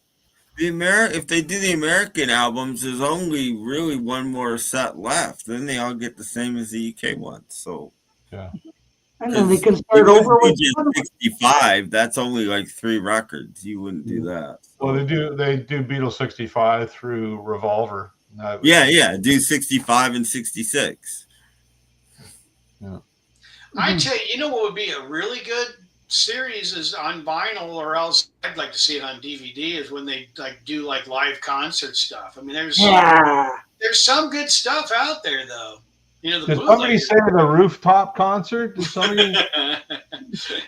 if they do the American albums, there's only really one more set left. Then they all get the same as the UK ones. So yeah. And then they can start over with 65. That's only like 3 records. You wouldn't do that. Well, they do Beatles 65 through Revolver. Yeah. Do 65 and 66. Yeah. I tell you, what would be a really good series is on vinyl, or else I'd like to see it on DVD, is when they do live concert stuff. I mean, there's some good stuff out there though. Did somebody say the rooftop concert? Did somebody?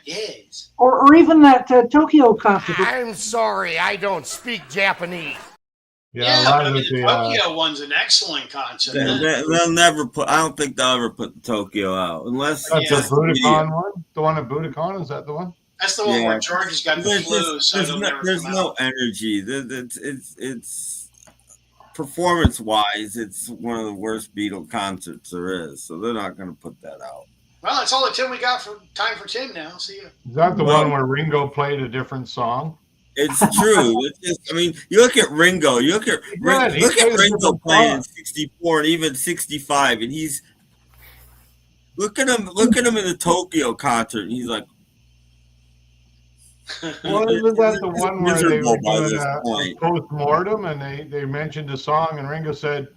Yes. or even that Tokyo concert. I'm sorry, I don't speak Japanese. But I mean, the Tokyo one's an excellent concert. They'll never put. I don't think they'll ever put the Tokyo out unless That's the Budokan one. The one at Budokan, is that the one? That's the one where George has got the flu, so there's no energy. It's performance-wise, it's one of the worst Beatle concerts there is. So they're not going to put that out. Well, that's all the Tim we got for time for Tim now. See ya. Is that the one where Ringo played a different song? It's true. You look at Ringo. You look at Ringo playing in '64 and even '65, and he's look at him in the Tokyo concert, and he's like, well, isn't that the one where they were doing a post-mortem and they mentioned a song and Ringo said,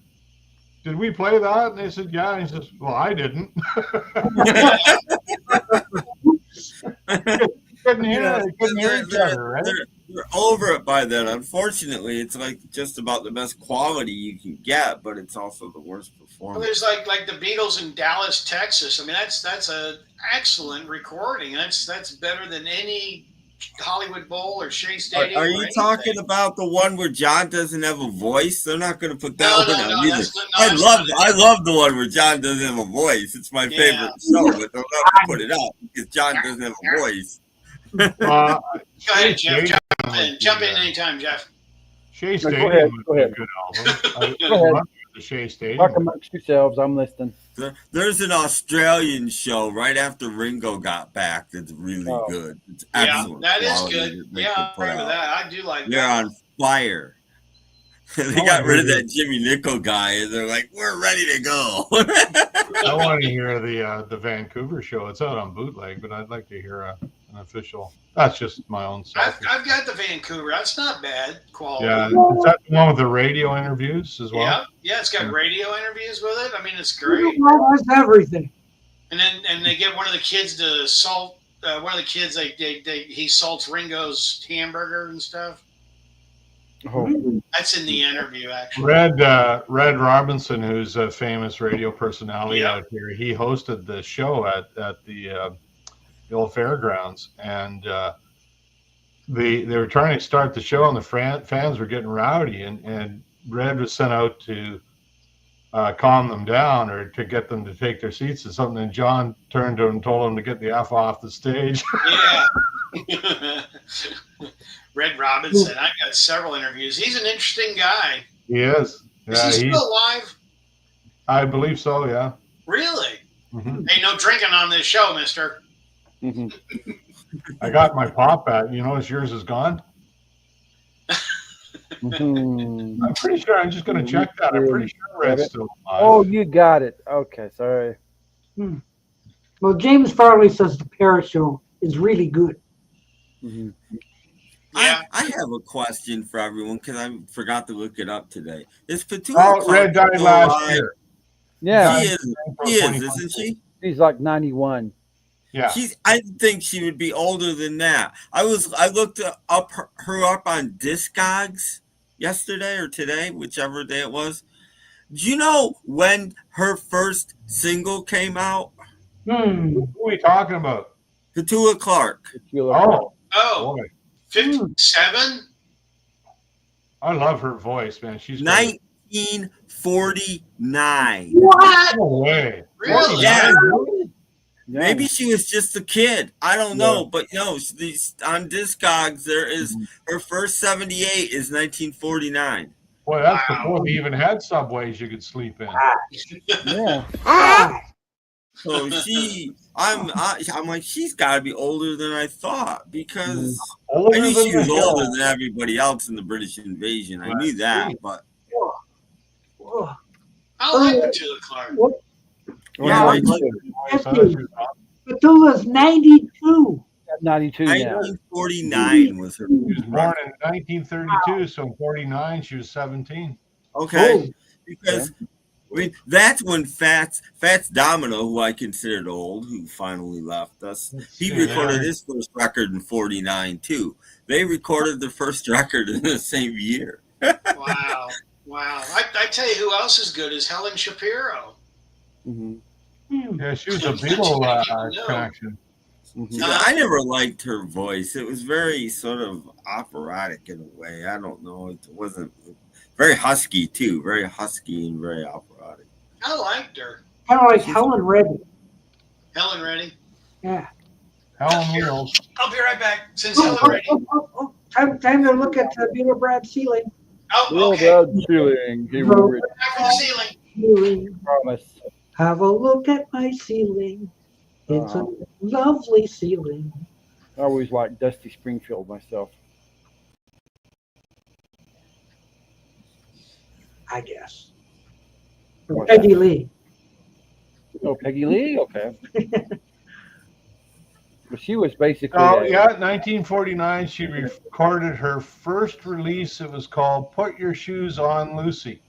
did we play that? And they said, yeah. And he says, well, I didn't. couldn't hear each other, right? They're over it by then. Unfortunately, it's like just about the best quality you can get, but it's also the worst Well, performance. there's like the Beatles in Dallas, Texas. I mean, that's an excellent recording. That's better than any Hollywood Bowl or Shea Stadium. Are or you anything. talking about the one where John doesn't have a voice? They're not going to put that one out either. I love the one where John doesn't have a voice. It's my favorite show, but they'll never put it out because John doesn't have a voice. Go ahead, Jeff. Jump in anytime, Jeff. Shea Stadium was a good album. Go ahead. The Shea Stadium. Talk amongst yourselves. I'm listening. There's an Australian show right after Ringo got back that's really good. It's excellent. Yeah, that is quality good. Yeah, I'm right with that. I do like They're that. on fire. They got rid of that Jimmy Nickel guy, and they're like, "We're ready to go." I want to hear the Vancouver show. It's out on bootleg, but I'd like to hear an official. That's just my own self. I've got the Vancouver. That's not bad quality. Yeah, is that the one with the radio interviews as well? Yeah, it's got radio interviews with it. I mean, it's great. That's everything. And they get one of the kids to salt. One of the kids, he salts Ringo's hamburger and stuff. Oh. That's in the interview, actually. Red Robinson, who's a famous radio personality out here, he hosted the show at the old fairgrounds, and they were trying to start the show, and the fans were getting rowdy, and Red was sent out to calm them down or to get them to take their seats or something, and John turned to him and told him to get the F off the stage. Yeah. Red Robinson. I got several interviews. He's an interesting guy. He is. Yeah, Is he still alive? I believe so, yeah. Really? Mm-hmm. Hey, no drinking on this show, mister. Mm-hmm. I got my pop at. You notice yours is gone? Mm-hmm. I'm pretty sure. I'm just going to check that. I'm pretty sure Red's still alive. Oh, you got it. Okay, sorry. Well, James Farley says the Paris show is really good. Mm-hmm. I have a question for everyone because I forgot to look it up today. Is Petula Red died last year. Yeah, she is, isn't she? She's like 91. Yeah, I think she would be older than that. I looked her up on Discogs yesterday or today, whichever day it was. Do you know when her first single came out? Who are we talking about? Petula Clark. Oh, boy. 57? I love her voice, man. She's 1949. What? No way. Really? Yeah. Maybe she was just a kid. I don't know, but on Discogs there is her first 78 is 1949. Boy, that's before we even had subways you could sleep in. Yeah. So I'm like, she's got to be older than I thought because I knew she was older than everybody else in the British invasion. I knew that, but I like Petula Clark. yeah, Petula's 92. 92. 1949 was her. She was born in 1932, so in 49 she was 17. Okay, because I mean that's when Fats Domino, who I considered old, who finally left us, he recorded his first record in 49 too. They recorded their first record in the same year. Wow. I tell you who else is good is Helen Shapiro. Mm-hmm. Yeah, she was a Beatle connection. Mm-hmm. I never liked her voice. It was very sort of operatic in a way. I don't know. It wasn't very husky too. Very husky and very operatic. I liked her. Kind of like Helen Reddy. Helen Reddy. Yeah. Helen Wheels. I'll be right back. Since Helen Reddy. Time to look at Beatle Brad ceiling. Oh, okay. Brad ceiling. Ceiling. Promise. Have a look at my ceiling. It's a lovely ceiling. I always liked Dusty Springfield myself. I guess. Peggy Lee. Oh, Peggy Lee? Okay. But she was basically. Oh, yeah, 1949, she recorded her first release. It was called Put Your Shoes On, Lucy.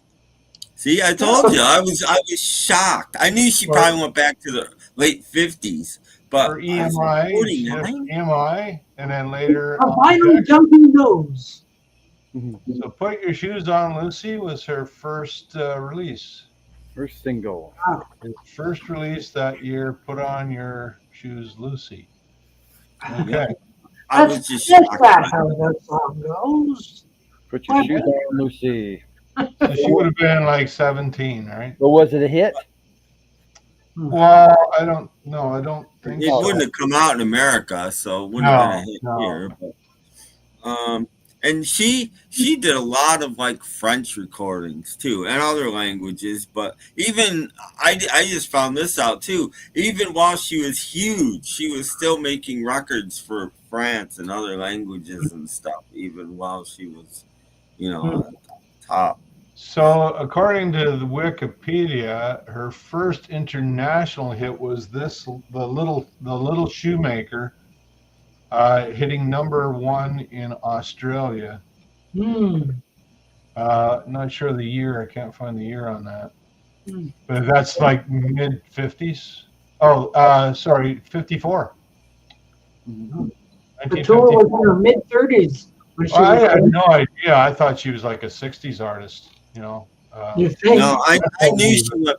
See, I told you, I was shocked. I knew she probably went back to the late 50s, but For EMI, she did 49. EMI, and then later. A vinyl jumping nose. So Put Your Shoes On, Lucy was her first release. First single. Her first release that year, Put On Your Shoes, Lucy. Okay. I was just That's shocked. not how that song goes. Put Your Shoes On, Lucy. So she would have been like 17, right? But was it a hit? Well, I don't know. I don't think It so. wouldn't have come out in America, so it wouldn't have been a hit here. But, and she did a lot of like French recordings too, and other languages. But even I just found this out too. Even while she was huge, she was still making records for France and other languages and stuff. Even while she was, on top. So, according to the Wikipedia, her first international hit was the little shoemaker, hitting #1 in Australia. Not sure the year. I can't find the year on that. But that's like mid 50s. Oh, sorry, 54. The tour was in her mid 30s. I had no idea. I thought she was like a 60s artist. No, I knew she went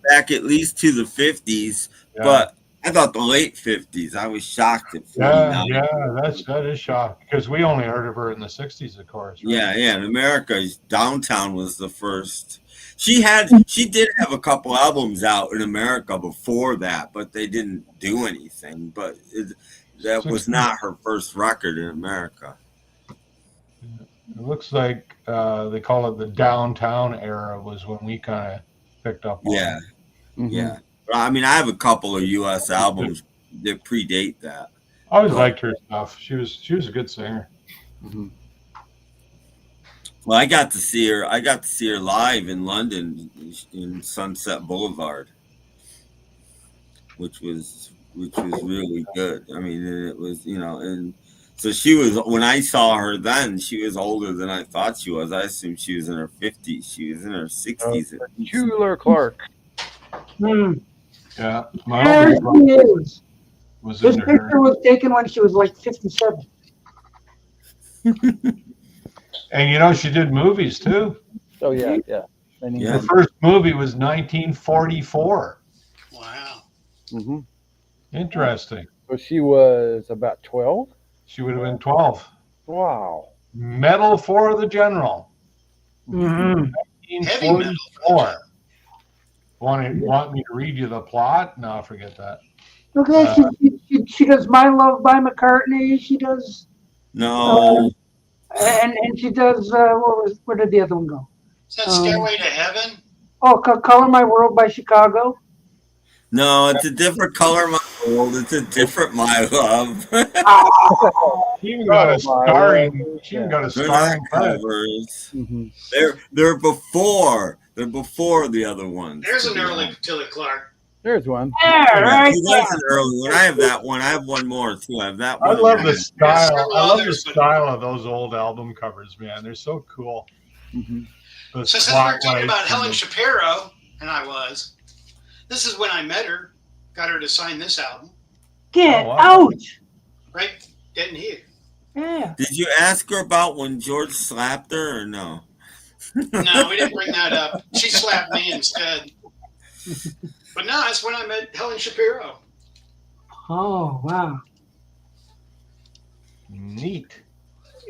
back at least to the 50s, but I thought the late 50s. I was shocked at 49. Yeah, that is shocking because we only heard of her in the 60s, of course. Right? Yeah. In America, Downtown was the first. She did have a couple albums out in America before that, but they didn't do anything. But that was not her first record in America. It looks like they call it the Downtown era was when we kind of picked up on it. Yeah. But, I mean, I have a couple of U.S. albums that predate that. I always liked her stuff. She was a good singer. Well, I got to see her live in London in Sunset Boulevard, which was really good. I mean, it was, and so she was, when I saw her then, she was older than I thought she was. I assumed she was in her 50s. She was in her 60s. Julia Clark. Yeah. There she is. Was this picture was taken when she was like 57. And she did movies too. Oh yeah. Her first movie was 1944. Wow. Interesting. So she was about 12. She would have been 12. Wow. Medal for the General. 1944. Want me to read you the plot? No, forget that. Okay, she does My Love by McCartney. She does. No. And she does. Where did the other one go? Is that Stairway to Heaven? Oh, Color My World by Chicago. No, it's a different Color My World. It's a different My Love. She even got a starring. She even got a starring covers. They're before. They're before the other ones. There's an early Tilly Clark. There's one. That's an early one. I have that one. I have one more too. I have that one. I love the style. I love the style of those old album covers, man. They're so cool. So since we're talking about Helen Shapiro, and this is when I met her, got her to sign this album. Get out! Right, getting here. Yeah. Did you ask her about when George slapped her or no? No, we didn't bring that up. She slapped me instead. But no, that's when I met Helen Shapiro. Oh wow. Neat.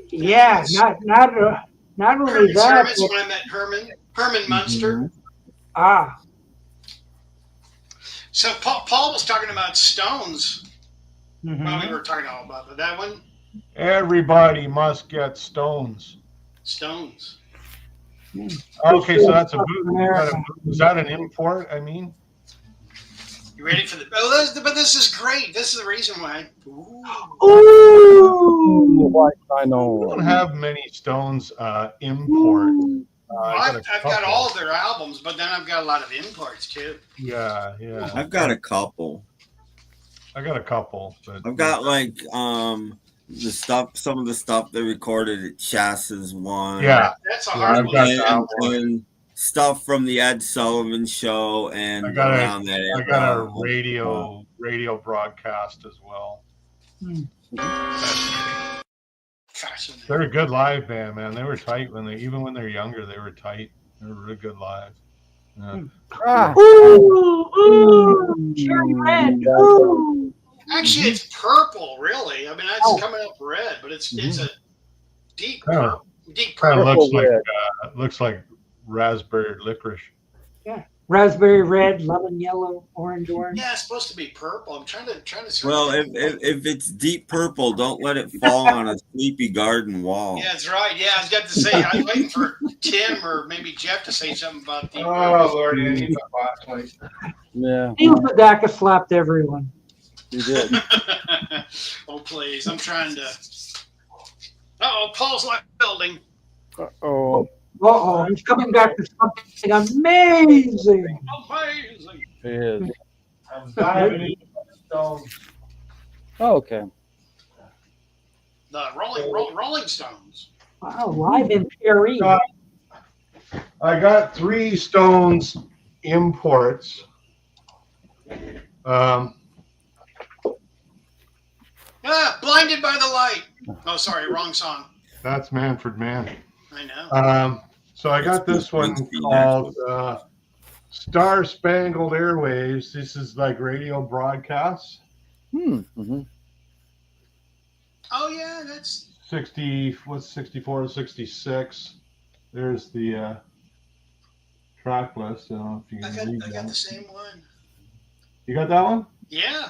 Yeah, not only Herman that. Service, when I met Herman Munster. So Paul was talking about Stones. Well, we were talking all about that one. Everybody must get Stones. Stones. Okay, so that's a boot. Is that an import? I mean, you ready for the? But this is great. This is the reason why. Ooh. I know. We don't have many Stones import. I've got all of their albums, but then I've got a lot of imports too. Yeah. I've got a couple. But I've got like some of the stuff they recorded at Chassis one. Yeah, that's a hard one. stuff from the Ed Sullivan Show and around that era. I got a radio broadcast as well. Fascinating. They're a good live band, man. They were tight even when they're younger. They were tight. They were really good live. Yeah. Cherry red. Ooh. Actually, it's purple. Really, I mean, it's coming up red, but it's a deep purple. Deep Kind of purple. looks like raspberry licorice. Yeah, raspberry red, lemon yellow, orange. Yeah, it's supposed to be purple. I'm trying to. Well, if it's deep purple, don't let it fall on a sleepy garden wall. Yeah, that's right. Yeah, I was got to say, I was waiting for Tim or maybe Jeff to say something about deep purple. Oh Lord, I need my flashlight. Yeah. Neil Sedaka slapped everyone. He did. Oh please, I'm trying to. Oh, Paul's left building. Oh. He's coming back to something amazing. Amazing. He is. I'm diving into the stones. Oh, okay. The Rolling Stones. Wow, live in Paris. I got 3 Stones imports. Blinded by the Light. Oh, sorry, wrong song. That's Manfred Mann. I know. So I got this one called Star Spangled Airwaves. This is like radio broadcasts. Mm-hmm. Oh yeah, that's 64 to 66. There's the track list. I don't know if you can read that. I got the same one. You got that one? Yeah.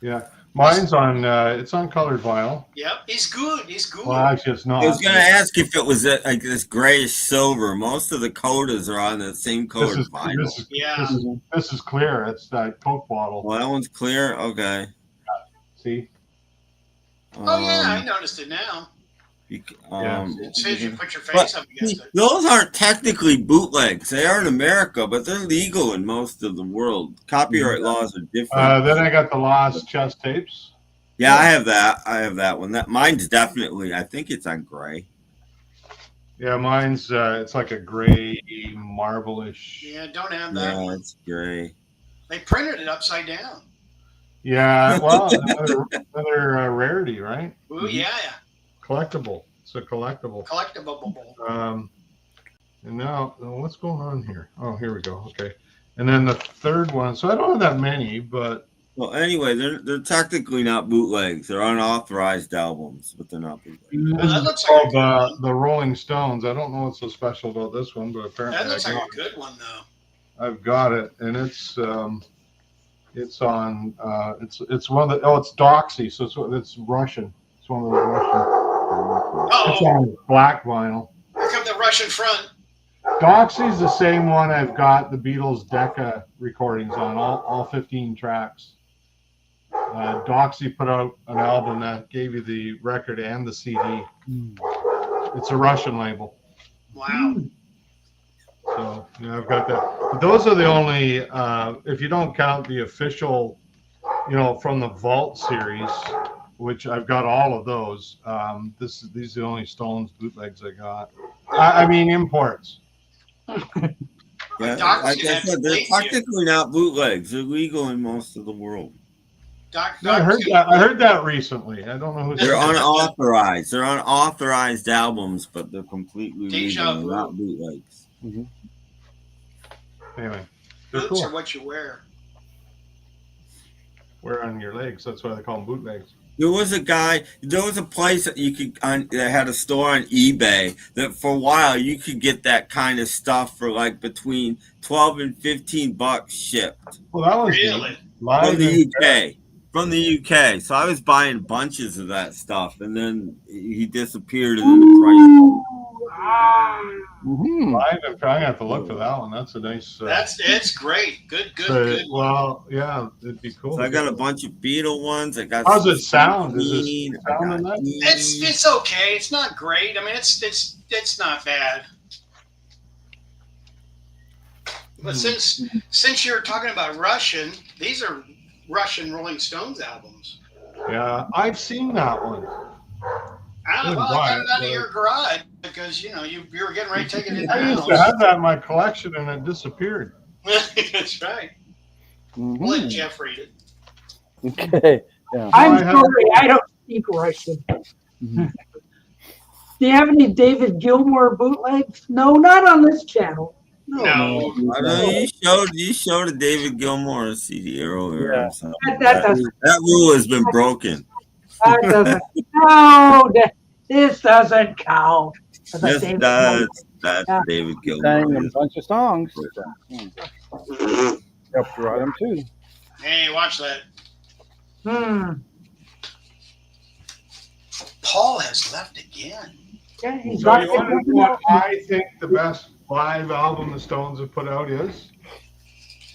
Yeah. Mine's on it's on colored vinyl. Yep. He's good. He's good. Well, actually it's not. I was going to ask if it was like this grayish silver. Most of the codas are on the same colored vinyl. This is clear. It's that Coke bottle. Well, that one's clear? Okay. See? Oh yeah, I noticed it now. As soon as you put your face up against it. Those aren't technically bootlegs. They are in America, but they're legal in most of the world. Copyright laws are different. Then I got the Lost chest tapes. Yeah, I have that. I have that one. Mine's definitely, I think it's on gray. Yeah, mine's it's like a gray marble-ish. Yeah, don't have that one. It's gray. They printed it upside down. Yeah, well, another rarity, right? Ooh, yeah. Collectible. It's a collectible. Collectible. And now, what's going on here? Oh, here we go. Okay. And then the third one. So I don't have that many, but. Well, anyway, they're technically not bootlegs. They're unauthorized albums, but they're not bootlegs. This is called the Rolling Stones. I don't know what's so special about this one, but apparently that looks like a good one, though. I've got it, and it's on it's one of the it's Doxy, so it's Russian. It's one of those Russian. It's on black vinyl. Here come the Russian front. Doxy's the same one I've got the Beatles Decca recordings on, all 15 tracks. Doxy put out an album that gave you the record and the CD. It's a Russian label. Wow. So yeah, I've got that. But those are the only, if you don't count the official, from the Vault series, which I've got all of those. These are the only Stones bootlegs I got. I mean imports. Yeah, like I said, they're technically not bootlegs. They're legal in most of the world. I heard that recently. I don't know who. They're unauthorized. They're unauthorized albums, but they're completely legal, not bootlegs. Mm-hmm. Anyway, boots cool. are what you wear. Wear on your legs. That's why they call them bootlegs. There was a place that you could that had a store on eBay that for a while you could get that kind of stuff for like between $12 and $15 shipped. Well, that was really from the UK. From the UK. So I was buying bunches of that stuff, and then he disappeared, and then the price. Mm-hmm. I'm gonna have to look for that one. That's a nice. It's great. Good. Well, yeah, it'd be cool. So I got a bunch of Beatle ones. I got. How's it sound? Is it sound in that? It's okay. It's not great. I mean, it's not bad. But since you're talking about Russian, these are Russian Rolling Stones albums. Yeah, I've seen that one. Well, I got it out of your garage because you were getting ready to take it in the I used house. to have that in my collection and it disappeared. That's right. We'll let Jeff read it. Okay. Yeah. I'm sorry, I don't speak Russian. Mhm. Do you have any David Gilmour bootlegs? No, not on this channel. No. I know you showed a David Gilmour CD earlier. Yeah. Or something. That doesn't. That rule has been broken. That doesn't. No, this doesn't count. That's a Yes, David that's Yeah. David Sang Gilmour. a bunch of songs. Helped write them too. Hey, watch that. Paul has left again. Yeah, he's So not. you want to know what I think the best live album the Stones have put out is?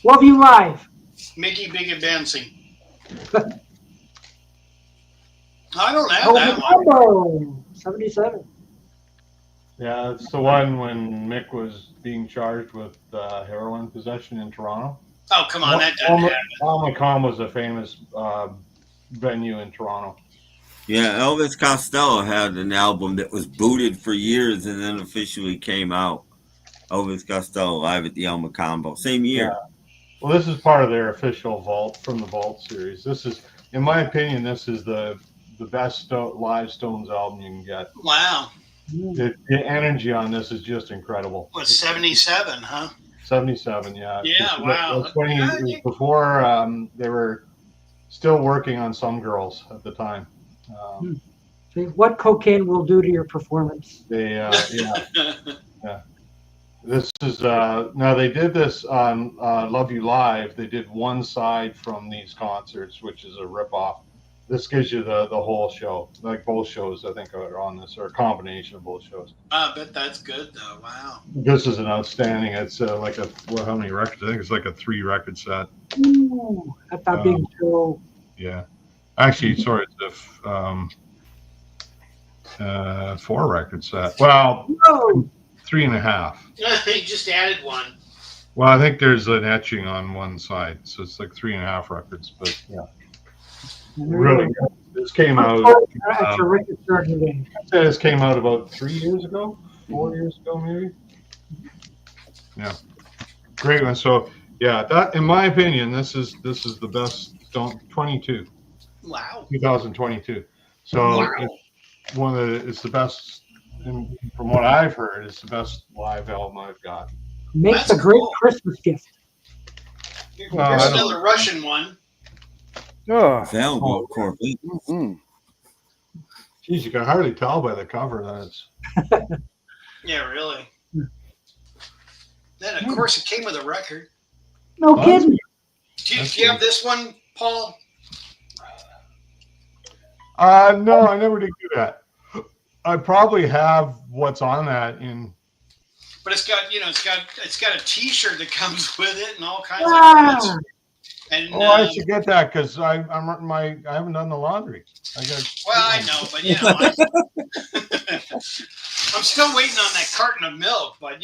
Love You Live. Mickey Big and Dancing. I don't have that one. Combo 77. Yeah, it's the one when Mick was being charged with heroin possession in Toronto. Oh, come on, that doesn't happen. Almacom was a famous venue in Toronto. Yeah, Elvis Costello had an album that was booted for years and then officially came out. Elvis Costello live at the Elma Combo, same year. Yeah. Well, this is part of their official Vault from the Vault series. This is, in my opinion, this is the best live Stones album you can get. Wow. The energy on this is just incredible. What, 77, huh? 77, yeah. Yeah, wow. That's when it was before they were still working on Some Girls at the time. See, what cocaine will do to your performance? Yeah. This is now they did this on Love You Live. They did one side from these concerts, which is a ripoff. This gives you the whole show, like both shows I think are on this, or a combination of both shows. I bet that's good though. Wow. This is an outstanding. It's like how many records? I think it's like a 3-record set. Ooh, that's a big show. Yeah, actually, sorry, it's a 4-record set. Well, 3.5. He just added one. Well, I think there's an etching on one side, so it's like 3.5 records. But yeah, really good. This came out. This came out about 3 years ago, 4 years ago, maybe. Yeah, great one. So yeah, that in my opinion, this is the best Stone 22. Wow. 2022. So it's one of it's the best. And from what I've heard, it's the best live album I've got. Makes a great Christmas gift. Here's another Russian one. Valuable Corvette. Geez, you can hardly tell by the cover that it's. Yeah, really. Then, of course, it came with a record. No kidding. Do you have this one, Paul? No, I never did do that. I probably have what's on that in. But it's got, it's got a T-shirt that comes with it and all kinds of things. And I should get that because I haven't done the laundry. I know, but I'm still waiting on that carton of milk. But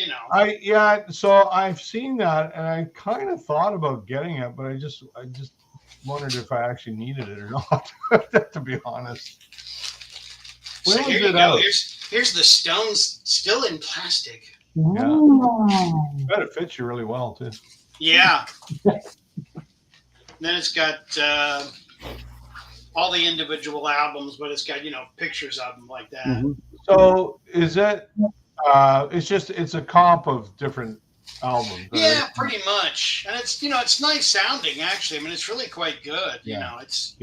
so I've seen that and I kind of thought about getting it, but I just wondered if I actually needed it or not. To be honest. So here you go. Here's the Stones still in plastic. Yeah, bet it fits you really well too. Yeah. Then it's got all the individual albums, but it's got pictures of them like that. Mm-hmm. So is it? It's a comp of different albums. Yeah, pretty much, and it's it's nice sounding actually. I mean, it's really quite good. It's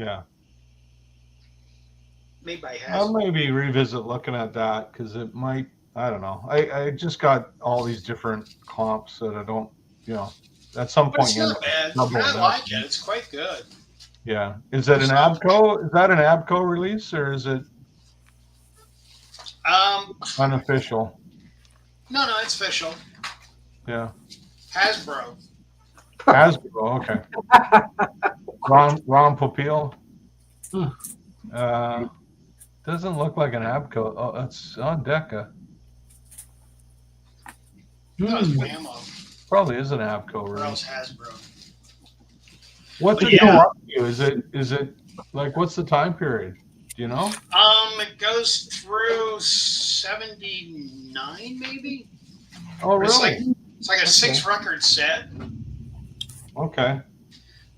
made by Hasbro. I'll maybe revisit looking at that because it might. I don't know. I just got all these different comps that I don't. At some point. But it's not bad. I like it. It's quite good. Yeah. Is it an Abco? Is that an Abco release or is it unofficial? No, it's official. Yeah. Hasbro. Okay. Ron Popeil. Doesn't look like an Abco. Oh, that's on Decca. No, it's Whammo. Probably is an Abco release. Or else Hasbro. What's it go up to? Is it like what's the time period? Do you know? It goes through 79, maybe. Oh, really? It's like a 6-record set. Okay.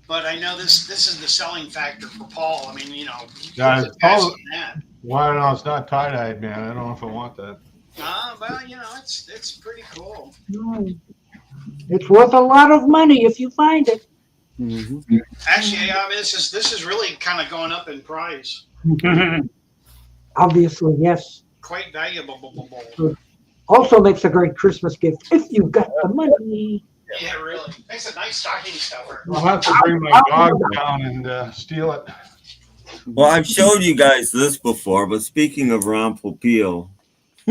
But I know this is the selling factor for Paul. I mean, you know, Yeah, who's attached to that? Well, no, it's not tie-dyed, man. I don't know if I want that. Well, you know, it's pretty cool. It's worth a lot of money if you find it. Actually, I mean, this is really kind of going up in price. Obviously, yes. Quite valuable. Also makes a great Christmas gift if you got the money. Yeah, really. Makes a nice stocking stuffer. I'll have to bring my dog down and steal it. Well, I've showed you guys this before, but speaking of Ron Popeil.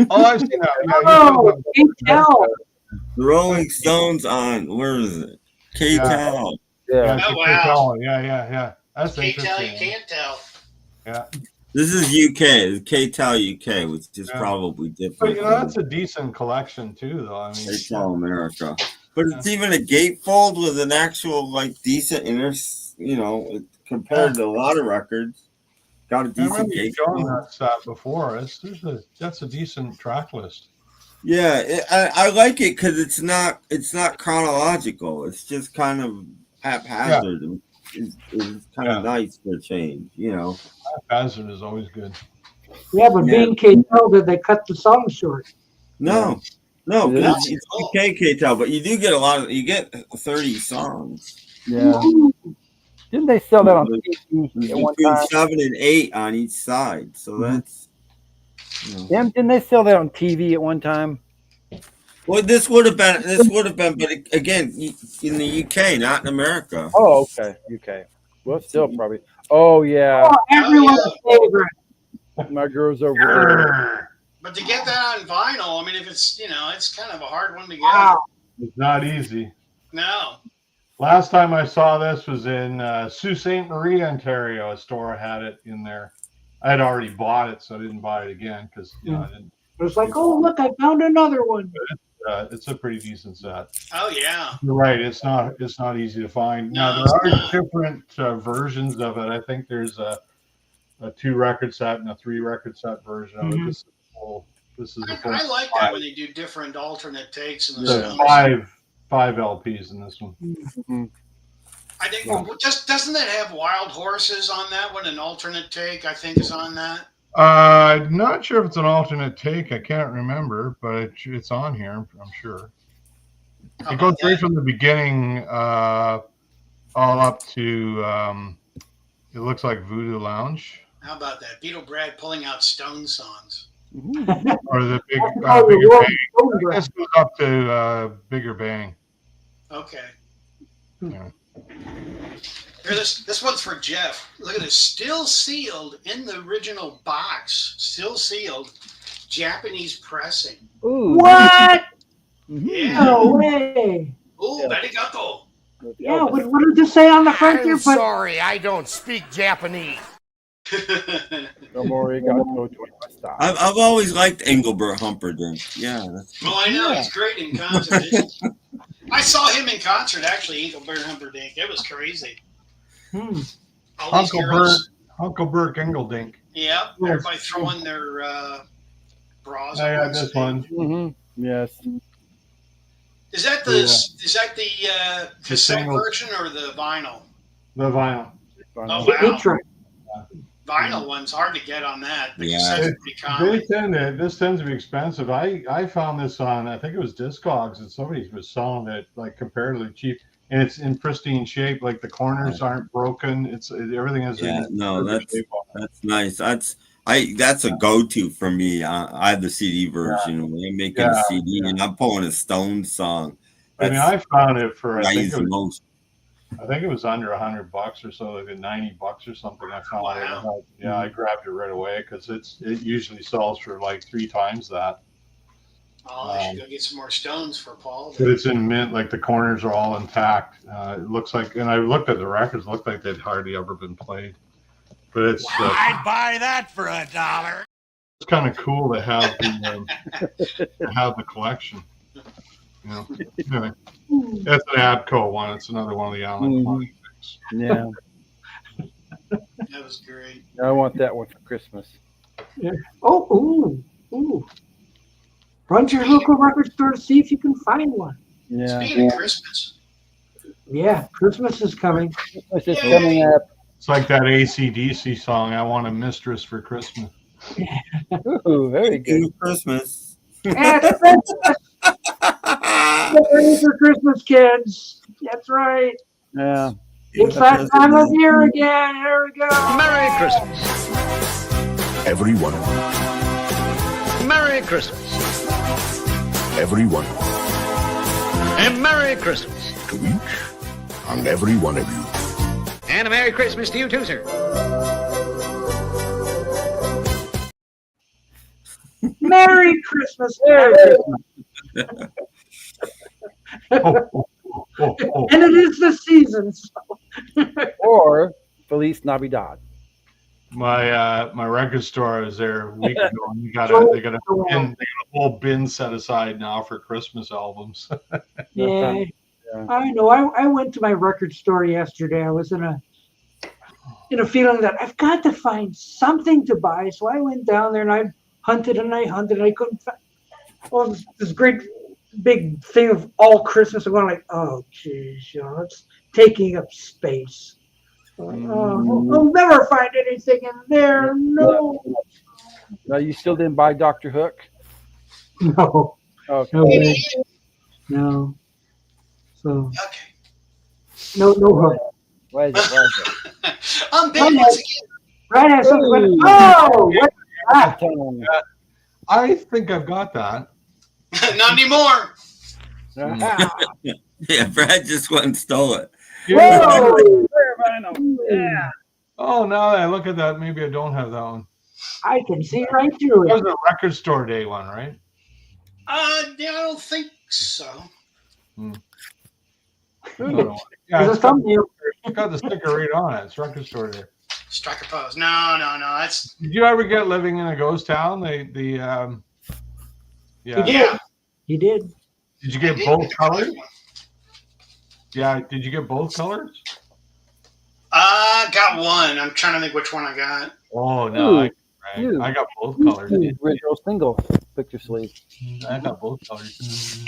Oh, I've seen that. Yeah, the Rolling Stones on, where is it? K-Tel. Yeah. Oh, wow. Yeah. That's Can't tell, you interesting. can't tell. Yeah. This is UK, K-Tel UK, which is probably different. But, you know, that's a decent collection, too, though. I mean, K-Tel America. But it's even a gatefold with an actual, like, decent compared to a lot of records. Got a decent gatefold. That stuff before. That's a decent track list. Yeah, I like it because it's not chronological. It's just kind of haphazard. Yeah. It's kind of nice for a change, you know. Haphazard is always good. Yeah, but being K-Tel, did they cut the song short? No, it's K-Tel, but you do get you get 30 songs. Yeah. Didn't they sell that on TV at one time? 7 and 8 on each side, so that's. Yeah, didn't they sell that on TV at one time? Well, this would have been, but again, in the UK, not in America. Oh, okay, UK. Well, still probably. Oh yeah. Oh, everyone's favorite. My girl's over there. But to get that on vinyl, I mean, if it's it's kind of a hard one to get. Wow. It's not easy. No. Last time I saw this was in Sault Ste. Marie, Ontario. A store had it in there. I had already bought it, so I didn't buy it again because I didn't. It was like, oh look, I found another one. It's a pretty decent set. Oh yeah. You're right. It's not easy to find. Now there are different versions of it. I think there's a 2-record set and a 3-record set version of it. This is a full. I like that when they do different alternate takes in the songs. Five LPs in this one. I think doesn't that have Wild Horses on that one? An alternate take, I think, is on that. I'm not sure if it's an alternate take. I can't remember, but it's on here. I'm sure. It goes right from the beginning, all up to. It looks like Voodoo Lounge. How about that? Beatle Brad pulling out Stone songs. Or the Bigger Bang. This goes up to Bigger Bang. Okay. Yeah. Here, this one's for Jeff. Look at this. Still sealed in the original box. Still sealed. Japanese pressing. Ooh. What? Yeah. No way. Ooh, arigato. Yeah, what did it say on the front here? Sorry, I don't speak Japanese. I've always liked Engelbert Humperdinck. Yeah. I know. He's great in concert. I saw him in concert, actually, Engelbert Humperdinck. It was crazy. Huckleberg Engeldink. Yeah, everybody throwing their bras. Yeah, this one. Mm-hmm. Yes. Is that the cassette version or the vinyl? The vinyl. Oh wow. Vinyl one's hard to get on that. The cassette's pretty common. This tends to be expensive. I found this on, I think it was Discogs, and somebody was selling it like comparatively cheap, and it's in pristine shape. Like the corners aren't broken. Everything is. That's nice. That's a go-to for me. I have the CD version. When I'm making a CD and I'm pulling a Stone song. I found it for I think it was under $100 or so, like $90 or something. I found it. Yeah, I grabbed it right away because it usually sells for like 3 times that. Oh, I should go get some more Stones for Paul. But it's in mint, like the corners are all intact. It looks like, and I looked at the records, it looked like they'd hardly ever been played. But it's. I'd buy that for $1. It's kind of cool to have the collection. You know, anyway, that's an Abco one. It's another one of the Alan Fleming things. Yeah. Yeah, was great. I want that one for Christmas. Yeah. Oh, ooh. Run to your local record store to see if you can find one. Yeah. Speaking of Christmas. Yeah, Christmas is coming. Christmas is coming up. It's like that AC/DC song, I Want a Mistress for Christmas. Ooh, very good. Christmas. Yeah, it's Christmas. Get ready for Christmas, kids. That's right. Yeah. It's that time of year again. Here we go. Merry Christmas. Everyone. Merry Christmas. Everyone. And Merry Christmas. To each and every one of you. And a Merry Christmas to you too, sir. Merry Christmas. Merry Christmas. And it is the season. So. Or Feliz Navidad. My record store was there a week ago, and they got a whole bin set aside now for Christmas albums. Yeah, I know. I went to my record store yesterday. I was in a feeling that I've got to find something to buy. So I went down there and I hunted and I hunted. And I couldn't find this great big thing of all Christmas. I'm going like, oh, geez, it's taking up space. I'll never find anything in there. No. No, you still didn't buy Dr. Hook? No. Okay. No. So. No hook. Why is it? I'm big once again. Right has something. Oh, what's that? I think I've got that. Not anymore. Yeah, Brad just went and stole it. Whoa! Yeah. Oh, now that I look at that, maybe I don't have that one. I can see right through That it. was a record store day one, right? Yeah, I don't think so. Yeah, it's got the sticker right on it. It's record store day. Strike a pose. No. That's. Did you ever get Living in a Ghost Town? Yeah. He did. Did you get both colors? Yeah. Did you get both colors? Got one. I'm trying to think which one I got. Oh no, I got both colors. Original single picture sleeve. I got both colors.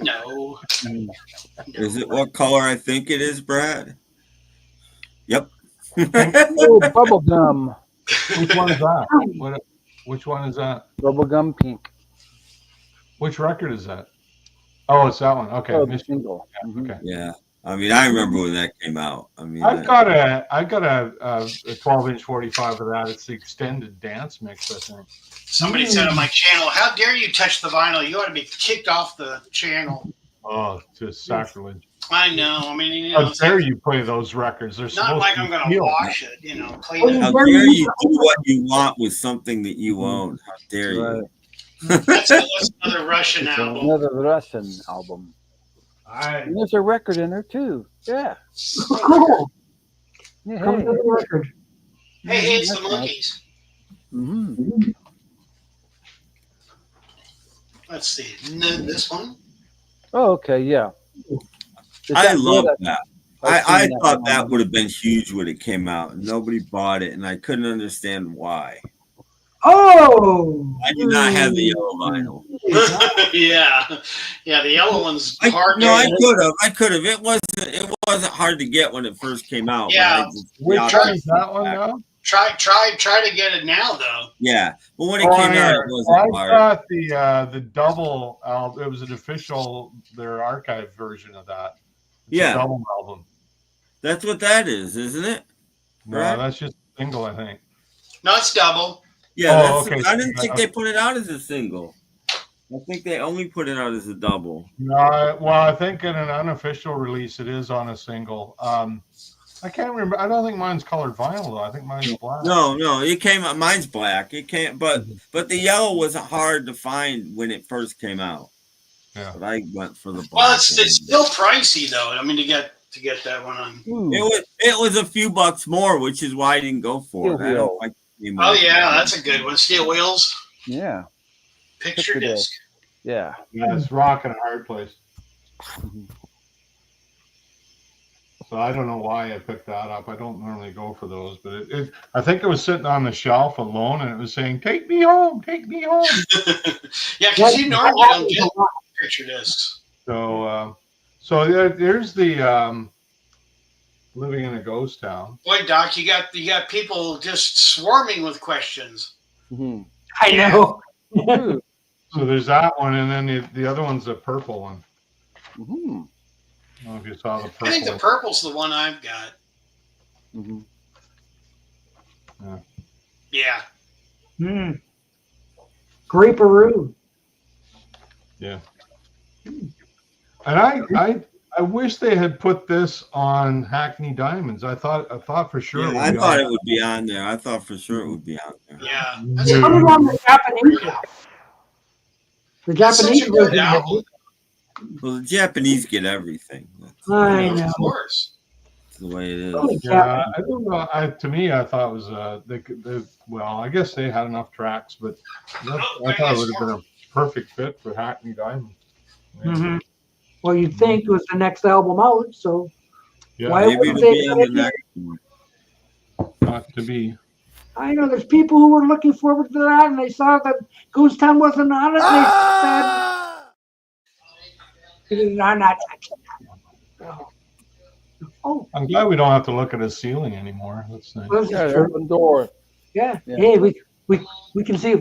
No. Is it what color I think it is, Brad? Yep. Oh, bubblegum. Which one is that? Which one is that? Bubblegum pink. Which record is that? Oh, it's that one. Okay. Oh, the single. Yeah, okay. Yeah. I mean, I remember when that came out. I mean, I've got a 12-inch 45 of that. It's the extended dance mix, I think. Somebody said on my channel, "How dare you touch the vinyl? You ought to be kicked off the channel." Oh, just sacrilege! I know. I mean, How dare you play those records? They're not like I'm going to wash it, clean it. How dare you do what you want with something that you own? How dare you? That's another Russian album. Another Russian album. And there's a record in there too. Yeah. Cool. Yeah, Come to the record. Hey, it's the Monkees. Mm-hmm. Let's see. This one. Oh, okay, yeah. I love that. I thought that would have been huge when it came out. Nobody bought it, and I couldn't understand why. Oh! I did not have the yellow vinyl. Yeah, the yellow one's hard. I could have. It wasn't hard to get when it first came out. Yeah. Which one is that one now? Try to get it now though. Yeah, but when it came out, it wasn't hard. I got the double album. It was an official, their archive version of that. It's a double album. That's what that is, isn't it? No, right? That's just a single, I think. No, it's double. Yeah, okay. I didn't think they put it out as a single. I think they only put it out as a double. No, well, I think in an unofficial release, it is on a single. I can't remember. I don't think mine's colored vinyl though. I think mine's black. No, it came out. Mine's black. It can't. But the yellow was hard to find when it first came out. Yeah. But I went for the black. Well, it's still pricey though. I mean, to get that one on. It was a few bucks more, which is why I didn't go for it. I don't like. Oh yeah, that's a good one. Steel Wheels. Yeah. Picture disc. Yeah. Yeah, it's rocking a hard place. So I don't know why I picked that up. I don't normally go for those, but I think it was sitting on the shelf alone, and it was saying, "Take me home, take me home." Yeah, because you normally don't get picture discs. So, there's the living in a ghost town. Boy, Doc, you got people just swarming with questions. Mm-hmm. I know. So there's that one, and then the other one's a purple one. Mm-hmm. I don't know if you saw the purple. I think the purple's the one I've got. Mm-hmm. Yeah. Mm. Graperoo. Yeah. And I wish they had put this on Hackney Diamonds. I thought for sure. Yeah, I thought it would be on there. I thought for sure it would be on there. Yeah. Put it on the Japanese one. The Japanese such a good version. album. Well, the Japanese get everything. I know. Of course. That's the way it is. Yeah, I don't know. To me, I thought it was well, I guess they had enough tracks, but I thought it would have been a perfect fit for Hackney Diamonds. Yeah. Mm-hmm. Well, you'd think it was the next album out, so why maybe would it'll they be on the next one. Not to be. I know there's people who were looking forward to that, and they saw that Ghost Town wasn't on it. And they said, "I'm not touching that." Oh, I'm glad we don't have to look at his ceiling anymore. That's nice. well, this is true. Open door. Yeah. Hey, we can see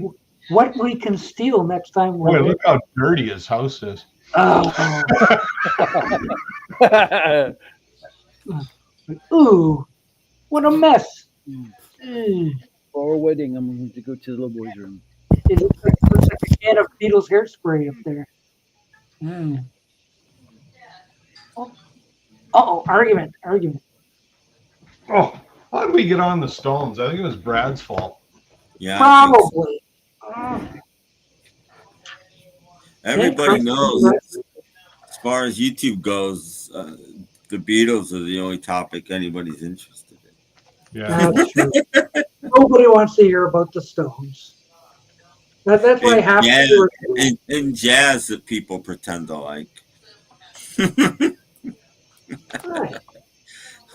what we can steal next time. Boy, look how dirty his house is. Oh. Ooh, what a mess. While we're waiting, I'm going to go to the little boy's room. It looks like a can of Beatles hairspray up there. Mm. Oh, argument. Oh, how did we get on the Stones? I think it was Brad's fault. Yeah, probably. Everybody knows, as far as YouTube goes, the Beatles are the only topic anybody's interested in. Yeah, that's true. Nobody wants to hear about the Stones. That's why I have to. And jazz that people pretend to like. Right.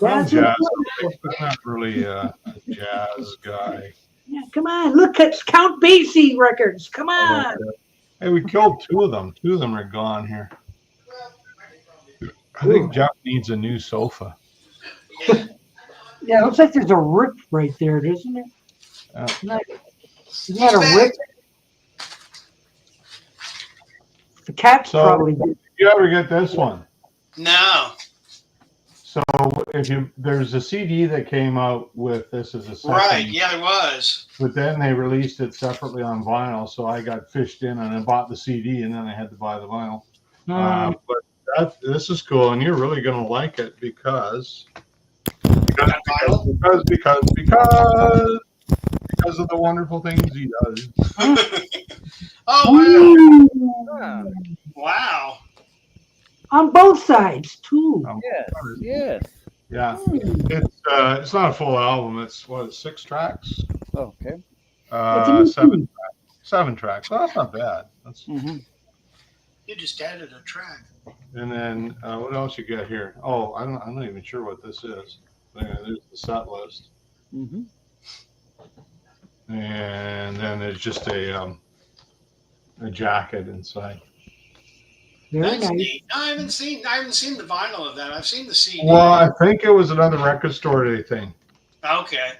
I'm not really a jazz guy. Yeah, come on. Look at Count Basie records. Come on. Hey, we killed 2 of them. 2 of them are gone here. I think Jeff needs a new sofa. Yeah, it looks like there's a rip right there, doesn't it? Isn't that a rip? The cat's probably. Did you ever get this one? No. So there's a CD that came out with this as a second. Right, yeah, it was. But then they released it separately on vinyl, so I got fished in and I bought the CD, and then I had to buy the vinyl. But this is cool, and you're really gonna like it because of the wonderful things he does. Oh wow! Wow. On both sides too. Yes. Yeah. It's not a full album. It's 6 tracks. Oh, okay. 7 tracks. Well, that's not bad. That's. You just added a track. And then what else you got here? Oh, I'm not even sure what this is. There's the set list. Mm-hmm. And then there's just a jacket inside. That's neat. No, I haven't seen the vinyl of that. I've seen the CD. Well, I think it was another record store day thing. Okay.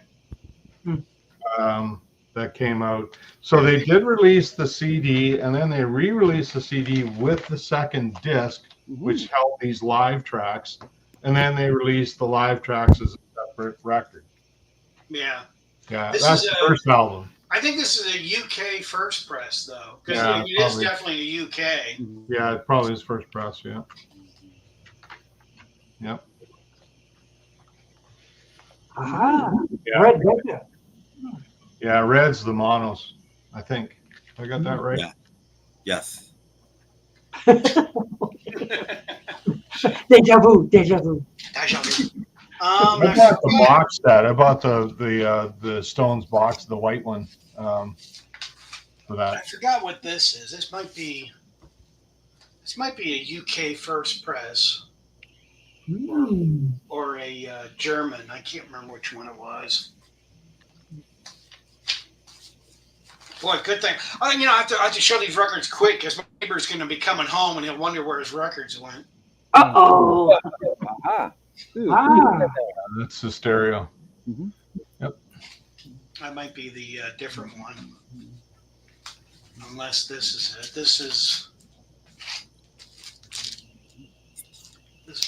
That came out. So they did release the CD, and then they re-released the CD with the second disc, which held these live tracks, and then they released the live tracks as a separate record. Yeah. Yeah, that's the first album. I think this is a UK first press, though, because Yeah, it is definitely a UK. Yeah, it probably is first press. Yeah. Yep. Aha. Yeah. Red Becca. Yeah, red's the monos, I think. I got that right? Yeah. Yes. Deja vu. I bought the box set. I bought the Stones box, the white one, for that. I forgot what this is. This might be a UK first press. or a German. I can't remember which one it was. Boy, good thing. I have to show these records quick because my neighbor's going to be coming home and he'll wonder where his records went. Uh-oh. That's the stereo. Yep. That might be the different one. Unless this is it. This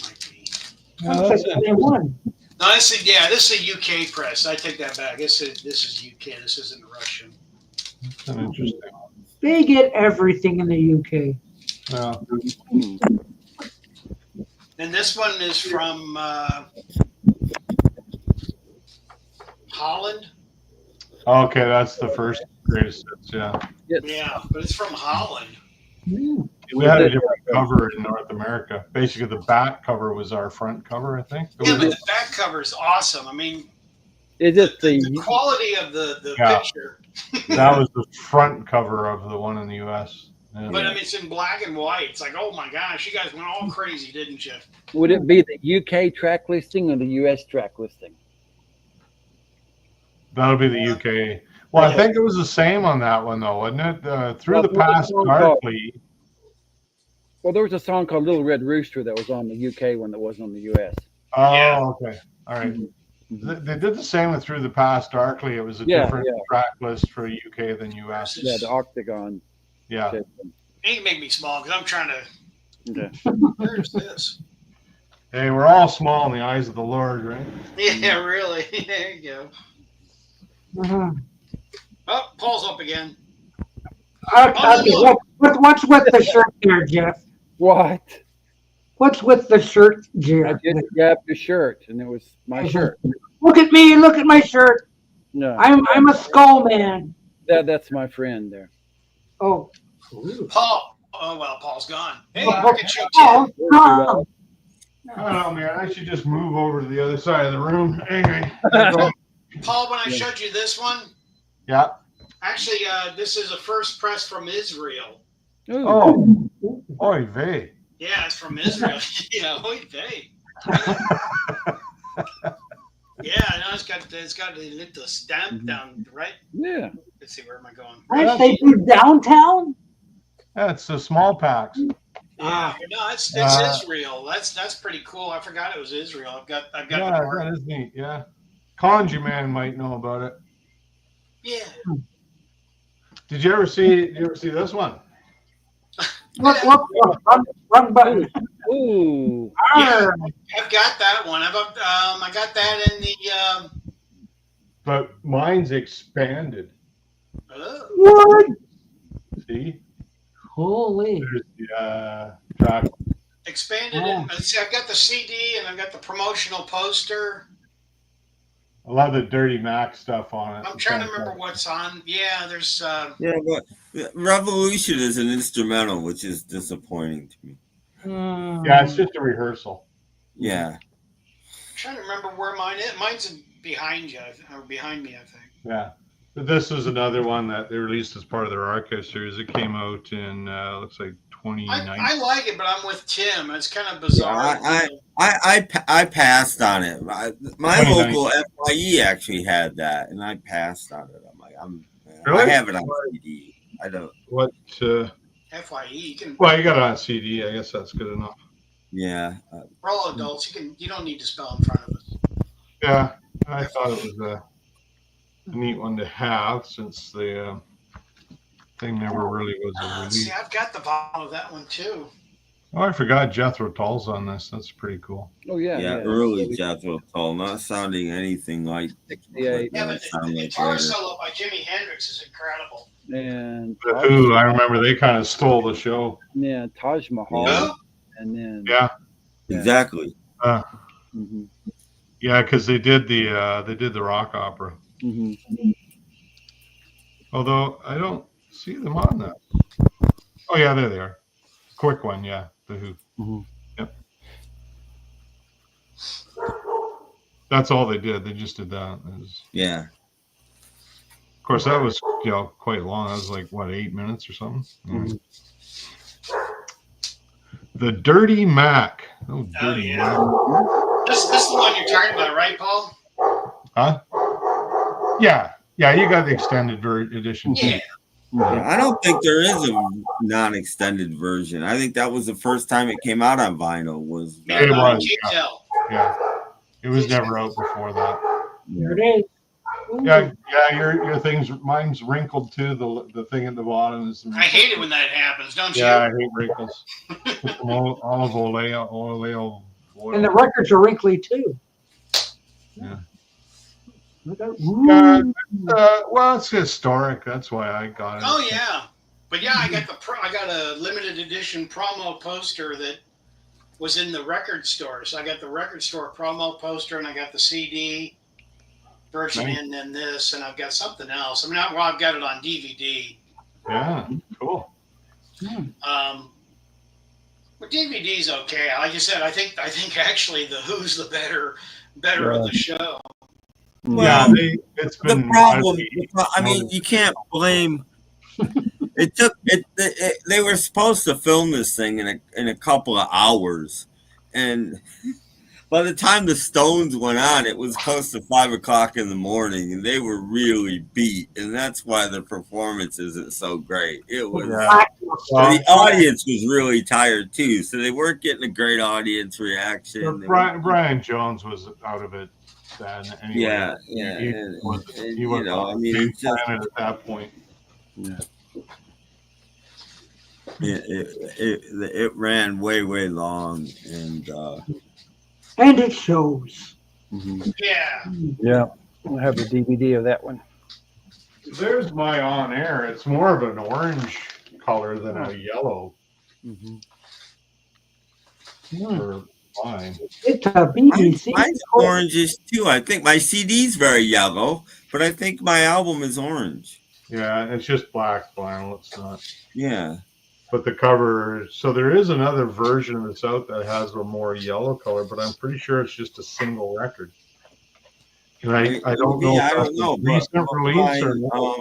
might be. No, that's the same one. No, this is a UK press. I take that back. This is UK. This isn't Russian. That's an interesting one. They get everything in the UK. Yeah. And this one is from Holland. Okay, that's the first greatest hits, yeah. Yeah, but it's from Holland. We had a different cover in North America. Basically, the back cover was our front cover, I think. Yeah, but the back cover is awesome. I mean, is it the quality of the picture? That was the front cover of the one in the U.S. Yeah. But I mean, it's in black and white. It's like, oh my gosh, you guys went all crazy, didn't you? Would it be the UK track listing or the US track listing? That'll be the UK. Well, I think it was the same on that one, though, wasn't it? Through the Past Darkly. Well, there was a song called Little Red Rooster that was on the UK one that wasn't on the US. Oh, okay. All right. They did the same with Through the Past Darkly. It was a different track list for UK than US. Yeah, the Octagon. Yeah. You can make me small because I'm trying to. Okay. Where's this? Hey, we're all small in the eyes of the Lord, right? Yeah, really. There you go. Oh, Paul's up again. Okay, what's with the shirt there, Jeff? What? What's with the shirt, Jeff? I just grabbed the shirt, and it was my shirt. Look at me! Look at my shirt. No, I'm a skull man. That's my friend there. Oh, Paul. Oh well, Paul's gone. Hey, Well, look at you, Paul, Jim. Paul. I don't know, man. I should just move over to the other side of the room. Anyway. Paul, when I showed you this one, Yeah. actually, this is a first press from Israel. Oh. Oy vey. Yeah, it's from Israel. Yeah, oy vey. Yeah, no, it's got a little stamp down, right? Yeah. Let's see, where am I going? Right, they do downtown. Yeah, it's the small packs. Yeah, no, it's Israel. That's pretty cool. I forgot it was Israel. I've got Yeah, the part. that is neat. Yeah. Conji Man might know about it. Yeah. Did you ever see this one? Look, run button. Ooh. Yeah, I've got that one. I got that in the. But mine's expanded. What? See? Holy. There's the track. Expanded it. Let's see, I've got the CD and I've got the promotional poster. A lot of the Dirty Mac stuff on it. I'm trying to remember what's on. Yeah, there's. Yeah, but Revolution is an instrumental, which is disappointing to me. Yeah, it's just a rehearsal. Yeah. I'm trying to remember where mine is. Mine's behind you, or behind me, I think. Yeah. But this is another one that they released as part of their archive series. It came out in looks like 2019. I like it, but I'm with Tim. It's kind of bizarre. I passed on it. My local FYE actually had that, and I passed on it. I'm like, Really? I have it on CD. I don't. What? FYE, you can. Well, you got it on CD. I guess that's good enough. Yeah. We're all adults. You don't need to spell in front of us. Yeah, I thought it was a neat one to have since the thing never really was a release. See, I've got the vinyl of that one too. Oh, I forgot Jethro Tull's on this. That's pretty cool. Oh yeah. Yeah, early Jethro Tull, not sounding anything like. 68. Yeah, but the guitar solo by Jimi Hendrix is incredible. And The Who, I remember they kind of stole the show. Yeah, Taj Mahal. Yeah. And then Exactly. Yeah, because they did the rock opera. Although I don't see them on that. Oh yeah, there they are. Quick one, yeah. The Who. Yep. That's all they did. They just did that. Yeah. Of course, that was quite long. That was like what, 8 minutes or something. The Dirty Mac. Oh, Oh dirty yeah. man. This is the one you're talking about, right, Paul? Huh? Yeah. Yeah, you got the extended edition too. Yeah. Yeah, I don't think there is a non-extended version. I think that was the first time it came out on vinyl. Was It was. Can't tell. Yeah. It was never out before that. Here it is. Yeah, yeah, your thing's mine's wrinkled too. The thing at the bottom is. I hate it when that happens, don't you? Yeah, I hate wrinkles. Olive oil. And the records are wrinkly too. Yeah. Ooh. Well, it's historic. That's why I got it. Oh yeah, but yeah, I got a limited edition promo poster that was in the record store. So I got the record store promo poster, and I got the CD version, Nice. and then this, and I've got something else. I mean, I've got it on DVD. Yeah, cool. But DVD's okay. Like I said, I think actually the Who's the better of the show. Yeah, it's been the problem. I mean, you can't blame. It took it. They were supposed to film this thing in a couple of hours, and by the time the Stones went on, it was close to 5 o'clock in the morning, and they were really beat, and that's why the performance isn't so great. It was the audience was really tired too, so they weren't getting a great audience reaction. Brian Jones was out of it then. Anyway. Yeah. He was I mean, at that point. Yeah. It ran way long, and it shows. Yeah. Yeah, I have the DVD of that one. There's my on air. It's more of an orange color than a yellow. For mine. It's a BBC. Mine's orangish too. I think my CD's very yellow, but I think my album is orange. Yeah, it's just black vinyl. It's not. Yeah. But the cover, so there is another version that's out that has a more yellow color, but I'm pretty sure it's just a single record. And I don't know. I don't know. Recent release or not.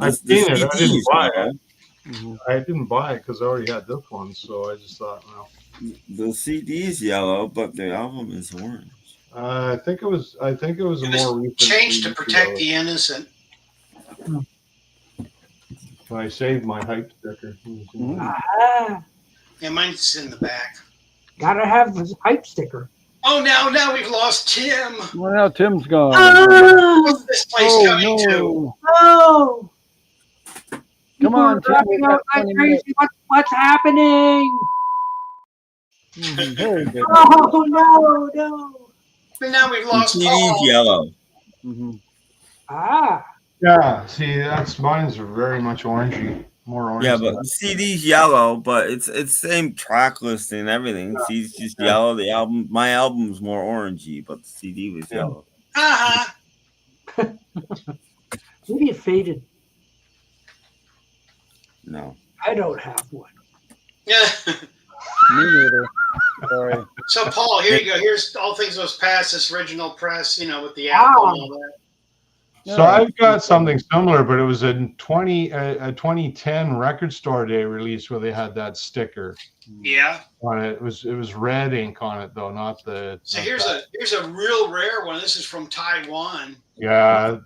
I've seen it. I didn't buy it. I didn't buy it because I already had this one, so I just thought, well. The CD is yellow, but the album is orange. I think it was a more recent. Changed to protect the innocent. I saved my hype sticker. Yeah, mine's in the back. Gotta have the hype sticker. Oh, now we've lost Tim. Well, now Tim's gone. What's this place coming to? Oh! Come on, Tim. Driving out like crazy. What's happening? Oh no! And now we've lost CD's yellow. Yeah, see, that's mine's very much orangey, more orange. Yeah, but the CD's yellow, but it's same track listing and everything. CD's just yellow. The album, my album's more orangey, but the CD was yellow. Maybe it faded. No, I don't have one. Yeah. Me neither. Sorry. So Paul, here you go. Here's All Things Must Pass, this original press, with the apple and all that. So I've got something similar, but it was in 2010 Record Store Day release where they had that sticker. Yeah. On it. It was red ink on it though, not the. So here's a real rare one. This is from Taiwan. Yeah,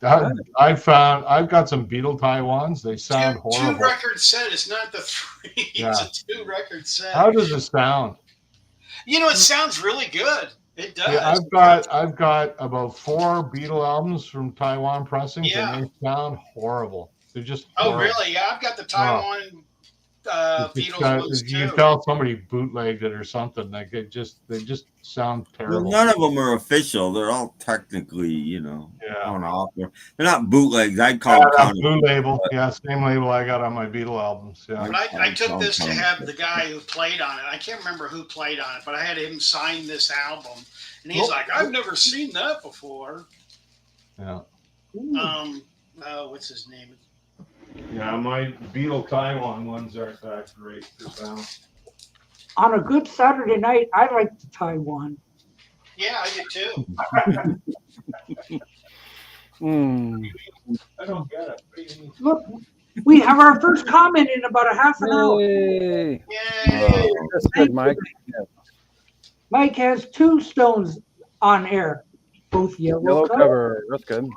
I've got some Beatle Taiwans. They sound horrible. 2 record set. It's not the 3. Yeah. It's a 2 record set. How does it sound? It sounds really good. It does. Yeah, I've got about 4 Beatle albums from Taiwan pressings, and they sound horrible. They're just horrible. Oh, really? Yeah, I've got the Taiwan Beatles ones too. You tell somebody bootlegged it or something. Like they just sound terrible. well, none of them are official. They're all technically, on offer. They're not bootlegs. I'd call them blue label. Yeah, same label I got on my Beatle albums. Yeah. But I took this to have the guy who played on it. I can't remember who played on it, but I had him sign this album, and he's like, "I've never seen that before." Yeah. What's his name? Yeah, my Beatle Taiwan ones aren't that great to sound. On a good Saturday night, I like the Taiwan. Yeah, I do too. I don't get it. Look, we have our first comment in about a half an hour. Yay. That's good, Mike. Mike has 2 stones on air, both yellow cover. That's good.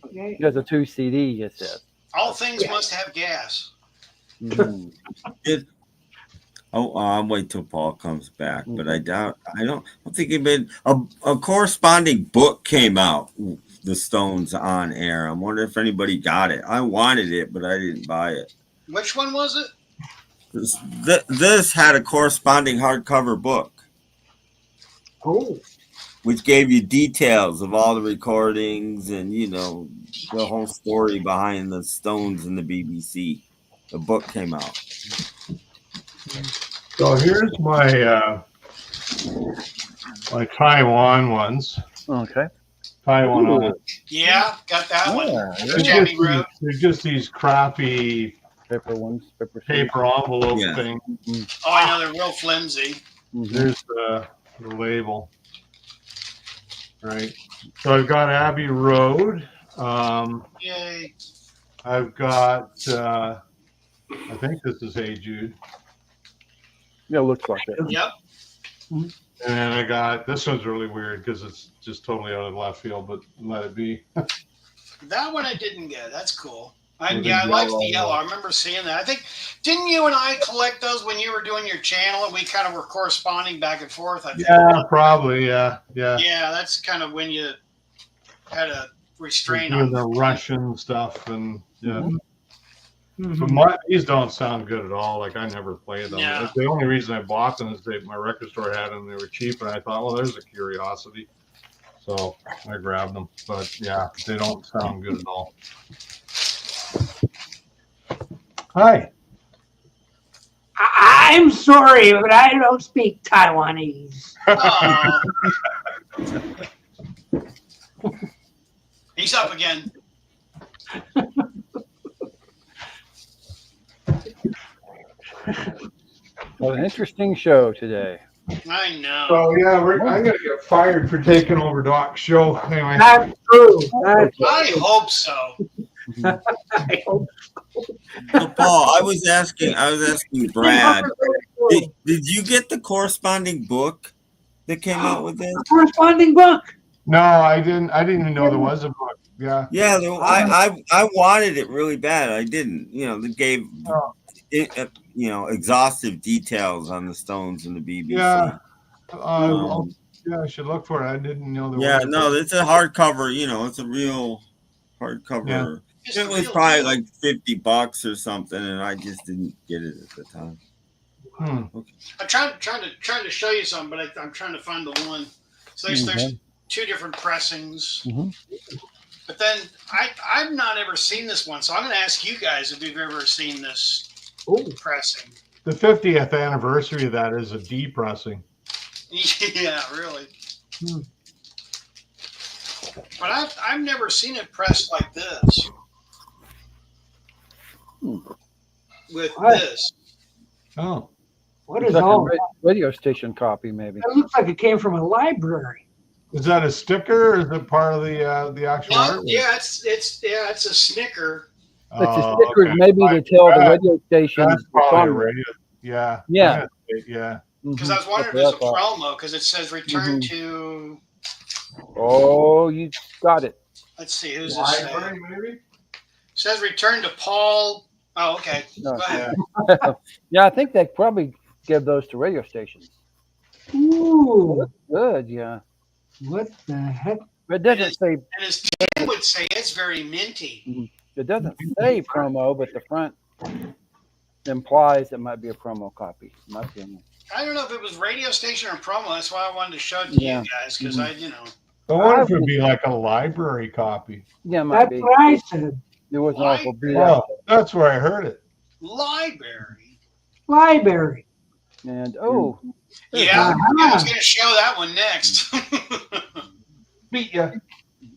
Okay. He has a 2 CD. It says. All things must have gas. Mhm. I'll wait till Paul comes back, but I don't think he made a corresponding book came out. The Stones on air. I wonder if anybody got it. I wanted it, but I didn't buy it. Which one was it? This had a corresponding hardcover book. Oh. Which gave you details of all the recordings and, the whole story behind the Stones and the BBC. The book came out. So here's my my Taiwan ones. Okay. Taiwan. Yeah, got that one. They're just these crappy paper ones, paper envelope thing. Oh, I know they're real flimsy. There's the label. Right. So I've got Abbey Road. Yay. I've got I think this is Hey Jude. Yeah, it looks like it. Yep. And then I got this one's really weird because it's just totally out of left field, but let it be. That one I didn't get. That's cool. I liked the yellow. I remember seeing that. I think, didn't you and I collect those when you were doing your channel and we kind of were corresponding back and forth? I think. Yeah, probably. Yeah. Yeah, that's kind of when you had a restraint on the Russian stuff and yeah. Mm-hmm. So these don't sound good at all. Like I never played them. Yeah. The only reason I bought them is my record store had them. They were cheap, and I thought, well, there's a curiosity. So I grabbed them. But yeah, they don't sound good at all. Hi. I'm sorry, but I don't speak Taiwanese. He's up again. Well, an interesting show today. I know. So yeah, I'm gonna get fired for taking over Doc's show. Anyway. That's true. I hope so. I hope So Paul, I was asking Brad, did you get the corresponding book that came out with this? A corresponding book. No, I didn't even know there was a book. Yeah. Yeah, I wanted it really bad. I didn't. They gave exhaustive details on the Stones and the BBC. Yeah. Yeah, I should look for it. I didn't know there was. Yeah, no, it's a hardcover. It's a real hardcover. Yeah. It was probably like $50 or something, and I just didn't get it at the time. Okay. I'm trying to show you something, but I'm trying to find the one. So there's 2 different pressings. But then I've not ever seen this one, so I'm going to ask you guys if you've ever seen this pressing. The 50th anniversary of that is a D pressing. Yeah, really. But I've never seen it pressed like this. With this. Oh. What It's is like all? a radio station copy, maybe. It looks like it came from a library. Is that a sticker or is it part of the actual artwork? Yeah, it's a snicker. It's a sticker, maybe to tell the radio station. That's probably radio. Yeah. Yeah. Yeah. Because I was wondering if it's a promo, because it says return to. Oh, you got it. Let's see, who's this? Maybe? It says return to Paul. Oh, okay. No. Go ahead. Yeah, I think they probably give those to radio stations. Ooh. That's good, yeah. What the heck? But it doesn't say. And as Tim would say, it's very minty. It doesn't say promo, but the front implies it might be a promo copy. In my opinion. I don't know if it was radio station or promo. That's why I wanted to show it to you guys, because I wonder if it would be like a library copy. Yeah, it might be. That's what I said. It was awful. Oh, that's where I heard it. Library. Library. And yeah, I was going to show that one next. Beat ya.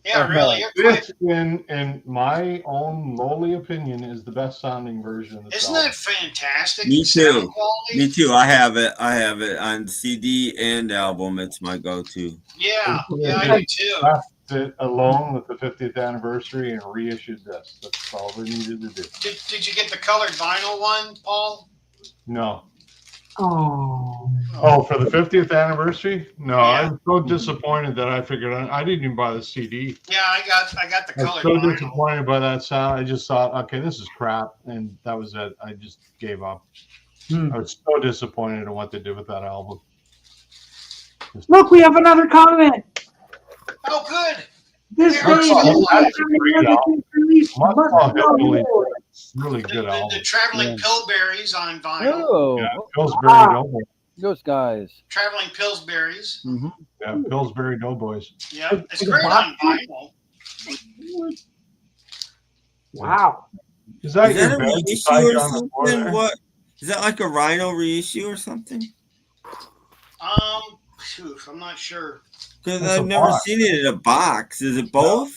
Yeah, really. This, in my own lowly opinion, is the best sounding version of the Isn't album. that fantastic? Me Sound too. quality? Me too. I have it on CD and album. It's my go-to. Yeah, I do too. Left it alone with the 50th anniversary and reissued this. That's all we needed to do. Did you get the colored vinyl one, Paul? No. Oh. Oh, for the 50th anniversary? No, Yeah. I'm so disappointed that I figured I didn't even buy the CD. Yeah, I got the I was colored so vinyl. disappointed by that sound. I just thought, okay, this is crap, and that was it. I just gave up. I was so disappointed in what they did with that album. Look, we have another comment. Oh, good. This There day, are some That's a great album. Really the, good album. the Traveling Pillsburies on vinyl. Oh, Yeah, Pillsbury Doughboys. those guys. Traveling Pillsburies. Mm-hmm. Yeah, Pillsbury Doughboys. Yeah, it's great on vinyl. Wow. Is that Is your that a bed reissue beside or you on the floor something? there? What is that, like a Rhino reissue or something? Phew, I'm not sure. Because That's a I've never box. seen it in a box. Is it both?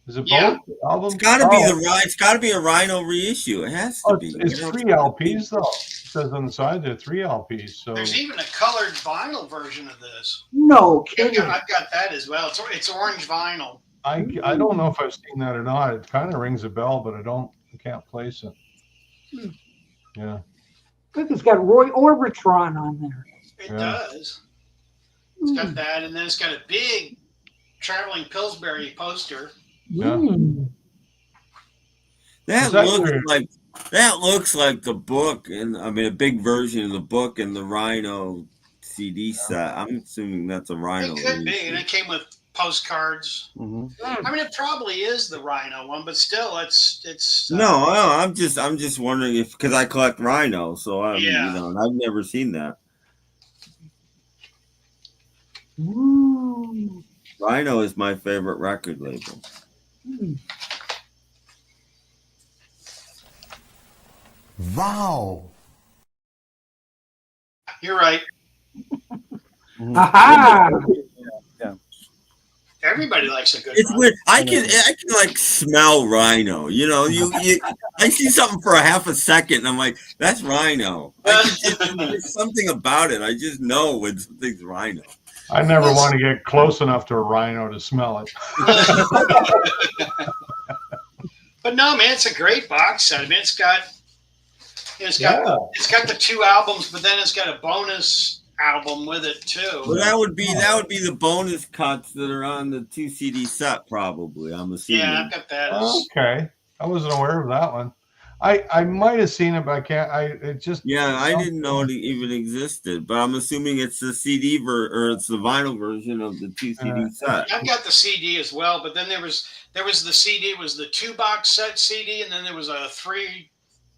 Is it Yeah. both albums? It's got to be it's got to be a Rhino reissue. It has to be. It's 3 LPs though. It says on the side there 3 LPs. So There's even a colored vinyl version of this. No kidding. I've got that as well. It's orange vinyl. I don't know if I've seen that or not. It kind of rings a bell, but I can't place it. Yeah. Look, it's got Roy Orbitron on there. It does. It's got that, and then it's got a big Traveling Pillsbury poster. Yeah. That looks like the book, and I mean a big version of the book and the Rhino CD set. I'm assuming that's a Rhino. It could be, and it came with postcards. Mm-hmm. I mean, it probably is the Rhino one, but still, it's. No, I'm just wondering if, because I collect Rhino, so I've never seen that. Ooh. Rhino is my favorite record label. Wow. You're right. Aha! Yeah. Everybody likes a good. It's Rhino. weird. I can like smell Rhino. You know, I see something for a half a second, and I'm like, that's Rhino. There's something about it. I just know when something's Rhino. I never want to get close enough to a Rhino to smell it. But no, man, it's a great box set. I mean, it's got the 2 albums, but then it's got a bonus album with it too. Well, that would be the bonus cuts that are on the 2 CD set, probably. I'm assuming. Yeah, I've got that. Okay, I wasn't aware of that one. I might have seen it, but I can't. I didn't know it even existed, but I'm assuming it's the CD or it's the vinyl version of the 2 CD set. I've got the CD as well, but then there was the CD, was the 2 box set CD, and then there was a 3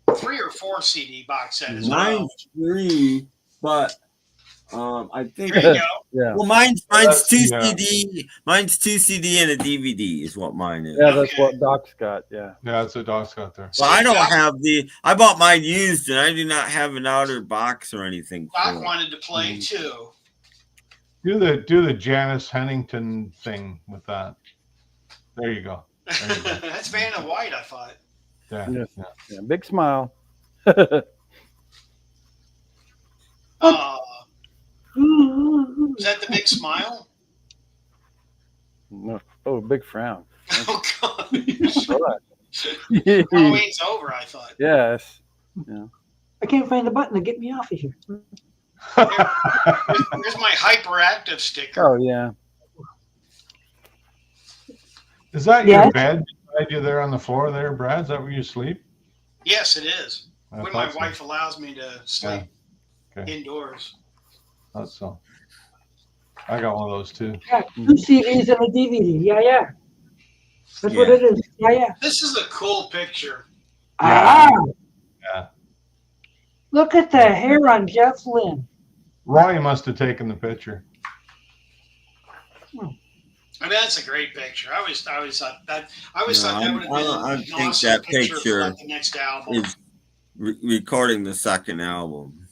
or 4 CD box set as well. Mine's 3, but I think there you go. Yeah. Well, mine's 2 CD. Mine's 2 CD and a DVD is what mine is. Yeah, that's what Doc's got. Yeah. Yeah, that's what Doc's got there. Well, I don't have I bought mine used, and I do not have an outer box or anything. Doc wanted to play too. Do the Janice Hennington thing with that. There you go. That's Vanna White, I thought. Yeah. Yeah. Big smile. Is that the big smile? No. Oh, big frown. Oh God! Halloween's over, I thought. Yes. Yeah. I can't find the button to get me off of here. There's my hyperactive sticker. Oh yeah. Is that your bed beside you there on the floor there, Brad? Is that where you sleep? Yes, it is. I When thought my so. wife allows me to sleep indoors. That's so. I got one of those too. Yeah, 2 CDs and a DVD. Yeah. That's what it is. Yeah. This is a cool picture. Ah, Yeah. look at the hair on Jeff Lynne. Roy must have taken the picture. I mean, that's a great picture. I always thought that. I always thought that would have been I an think awesome that picture for picture like the next album. is recording the second album.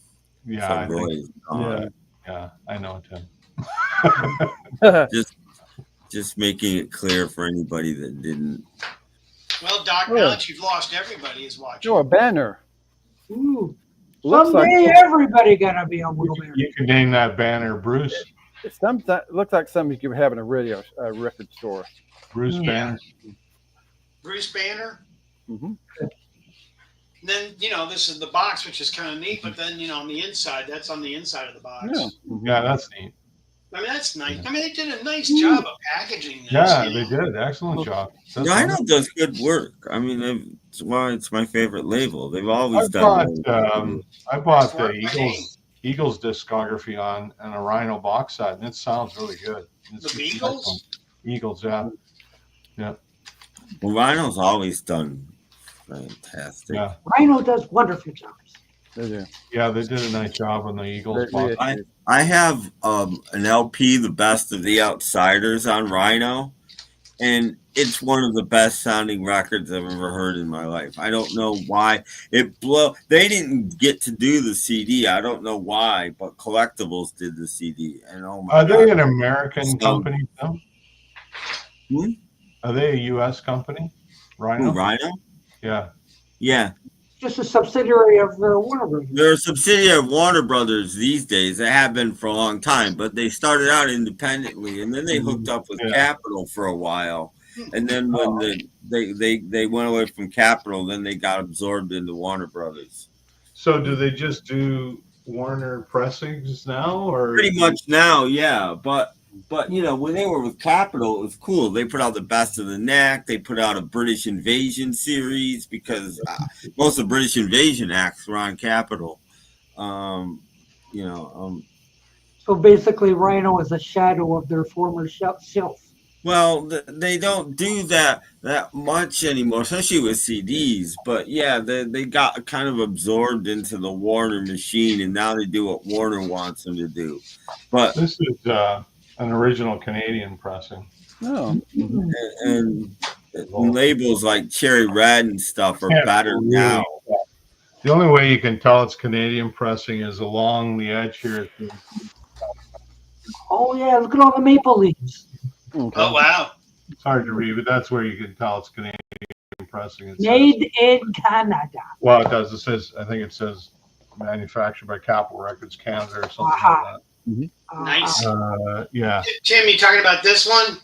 Yeah, So I think- Roy's on it. Yeah, I know, Tim. just making it clear for anybody that didn't. Well, Doc, now that you've lost everybody is watching. Oh, a banner. Ooh. Looks Someday like everybody gonna be a wheelbarrow. You can name that banner Bruce. it looks like something you could have in a record store. Bruce Yeah. Banner. Bruce Banner. Mm-hmm. And then, this is the box, which is kind of neat. But then, on the inside, that's on the inside of the box. Yeah, that's neat. I mean, that's nice. I mean, they did a nice job of packaging this. Yeah, they did. Excellent job. Rhino does good work. I mean, that's why it's my favorite label. They've always I bought the Eagles discography on a Rhino box set, and it sounds really good. The Beatles? Eagles, yeah. Yeah. Well, Rhino's always done fantastic. Yeah. Rhino does wonderful jobs. Yeah, they did a nice job on the Eagles box. I have an LP, The Best of the Outsiders on Rhino, and it's one of the best sounding records I've ever heard in my life. I don't know why it blew. They didn't get to do the CD. I don't know why, but Collectibles did the CD. And oh my Are God. they an American company? No? Are they a U.S. company? Rhino? Rhino? Yeah. Yeah. Just a subsidiary of Warner Brothers. They're a subsidiary of Warner Brothers these days. They have been for a long time, but they started out independently, and then they hooked up with Capitol for a while. And then when they went away from Capitol, then they got absorbed into Warner Brothers. So do they just do Warner pressings now, or Pretty much now, yeah. But when they were with Capitol, it was cool. They put out the Best of the Knack. They put out a British Invasion series because most of the British Invasion acts were on Capitol. So basically, Rhino is a shadow of their former self. Well, they don't do that much anymore, especially with CDs. But yeah, they got kind of absorbed into the Warner machine, and now they do what Warner wants them to do. But this is an original Canadian pressing. Oh. And labels like Cherry Red and stuff are better now. The only way you can tell it's Canadian pressing is along the edge here. Oh yeah, look at all the maple leaves. Okay. Oh wow! It's hard to read, but that's where you can tell it's Canadian pressing. It Made in Canada. Well, it does. It says. I think it says manufactured by Capitol Records Canada or something like that. Mm-hmm. Nice. Yeah. Tim, you talking about this one?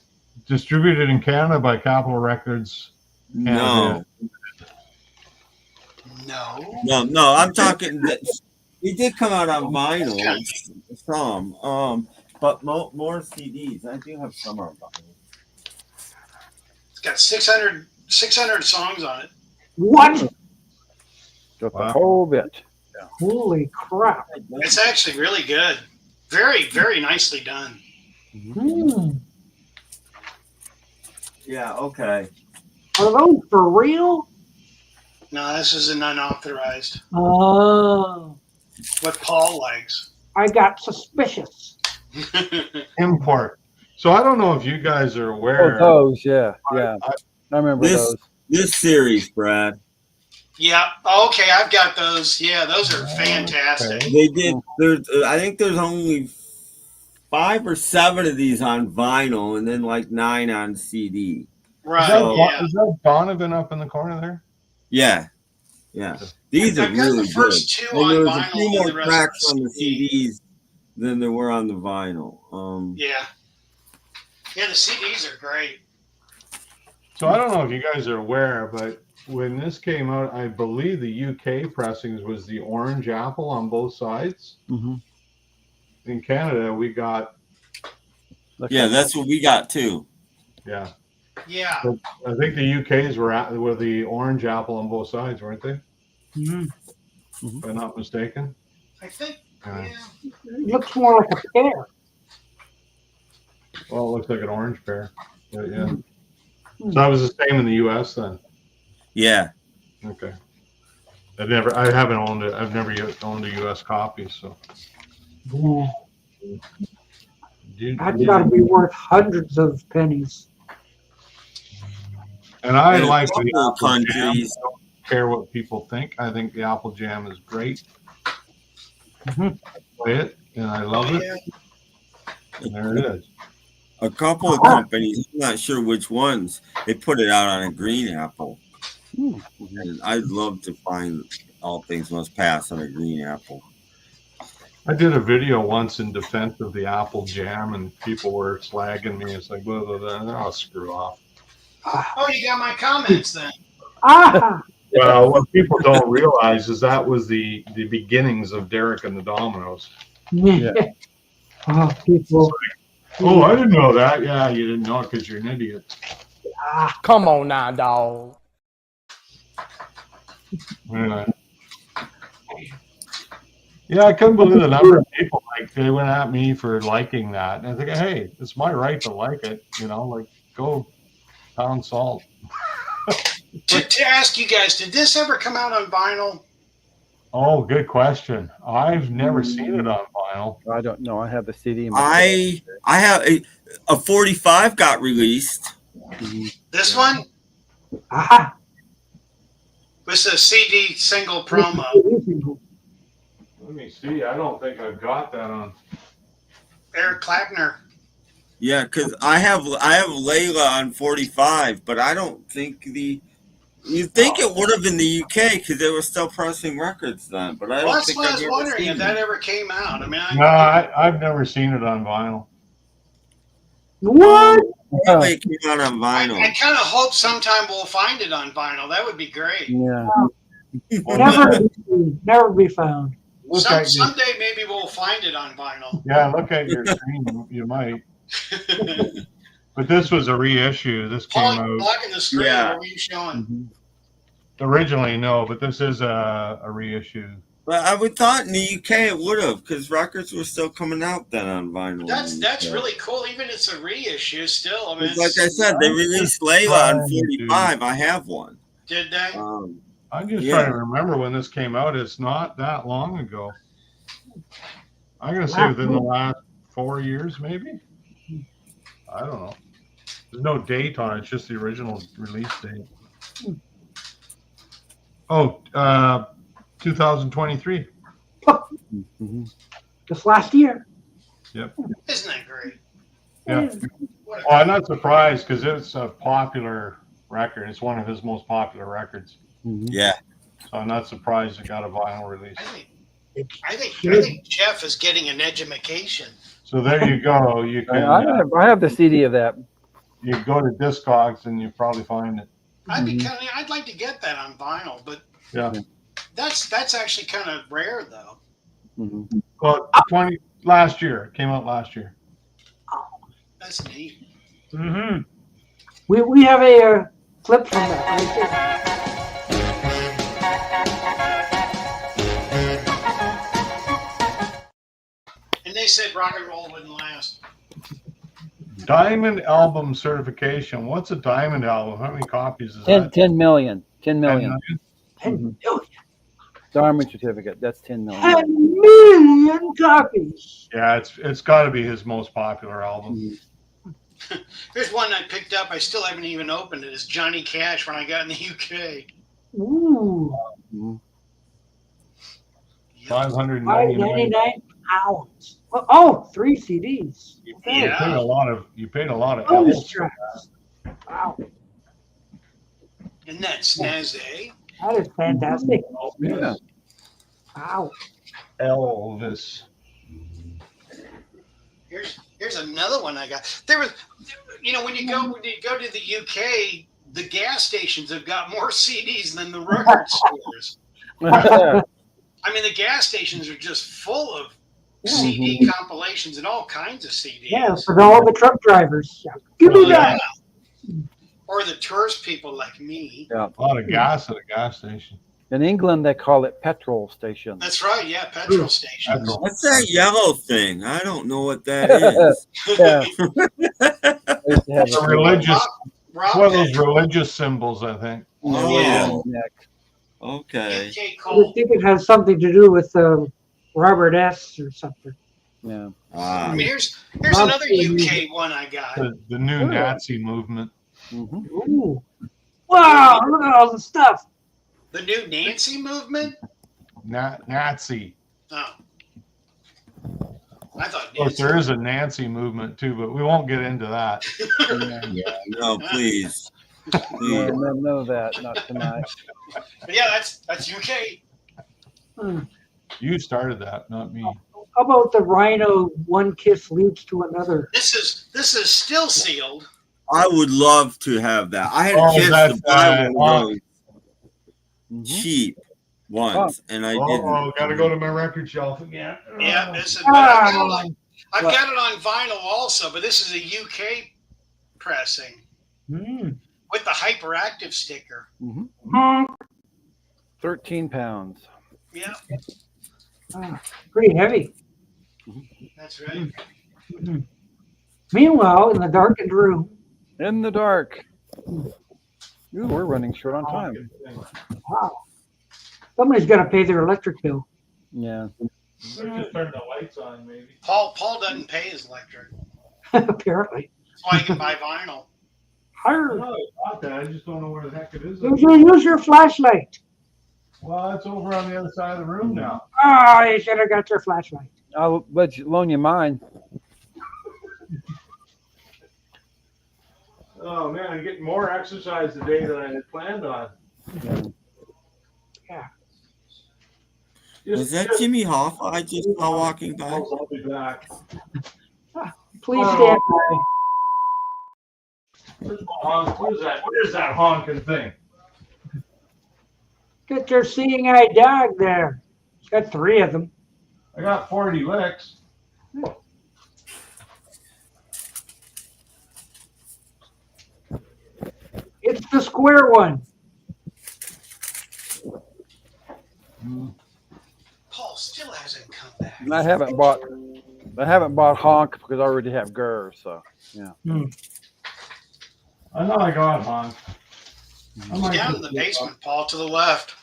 Distributed in Canada by Capitol Records. No. No. I'm talking. It did come out on vinyl. Some. But more CDs. I do have some on vinyl. It's got 600 songs on it. What? Got the whole bit. Yeah. Holy crap! It's actually really good. Very, very nicely done. Mm. Yeah. Okay. Are those for real? No, this is an unauthorized. Oh. What Paul likes. I got suspicious. Import. So I don't know if you guys are aware. Oh, those, yeah. I remember those. This series, Brad. Yeah. Okay, I've got those. Yeah, those are fantastic. Okay. They did. I think there's only 5 or 7 of these on vinyl, and then like 9 on CD. Right. Is that Donovan up in the corner there? Yeah. These are really good. And there was a few more tracks on the CDs than there were on the vinyl. Yeah, the CDs are great. So I don't know if you guys are aware, but when this came out, I believe the UK pressings was the orange apple on both sides. Mm-hmm. In Canada, we got. Yeah, that's what we got too. Yeah. Yeah. But I think the UK's were the orange apple on both sides, weren't they? Mm-hmm. If I'm not mistaken. I think. It looks more like a pear. Well, it looks like an orange pear. But yeah. So that was the same in the US then. Yeah. Okay. I haven't owned it. I've never yet owned a US copy, so. That's got to be worth hundreds of pennies. And I like the Apple apple jam. countries. I don't care what people think. I think the apple jam is great. Play it, and I love it. And there it is. A couple of companies, I'm not sure which ones, they put it out on a green apple. And I'd love to find All Things Must Pass on a green apple. I did a video once in defense of the apple jam, and people were slagging me. It's like, blah, blah, blah. I'll screw off. Oh, you got my comments then. Well, what people don't realize is that was the beginnings of Derek and the Dominoes. Yeah. Oh, people. Oh, I didn't know that. Yeah, you didn't know it because you're an idiot. Come on now, dog. Yeah, I couldn't believe the number of people they went at me for liking that. And I think, hey, it's my right to like it. Like go pound salt. To ask you guys, did this ever come out on vinyl? Oh, good question. I've never seen it on vinyl. I don't know. I have the CD. I have a 45 got released. This one? Aha. This is a CD single promo. Let me see. I don't think I've got that on. Eric Clapner. Yeah, because I have Layla on 45, but I don't think you think it would have in the UK because they were still pressing records then. But I don't think That's why I was I've wondering if seen that it. ever came out. I mean, I've never seen it on vinyl. What? Probably it came out on vinyl. I kind of hope sometime we'll find it on vinyl. That would be great. Yeah. Never be found. Someday maybe we'll find it on vinyl. Yeah, look at your screen. You might. But this was a reissue. This came out. Blocking the screen. Yeah. What were you showing? Originally, no, but this is a reissue. But I would thought in the UK it would have because records were still coming out then on vinyl. That's really cool. Even if it's a reissue, still. I mean, Like I said, they released Layla on 45. I have one. Did they? I'm just trying to remember when this came out. It's not that long ago. I'm going to say within the last 4 years, maybe. I don't know. There's no date on it. It's just the original release date. Oh, 2023. Just last year. Yep. Isn't that great? Yeah. Well, I'm not surprised because it's a popular record. It's one of his most popular records. Yeah. So I'm not surprised it got a vinyl release. I think Jeff is getting an education. So there you go. You can. I have the CD of that. You go to Discogs and you probably find it. I'd like to get that on vinyl, but Yeah. that's actually kind of rare though. Well, last year. It came out last year. That's neat. We have a clip from that right there. And they said rock and roll wouldn't last. Diamond album certification. What's a diamond album? How many copies is that? 10 million. 10 million. 10 million. Diamond certificate. That's 10 million. 10 million copies. Yeah, it's got to be his most popular album. Here's one I picked up. I still haven't even opened it. It's Johnny Cash when I got in the UK. Ooh. 599 pounds. Oh, 3 CDs. Okay. You paid a lot of. Bonus L's. tracks. Wow. Isn't that snazzy? That is fantastic. Yeah. Wow. Elvis. Here's another one I got. There was, when you go to the UK, the gas stations have got more CDs than the record stores. I mean, the gas stations are just full of CD compilations and all kinds of CDs. Yeah, for all the truck drivers. Give me that. Or the tourist people like me. Yeah. A lot of gas at a gas station. In England, they call it petrol station. That's right. Yeah, petrol stations. What's that yellow thing? I don't know what that is. It's a religious. It's one of those religious symbols, I think. Oh, yeah. Okay. I think it has something to do with Robert S. or something. Yeah. I mean, here's another UK one I got. The new Nazi movement. Ooh. Wow, look at all the stuff. The new Nancy movement? Nazi. Oh. I thought Of course, there is a Nancy movement too, but we won't get into that. No, please. No, none of that. Not tonight. But yeah, that's UK. You started that, not me. How about the Rhino? One kiss leads to another. This is still sealed. I would love to have that. I had a chance to buy one of those. cheap once, and I didn't. Oh, gotta go to my record shelf again. Yeah, this is. But I've got it on vinyl also, but this is a UK pressing with the hyperactive sticker. 13 pounds. Yeah, Pretty heavy. that's right. Meanwhile, in the darkened room. In the dark. Ooh, we're running short on time. Wow. Somebody's got to pay their electric bill. Yeah. Just turn the lights on, maybe. Paul doesn't pay his electric. Apparently. That's why he can buy vinyl. I just don't know where the heck it is. Use your flashlight. Well, it's over on the other side of the room now. Oh, you should have got your flashlight. I'll let you loan you mine. Oh man, I'm getting more exercise today than I had planned on. Yeah. Was that Jimmy Hoffa I just saw walking by? I'll be back. Please stand by. Where's that honking thing? Get your seeing eye dog there. It's got 3 of them. I got 40 licks. It's the square one. Paul still hasn't come back. And I haven't bought Honk because I already have Gurr, so yeah. I know I got honk. Down in the basement, Paul, to the left.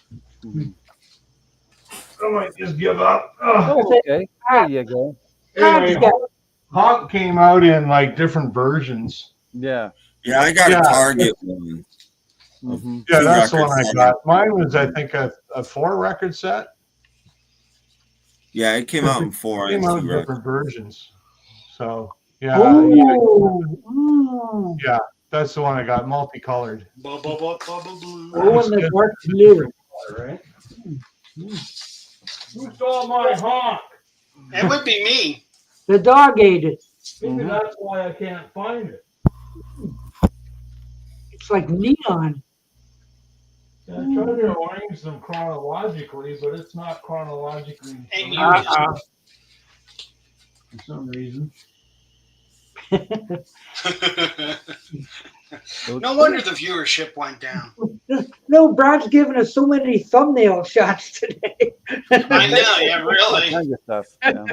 I might just give up. Oh, okay. There you go. Anyway, honk came out in like different versions. Yeah. Yeah, I got a Target one. Yeah, that's the one I got. Mine was, I think, a 4-record set. Yeah, it came out in 4 It came out in 2 different versions. So yeah, yeah, that's the one I got, multicolored. Blue. Oh, and the dark blue. Right? Who stole my honk? It would be me. The dog ate it. Maybe that's why I can't find it. It's like neon. Yeah, I tried to arrange them chronologically, but it's not chronologically And for some reason. No wonder the viewership went down. No, Brad's giving us so many thumbnail shots today. I know, yeah, really. Kind of stuff. Yeah.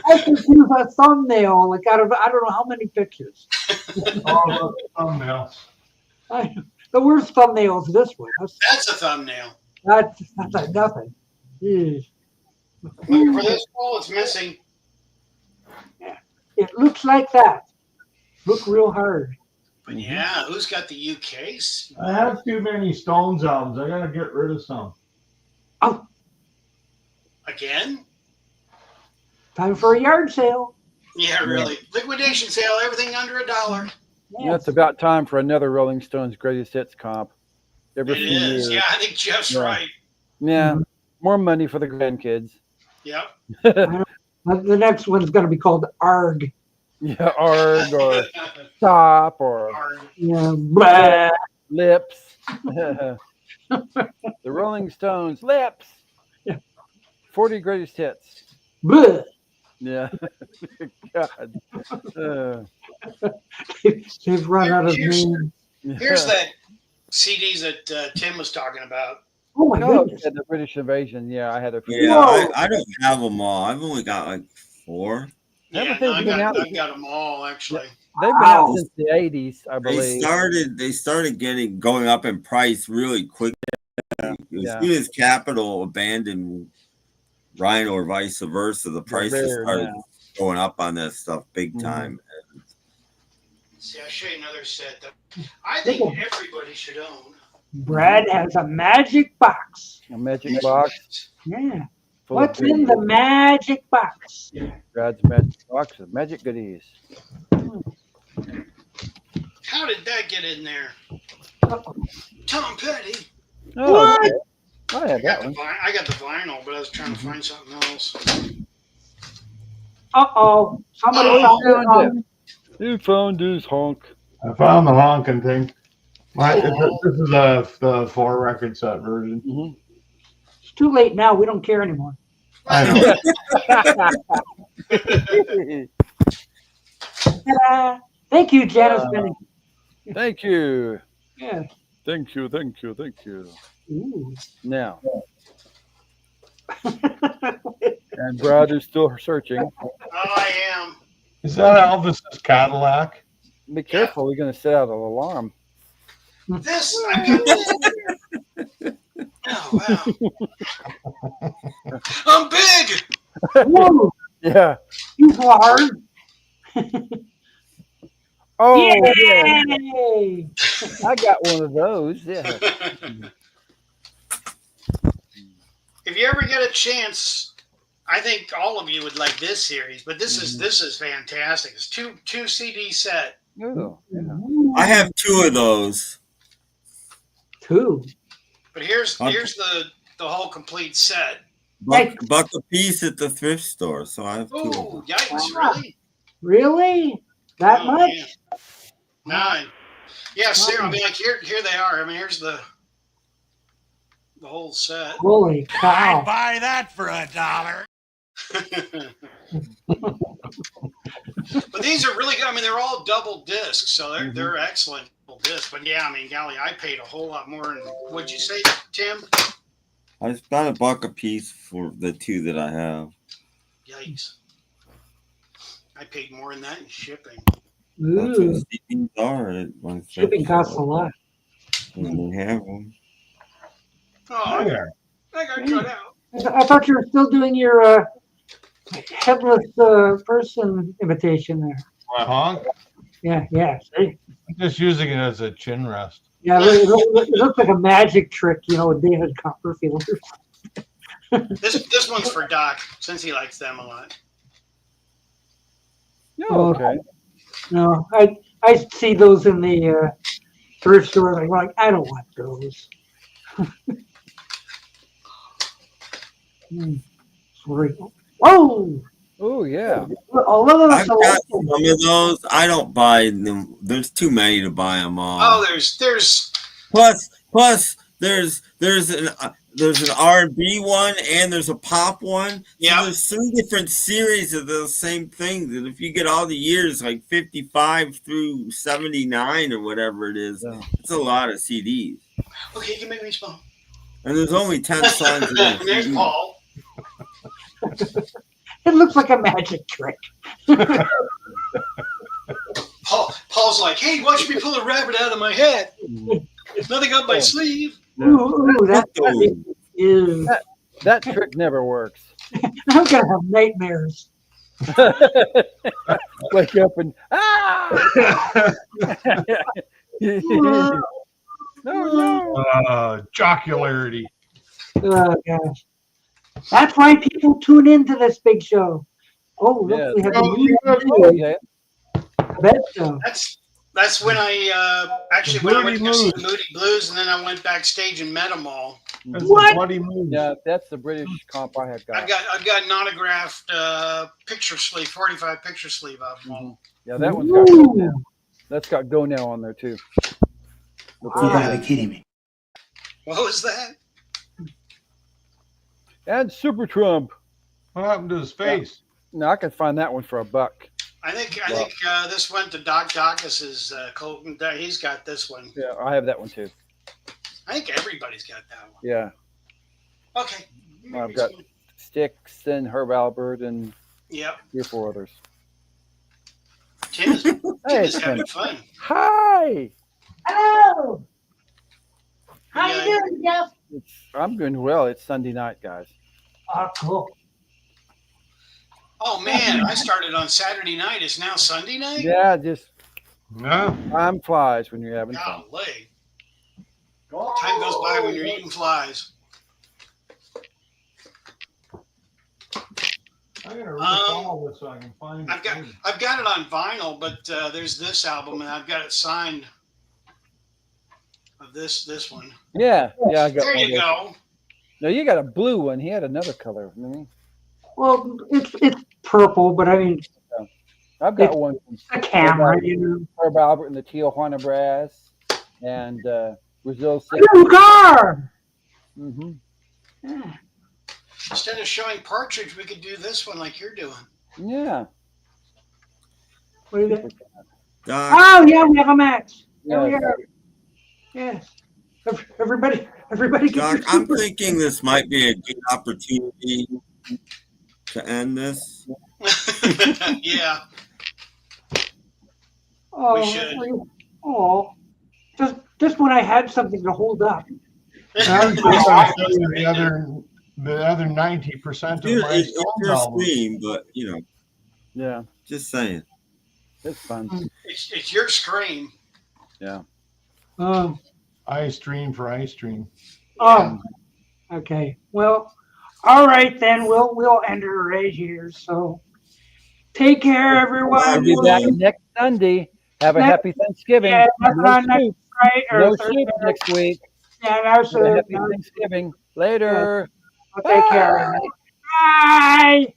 I could use a thumbnail like out of I don't know how many pictures. All about the thumbnails. The worst thumbnail is this one. That's a thumbnail. That's like nothing. Jeez. Looking for this, Paul, it's missing. Yeah. It looks like that. Look real hard. But yeah, who's got the UKs? I have too many Stones albums. I gotta get rid of some. Oh, again? Time for a yard sale. Yeah, really. Liquidation sale, everything under $1. Yeah, it's about time for another Rolling Stones greatest hits comp. Every It few is. years. Yeah, I think Jeff's right. Yeah, more money for the grandkids. Yep. The next one's going to be called ARG. Yeah, ARG or Stop or yeah, Lips. The Rolling Stones, Lips. Yeah. 40 greatest hits. Bleh. Yeah. God. They've run out of names. Here's that CDs that Tim was talking about. Oh my goodness. The British Invasion. Yeah, I had a few. Yeah, I don't have them all. I've only got like 4. Yeah, no, I've got them all actually. They've been out since the 80s, I believe. They started going up in price really quick. As soon as Capitol abandoned Rhino or vice versa, the prices started going up on that stuff big time. See, I'll show you another set that I think everybody should own. Brad has a magic box. A magic box. Yeah. What's in the magic box? Brad's magic box of magic goodies. How did that get in there? Tom Petty. Oh, what? Okay. I had that one. I got the vinyl, but I was trying to find something else. Uh-oh. Somebody found it. You found his honk. I found the honking thing. This is the 4 record set version. It's too late now. We don't care anymore. I know. Thank you, Janice Benning. Thank you. Yeah. Thank you. Ooh. Now. And Brad is still searching. Oh, I am. Is that Elvis's Cadillac? Be careful. We're going to set out an alarm. This, I got this. Oh, wow. I'm big. Whoa. Yeah. He's large. Oh, Yay! I got one of those. Yeah. If you ever get a chance, I think all of you would like this series. But this is fantastic. It's two CD set. Oh, yeah. I have 2 of those. 2. But here's the whole complete set. Buck a piece at the thrift store, so I have 2 of them. Oh, yikes! Really? Really? That much? Man. 9. Yeah, Sarah. I mean, like here they are. I mean, here's the whole set. Holy cow! I'd buy that for $1. But these are really good. I mean, they're all double discs, so they're excellent double discs. But yeah, I mean, golly, I paid a whole lot more. And what'd you say, Tim? I spent $1 a piece for the 2 that I have. Yikes! I paid more than that in shipping. That's what CDs are at my Shipping costs a lot. When they have them. Oh, I got cut out. I thought you were still doing your headless person imitation there. My honk? Yeah. See? I'm just using it as a chin rest. Yeah, it looks like a magic trick, with David Copperfield. This one's for Doc, since he likes them a lot. Okay. No, I see those in the thrift store. I'm like, I don't want those. Sorry. Whoa! Oh, yeah. I've got some of those. I don't buy them. There's too many to buy them all. Oh, there's plus there's an R&B one and there's a pop one. Yeah. So there's 3 different series of those same things. And if you get all the years, like 55 through 79 or whatever it is, it's a lot of CDs. Okay, you can make me small. And there's only 10 songs in there. There's Paul. It looks like a magic trick. Paul's like, hey, watch me pull a rabbit out of my head. Nothing up my sleeve. Ooh, that trick never works. I'm gonna have nightmares. Wake up and no. Jocularity. Oh gosh. That's why people tune into this big show. Oh, look, we have a new I bet so. That's when I actually went to see Moody Blues, and then I went backstage and met them all. What? Yeah, that's the British comp I have got. I've got an autographed picture sleeve, 45 picture sleeve of them all. Yeah, that one's got Go Now. That's got Go Now on there too. You gotta be kidding me. What was that? And Super Trump. What happened to his face? No, I can find that one for $1. I think this went to Doc Dacus's Colton. He's got this one. Yeah, I have that one too. I think everybody's got that one. Yeah. Okay. I've got Styx and Herb Albert and 3 or 4 others. Tim is having fun. Hi. Hello. How you doing, Jeff? I'm doing well. It's Sunday night, guys. Oh, cool. Oh man, I started on Saturday night. It's now Sunday night. Yeah, just no. Time flies when you're having fun. Golly. Time goes by when you're eating flies. I gotta recall this so I can find I've got it on vinyl, but there's this album, and I've got it signed of this one. Yeah, I got. There you go. No, you got a blue one. He had another color. Well, it's purple, but I mean, I've got one. A camera, you know. Herb Albert and the Tijuana Brass. and Brazil A new car. Mm-hmm. Yeah. Instead of showing Partridge, we could do this one like you're doing. Yeah. What is it? Doc, Oh yeah, we have a match. There we Yes. are. Yes. Everybody get Doc, your I'm super. thinking this might be a good opportunity to end this. Yeah, Oh, we should. oh, just when I had something to hold up. I was just going to show you the other 90% of my It's Stones your album. stream, but Yeah. just saying. It's fun. It's your scream. Yeah. iStream for iStream. Oh, okay. Well, all right then. We'll end her right here. So take care, everyone. I'll be back next Sunday. Have a happy Thanksgiving. Yeah, nothing No on next soup. Friday or No Thursday. soup next week. Yeah, no Have a soup. happy Thanksgiving. Later. Well, take care. Bye. Bye.